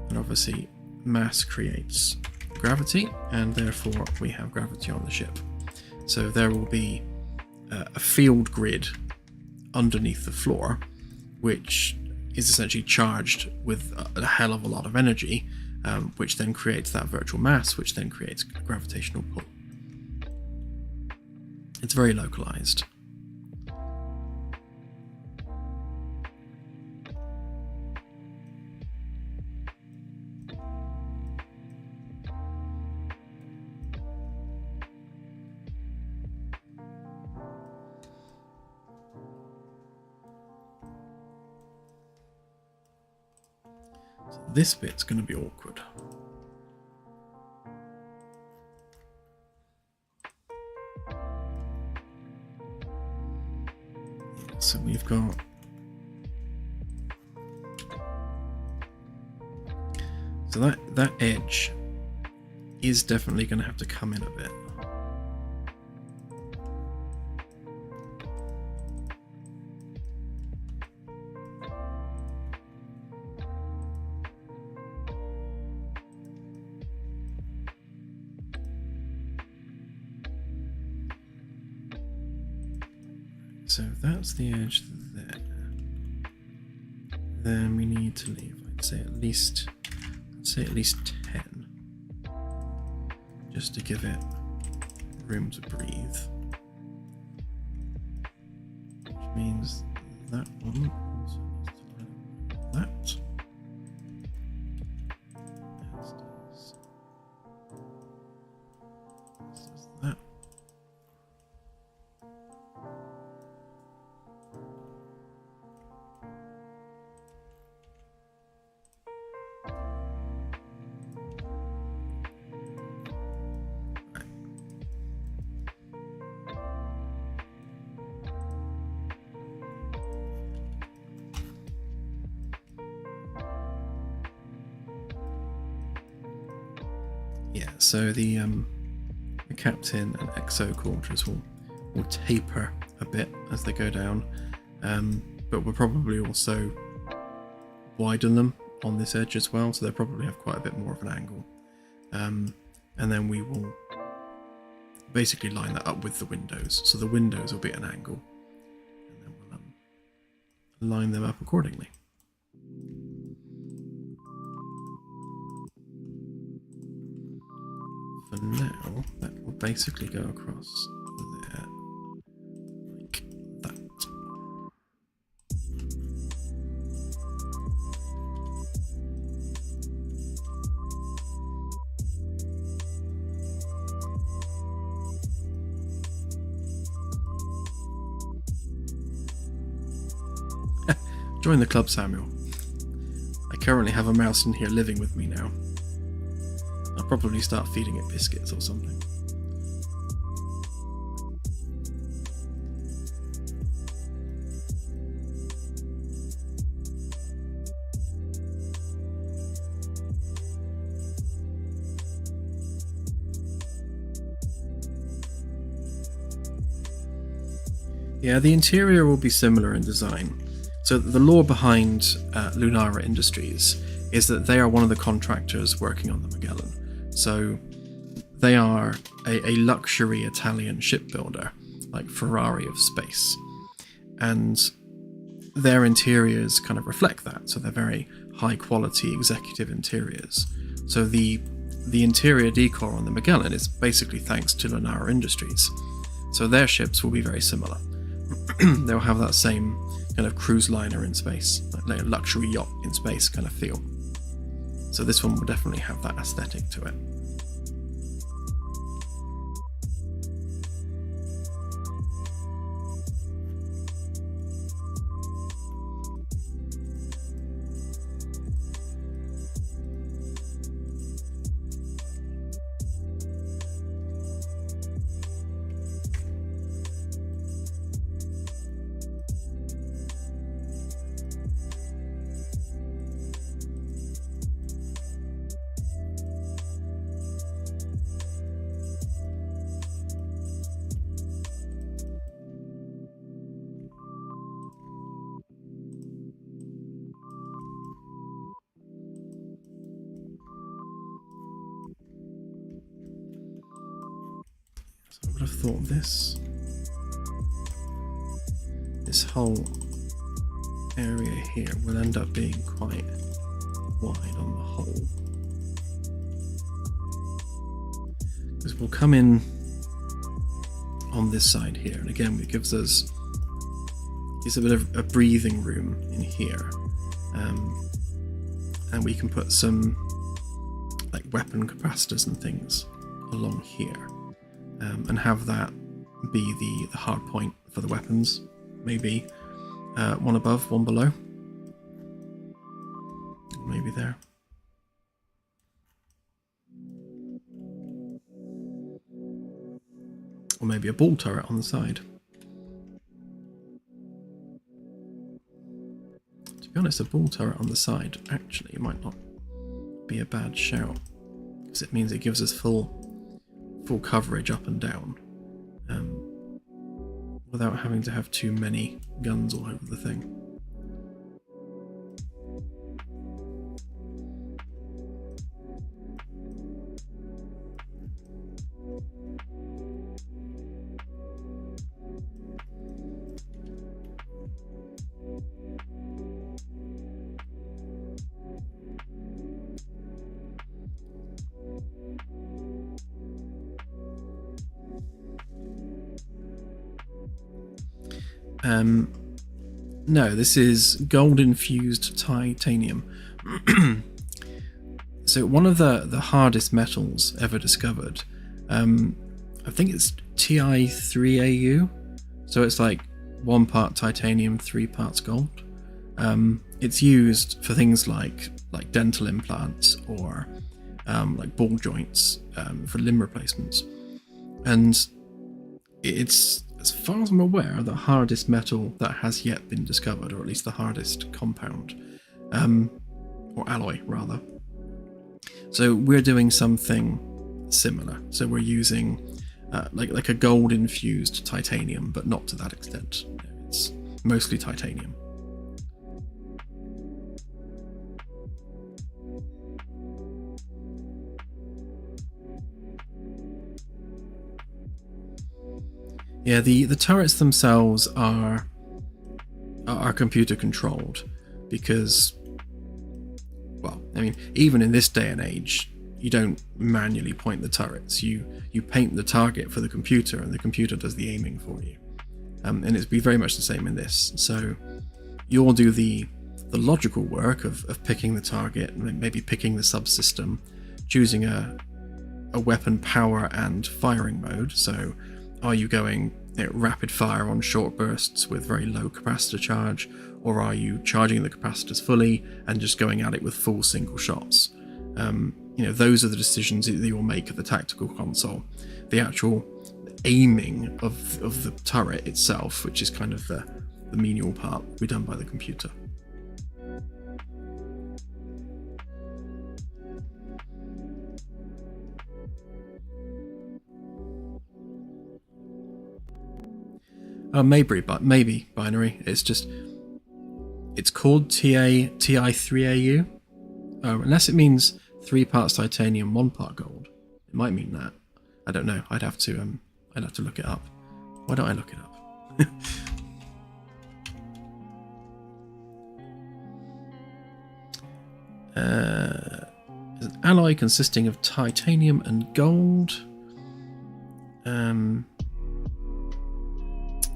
And obviously mass creates gravity, and therefore we have gravity on the ship. So there will be a field grid underneath the floor, which is essentially charged with a hell of a lot of energy, which then creates that virtual mass, which then creates a gravitational pull. It's very localized. This bit's going to be awkward. So we've got that edge is definitely going to have to come in a bit. So that's the edge there. Then we need to leave, I'd say at least 10, just to give it room to breathe. Which means that one also needs to line up with that. As does that. Yeah, so the captain and exo quarters will taper a bit as they go down, but we'll probably also widen them on this edge as well, so they'll probably have quite a bit more of an angle. And then we will basically line that up with the windows, so the windows will be at an angle, and then we'll line them up accordingly. For now, that will basically go across there, like that. Join the club, Samuel. I currently have a mouse in here living with me now. I'll probably start feeding it biscuits or something. Yeah, the interior will be similar in design. So the lore behind Lunara Industries is that they are one of the contractors working on the Magellan. So they are a luxury Italian shipbuilder, like Ferrari of space. And their interiors kind of reflect that. So they're very high quality executive interiors. So the interior decor on the Magellan is basically thanks to Lunara Industries. So their ships will be very similar. They'll have that same kind of cruise liner in space, like a luxury yacht in space kind of feel. So this one will definitely have that aesthetic to it. So I would have thought this whole area here will end up being quite wide on the whole. Because we'll come in on this side here, and again it gives us a bit of a breathing room in here, and we can put some like weapon capacitors and things along here, and have that be the hard point for the weapons. Maybe one above, one below, maybe there. Or maybe a ball turret on the side. To be honest, a ball turret on the side actually might not be a bad shout, because it means it gives us full coverage up and down, without having to have too many guns all over the thing. No, this is gold infused titanium. So one of the hardest metals ever discovered, I think it's Ti3Au, so it's like 1 part titanium, 3 parts gold. It's used for things like dental implants or like ball joints, for limb replacements, and it's, as far as I'm aware, the hardest metal that has yet been discovered, or at least the hardest compound, or alloy rather. So we're doing something similar. So we're using like a gold infused titanium, but not to that extent. It's mostly titanium. Yeah, the turrets themselves are computer controlled, because, well, I mean, even in this day and age, you don't manually point the turrets. You paint the target for the computer, and the computer does the aiming for you. And it's be very much the same in this. So you'll do the logical work of picking the target, maybe picking the subsystem, choosing a weapon power and firing mode. So are you going rapid fire on short bursts with very low capacitor charge, or are you charging the capacitors fully and just going at it with full single shots? those are the decisions that you'll make at the tactical console. The actual aiming of the turret itself, which is kind of the menial part, will be done by the computer. Maybe binary. It's called TI3AU, unless it means 3 parts titanium, 1 part gold. It might mean that. I don't know. I'd have to look it up. Why don't I look it up? Is an alloy consisting of titanium and gold.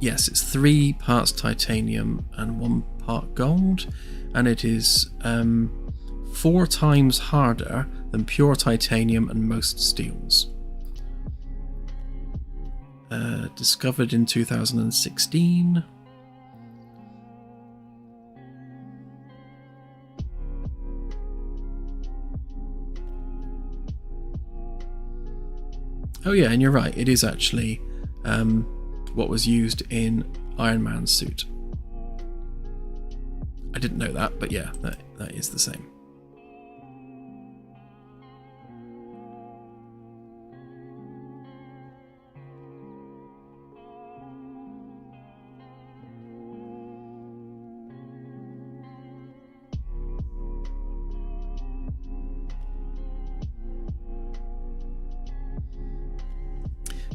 Yes, it's 3 parts titanium and 1 part gold, and it is 4 times harder than pure titanium and most steels. Discovered in 2016. Oh yeah, and you're right, it is actually what was used in Iron Man's suit. I didn't know that, but yeah, that is the same.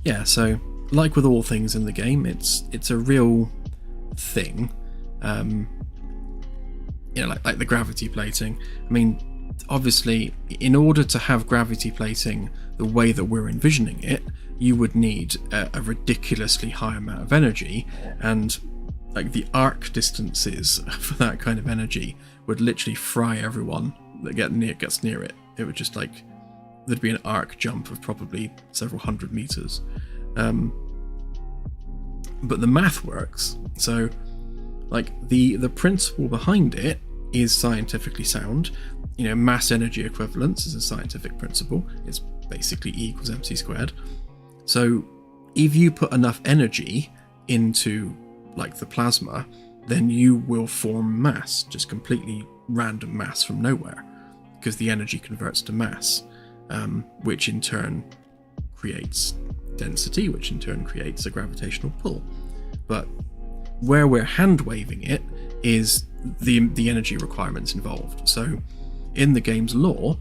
Yeah, so like with all things in the game, it's a real thing. Like the gravity plating. I mean, obviously, in order to have gravity plating the way that we're envisioning it, you would need a ridiculously high amount of energy, and like the arc distances for that kind of energy would literally fry everyone that gets near it. It would just like, there'd be an arc jump of probably several hundred meters. But the math works. So like the principle behind it is scientifically sound. Mass energy equivalence is a scientific principle. It's basically E equals mc squared. So if you put enough energy into like the plasma, then you will form mass, just completely random mass from nowhere, because the energy converts to mass, which in turn creates density, which in turn creates a gravitational pull. But where we're hand waving it is the energy requirements involved. So in the game's lore,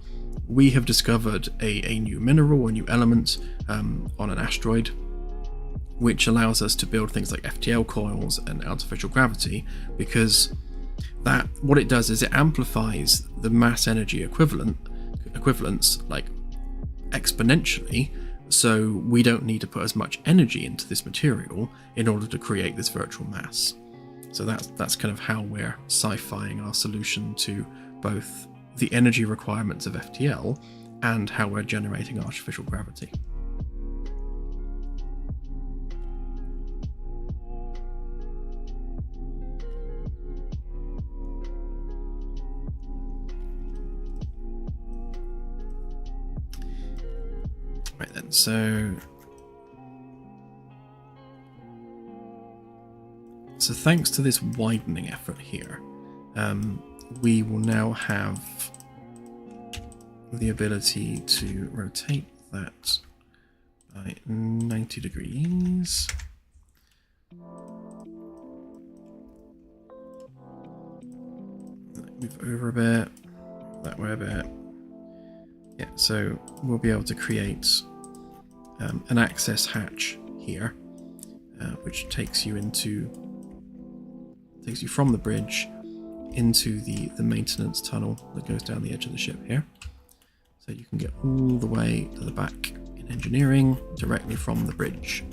we have discovered a new mineral, a new element on an asteroid, which allows us to build things like FTL coils and artificial gravity, because that what it does is it amplifies the mass energy equivalence like exponentially, so we don't need to put as much energy into this material in order to create this virtual mass. So that's kind of how we're sci-fiing our solution to both the energy requirements of FTL and how we're generating artificial gravity. Right then, so thanks to this widening effort here, we will now have the ability to rotate that by 90 degrees. Move over a bit, that way a bit. Yeah, so we'll be able to create an access hatch here, which takes you from the bridge into the maintenance tunnel that goes down the edge of the ship here. So you can get all the way to the back in engineering directly from the bridge,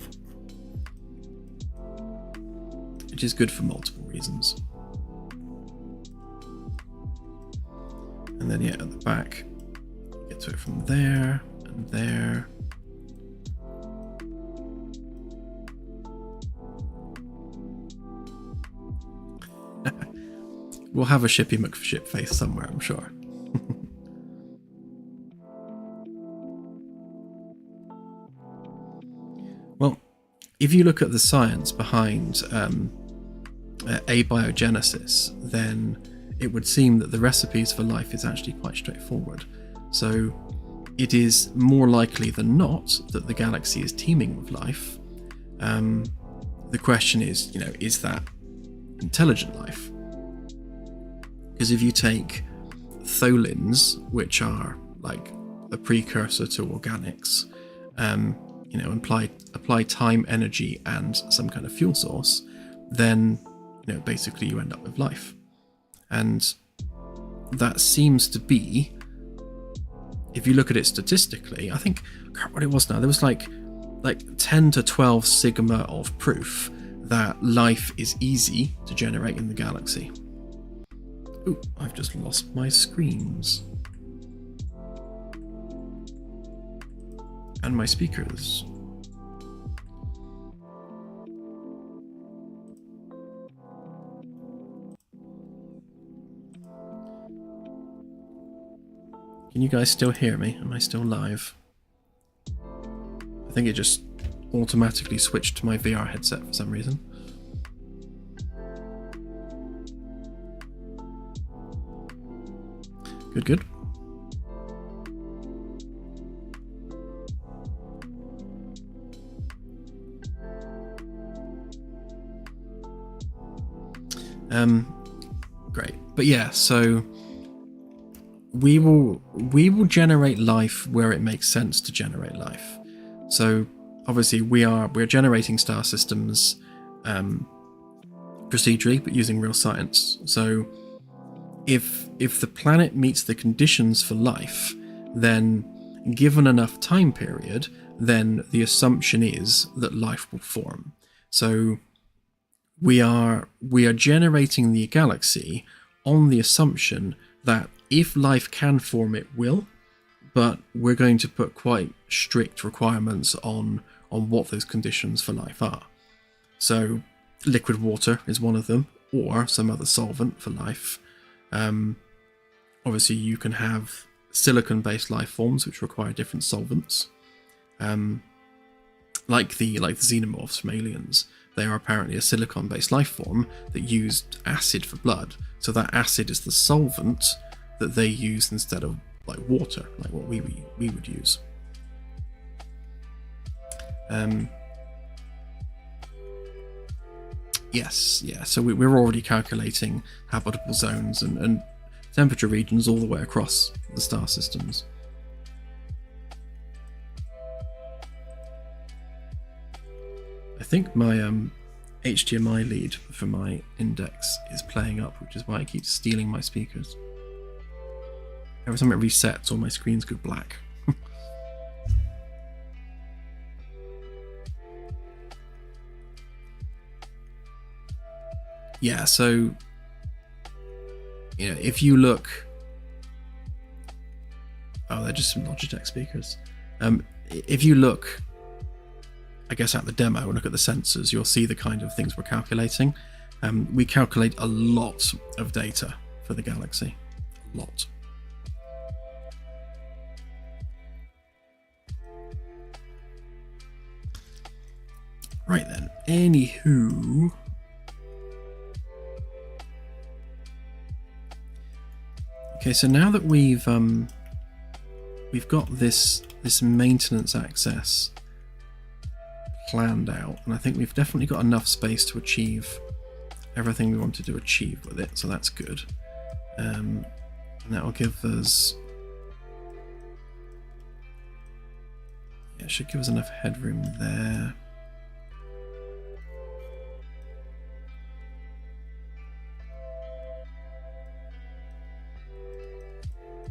which is good for multiple reasons. And then yeah, at the back, you get to it from there and there. We'll have a Shippy McShip face somewhere, I'm sure. if you look at the science behind abiogenesis, then it would seem that the recipes for life is actually quite straightforward. So it is more likely than not that the galaxy is teeming with life. The question is, is that intelligent life? Because if you take tholins, which are like a precursor to organics, apply time, energy, and some kind of fuel source, then basically you end up with life. And that seems to be, if you look at it statistically, I think, I can't remember what it was now, there was like 10 to 12 sigma of proof that life is easy to generate in the galaxy. Ooh, I've just lost my screens. And my speakers. Can you guys still hear me? Am I still live? I think it just automatically switched to my VR headset for some reason. Good, good. Great. But yeah, so we will generate life where it makes sense to generate life. So obviously we're generating star systems procedurally, but using real science. So if the planet meets the conditions for life, then given enough time period, then the assumption is that life will form. So we are generating the galaxy on the assumption that if life can form, it will, but we're going to put quite strict requirements on what those conditions for life are. So liquid water is one of them, or some other solvent for life. Obviously you can have silicon-based life forms which require different solvents. Like the xenomorphs from Aliens, they are apparently a silicon-based life form that used acid for blood. So that acid is the solvent that they use instead of like water, like what we would use. Yes, yeah. So we're already calculating habitable zones and temperature regions all the way across the star systems. I think my HDMI lead for my index is playing up, which is why it keeps stealing my speakers. Every time it resets, all my screens go black. Yeah, so if you look, they're just some Logitech speakers. If you look, I guess, at the demo and look at the sensors, you'll see the kind of things we're calculating. We calculate a lot of data for the galaxy, a lot. Right then, anywho. Okay, so now that we've got this maintenance access planned out, and I think we've definitely got enough space to achieve everything we wanted to achieve with it, so that's good. And that will give us, it should give us enough headroom there.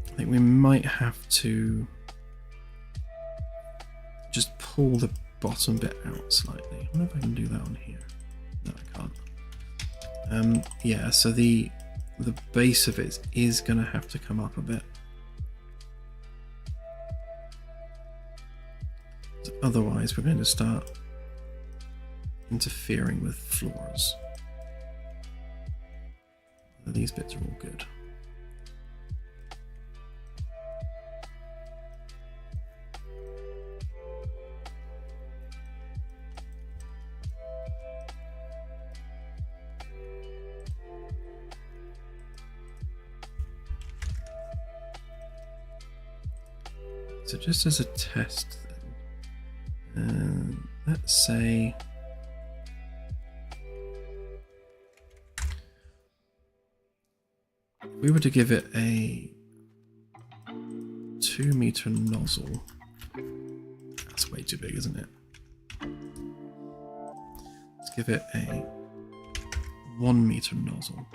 I think we might have to just pull the bottom bit out slightly. I wonder if I can do that on here. No, I can't. Yeah, so the base of it is going to have to come up a bit. So otherwise, we're going to start interfering with floors. These bits are all good. So just as a test then, let's say if we were to give it a 2-meter nozzle, that's way too big, isn't it? Let's give it a 1-meter nozzle.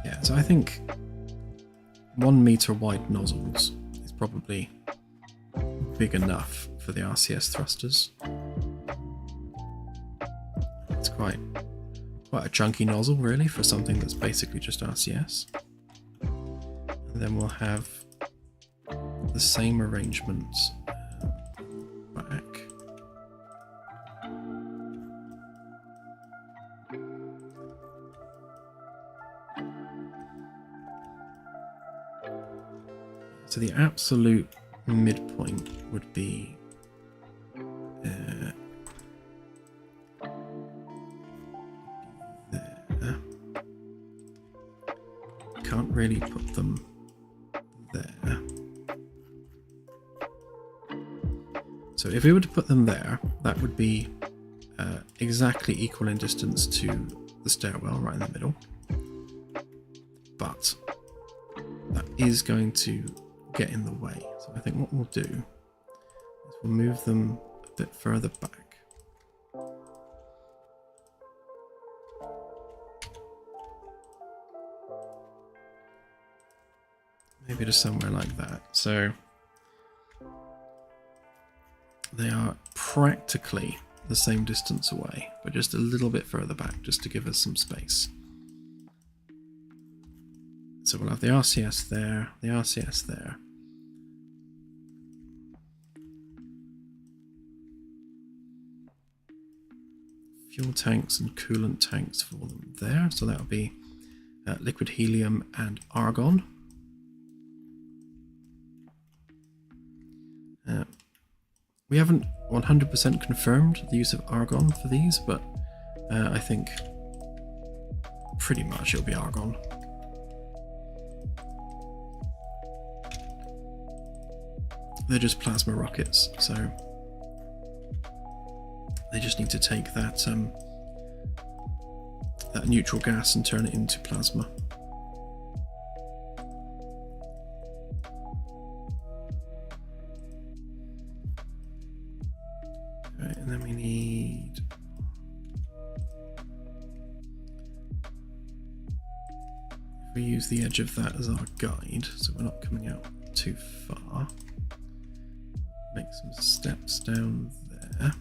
Yeah, so I think 1-meter wide nozzles is probably big enough for the RCS thrusters. It's quite a chunky nozzle really for something that's basically just RCS. And then we'll have the same arrangement back. So the absolute midpoint would be there. Can't really put them there. So if we were to put them there, that would be exactly equal in distance to the stairwell right in the middle. But that is going to get in the way. So I think what we'll do is we'll move them a bit further back. Maybe just somewhere like that. So they are practically the same distance away, but just a little bit further back, just to give us some space. So we'll have the RCS there, the RCS there. Fuel tanks and coolant tanks for them there. So that'll be liquid helium and argon. We haven't 100% confirmed the use of argon for these, but I think pretty much it'll be argon. They're just plasma rockets, so they just need to take that that neutral gas and turn it into plasma. Right, and then we need if we use the edge of that as our guide, so we're not coming out too far. Make some steps down there.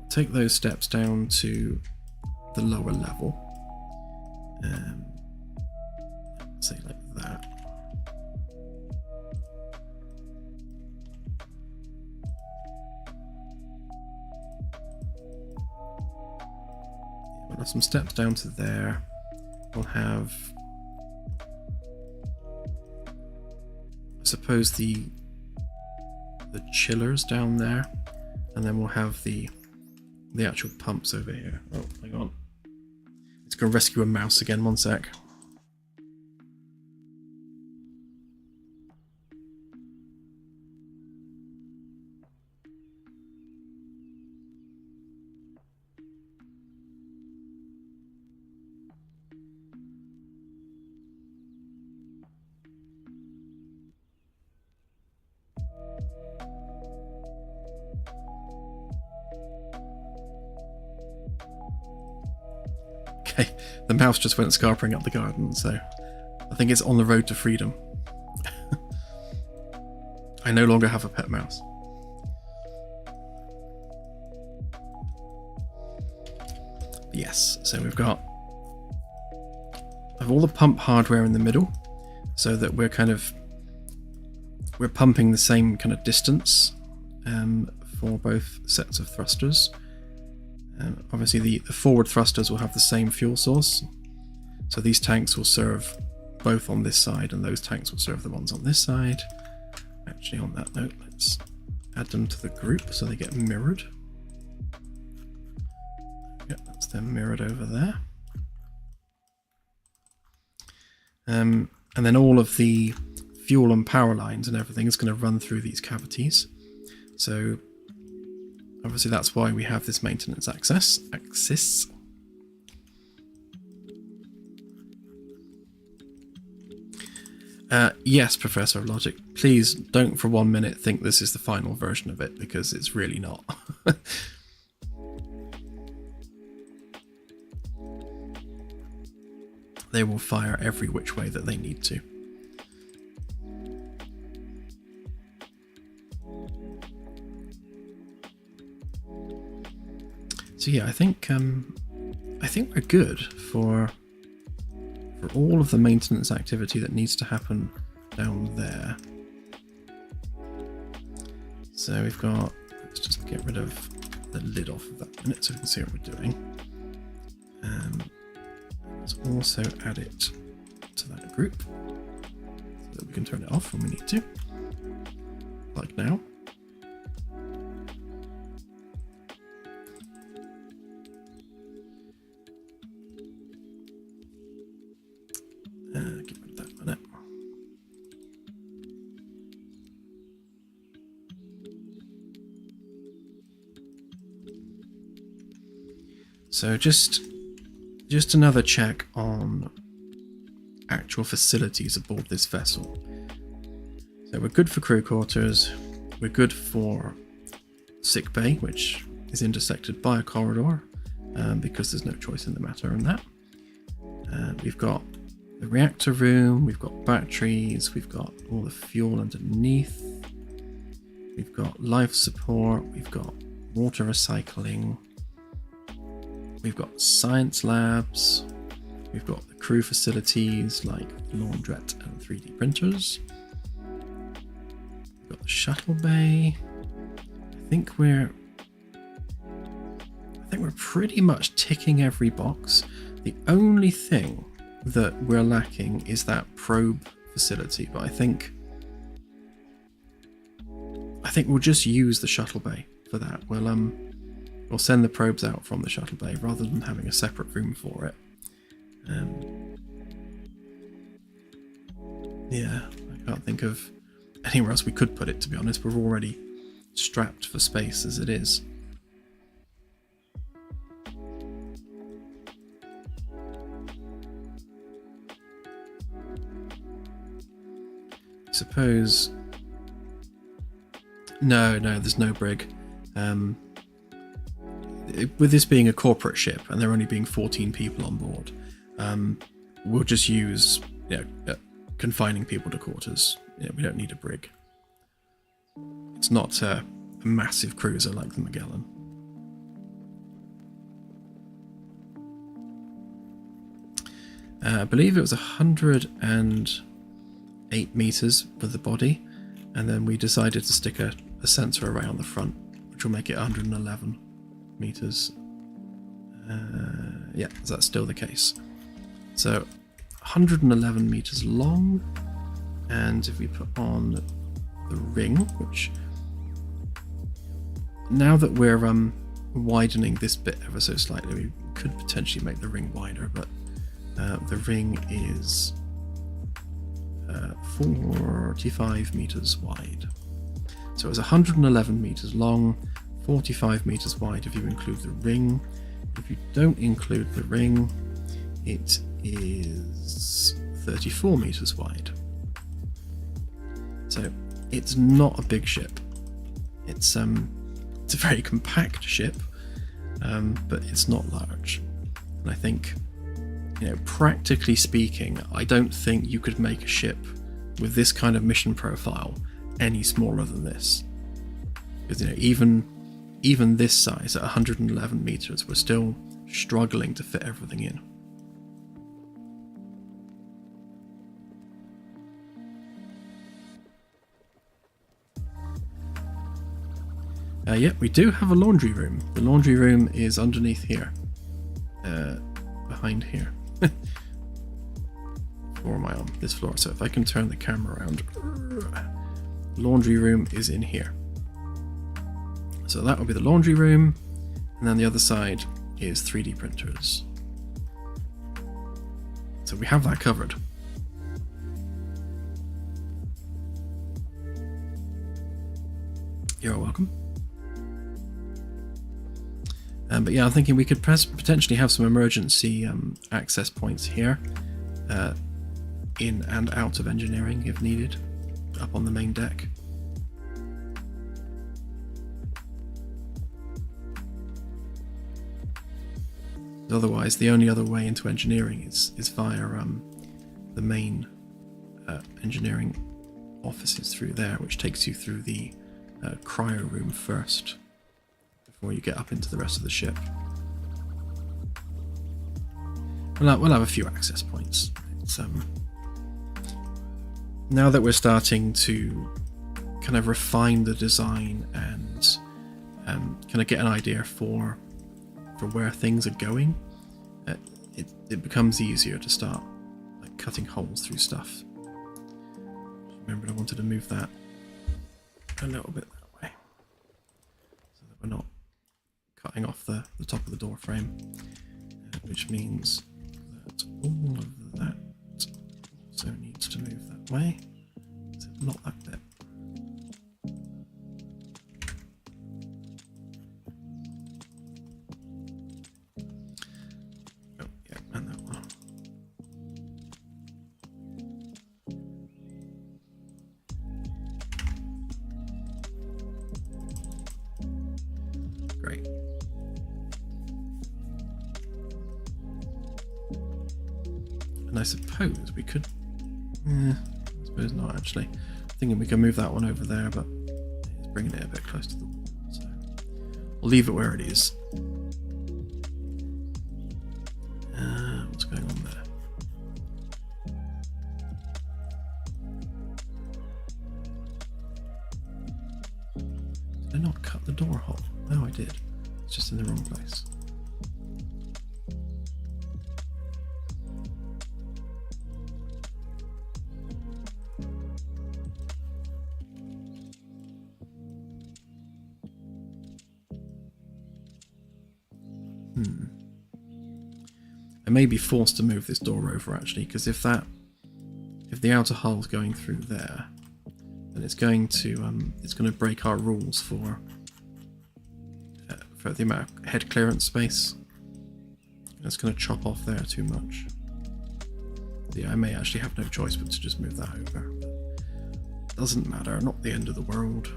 take those steps down to the lower level. Say like that. We'll have some steps down to there. We'll have, I suppose, the chillers down there, and then we'll have the actual pumps over here. Oh, hang on. It's going to rescue a mouse again, one sec. Okay, the mouse just went scarpering up the garden, so I think it's on the road to freedom. I no longer have a pet mouse. Yes, so we've got all the pump hardware in the middle, so that we're pumping the same kind of distance for both sets of thrusters. Obviously the forward thrusters will have the same fuel source, so these tanks will serve both on this side and those tanks will serve the ones on this side. Actually, on that note, let's add them to the group so they get mirrored. Yeah, that's them mirrored over there. And then all of the fuel and power lines and everything is going to run through these cavities. So obviously that's why we have this maintenance axis. Yes, Professor of Logic, please don't for 1 minute think this is the final version of it, because it's really not. They will fire every which way that they need to. So yeah, I think we're good for all of the maintenance activity that needs to happen down there. So we've got, let's just get rid of the lid off of that minute so we can see what we're doing. Let's also add it to that group so that we can turn it off when we need to, like now. Get rid of that minute. So just another check on actual facilities aboard this vessel. So we're good for crew quarters, we're good for sick bay, which is intersected by a corridor, because there's no choice in the matter in that. We've got the reactor room, we've got batteries, we've got all the fuel underneath, we've got life support, we've got water recycling, we've got science labs, we've got the crew facilities like the laundrette and 3D printers, we've got the shuttle bay. I think we're pretty much ticking every box. The only thing that we're lacking is that probe facility, but I think we'll just use the shuttle bay for that. We'll send the probes out from the shuttle bay rather than having a separate room for it. Yeah, I can't think of anywhere else we could put it, to be honest. We're already strapped for space as it is. I suppose... No, there's no brig. With this being a corporate ship and there only being 14 people on board, we'll just use confining people to quarters. We don't need a brig. It's not a massive cruiser like the Magellan. I believe it was 108 meters for the body, and then we decided to stick a sensor array on the front, which will make it 111 meters. Yeah, that's still the case. So 111 meters long, and if we put on the ring, which now that we're widening this bit ever so slightly, we could potentially make the ring wider, but the ring is 45 meters wide. So it's 111 meters long, 45 meters wide if you include the ring. If you don't include the ring, it is 34 meters wide. So it's not a big ship. It's a very compact ship, but it's not large. And I think, practically speaking, I don't think you could make a ship with this kind of mission profile any smaller than this. Because even this size at 111 meters, we're still struggling to fit everything in. Yeah, we do have a laundry room. The laundry room is underneath here. Behind here. Or am I on this floor? So if I can turn the camera around. Laundry room is in here. So that will be the laundry room. And then the other side is 3D printers. So we have that covered. You're welcome. But yeah, I'm thinking we could potentially have some emergency access points here, in and out of engineering if needed, up on the main deck. Otherwise, the only other way into engineering is via the main engineering offices through there, which takes you through the cryo room first, before you get up into the rest of the ship. We'll have a few access points. It's, now that we're starting to kind of refine the design and kind of get an idea for where things are going, it becomes easier to start like cutting holes through stuff. Remember, I wanted to move that a little bit that way, so that we're not cutting off the top of the door frame, which means that all of that also needs to move that way, except not that bit. Oh yeah, and that one. Great. And I suppose we could... I suppose not, actually. Thinking we can move that one over there, but it's bringing it a bit close to the wall. So we'll leave it where it is. What's going on there? Did I not cut the door hole? No, I did. It's just in the wrong place. I may be forced to move this door over, actually, because if the outer hull's going through there, then it's going to break our rules for the amount of head clearance space. It's going to chop off there too much. Yeah, I may actually have no choice but to just move that over. Doesn't matter, not the end of the world.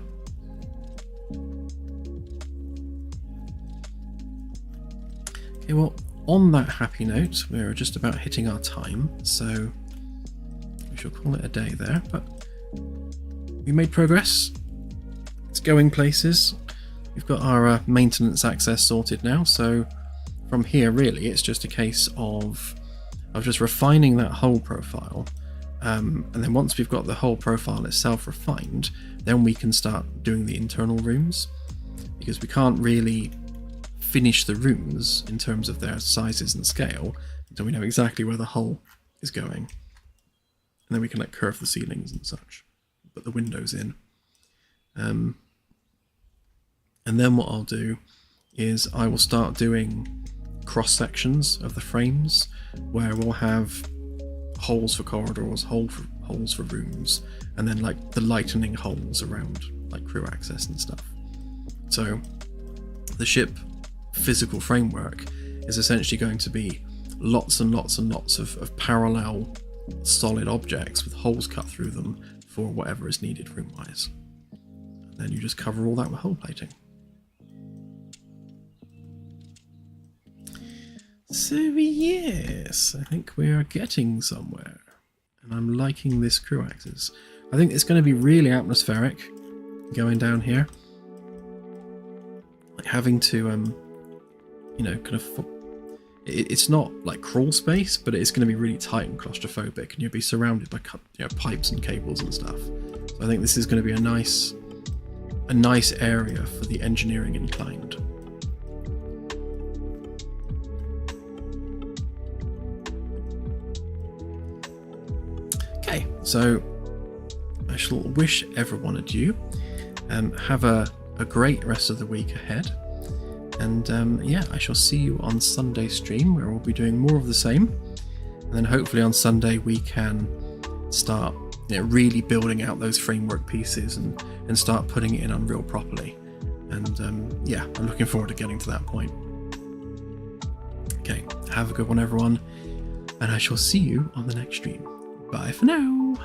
Okay, well, on that happy note, we're just about hitting our time, so we shall call it a day there, but we made progress. It's going places. We've got our maintenance access sorted now, so from here really it's just a case of of just refining that whole profile. And then once we've got the whole profile itself refined, then we can start doing the internal rooms, because we can't really finish the rooms in terms of their sizes and scale until we know exactly where the hull is going. And then we can like curve the ceilings and such, put the windows in. And then what I'll do is I will start doing cross sections of the frames where we'll have holes for corridors, holes for rooms, and then like the lightening holes around like crew access and stuff. So the ship physical framework is essentially going to be lots and lots and lots of parallel solid objects with holes cut through them for whatever is needed room wise. And then you just cover all that with hull plating. So yes, I think we are getting somewhere, and I'm liking this crew axis. I think it's going to be really atmospheric going down here, like having to you know, kind of, it's not like crawl space, but it's going to be really tight and claustrophobic, and you'll be surrounded by, you know, pipes and cables and stuff. So I think this is going to be a nice area for the engineering inclined. Okay, so I shall wish everyone adieu. Have a great rest of the week ahead. And yeah, I shall see you on Sunday stream, where we'll be doing more of the same. And then hopefully on Sunday we can start, you know, really building out those framework pieces and start putting it in Unreal properly. And yeah, I'm looking forward to getting to that point. Okay, have a good one everyone, and I shall see you on the next stream. Bye for now.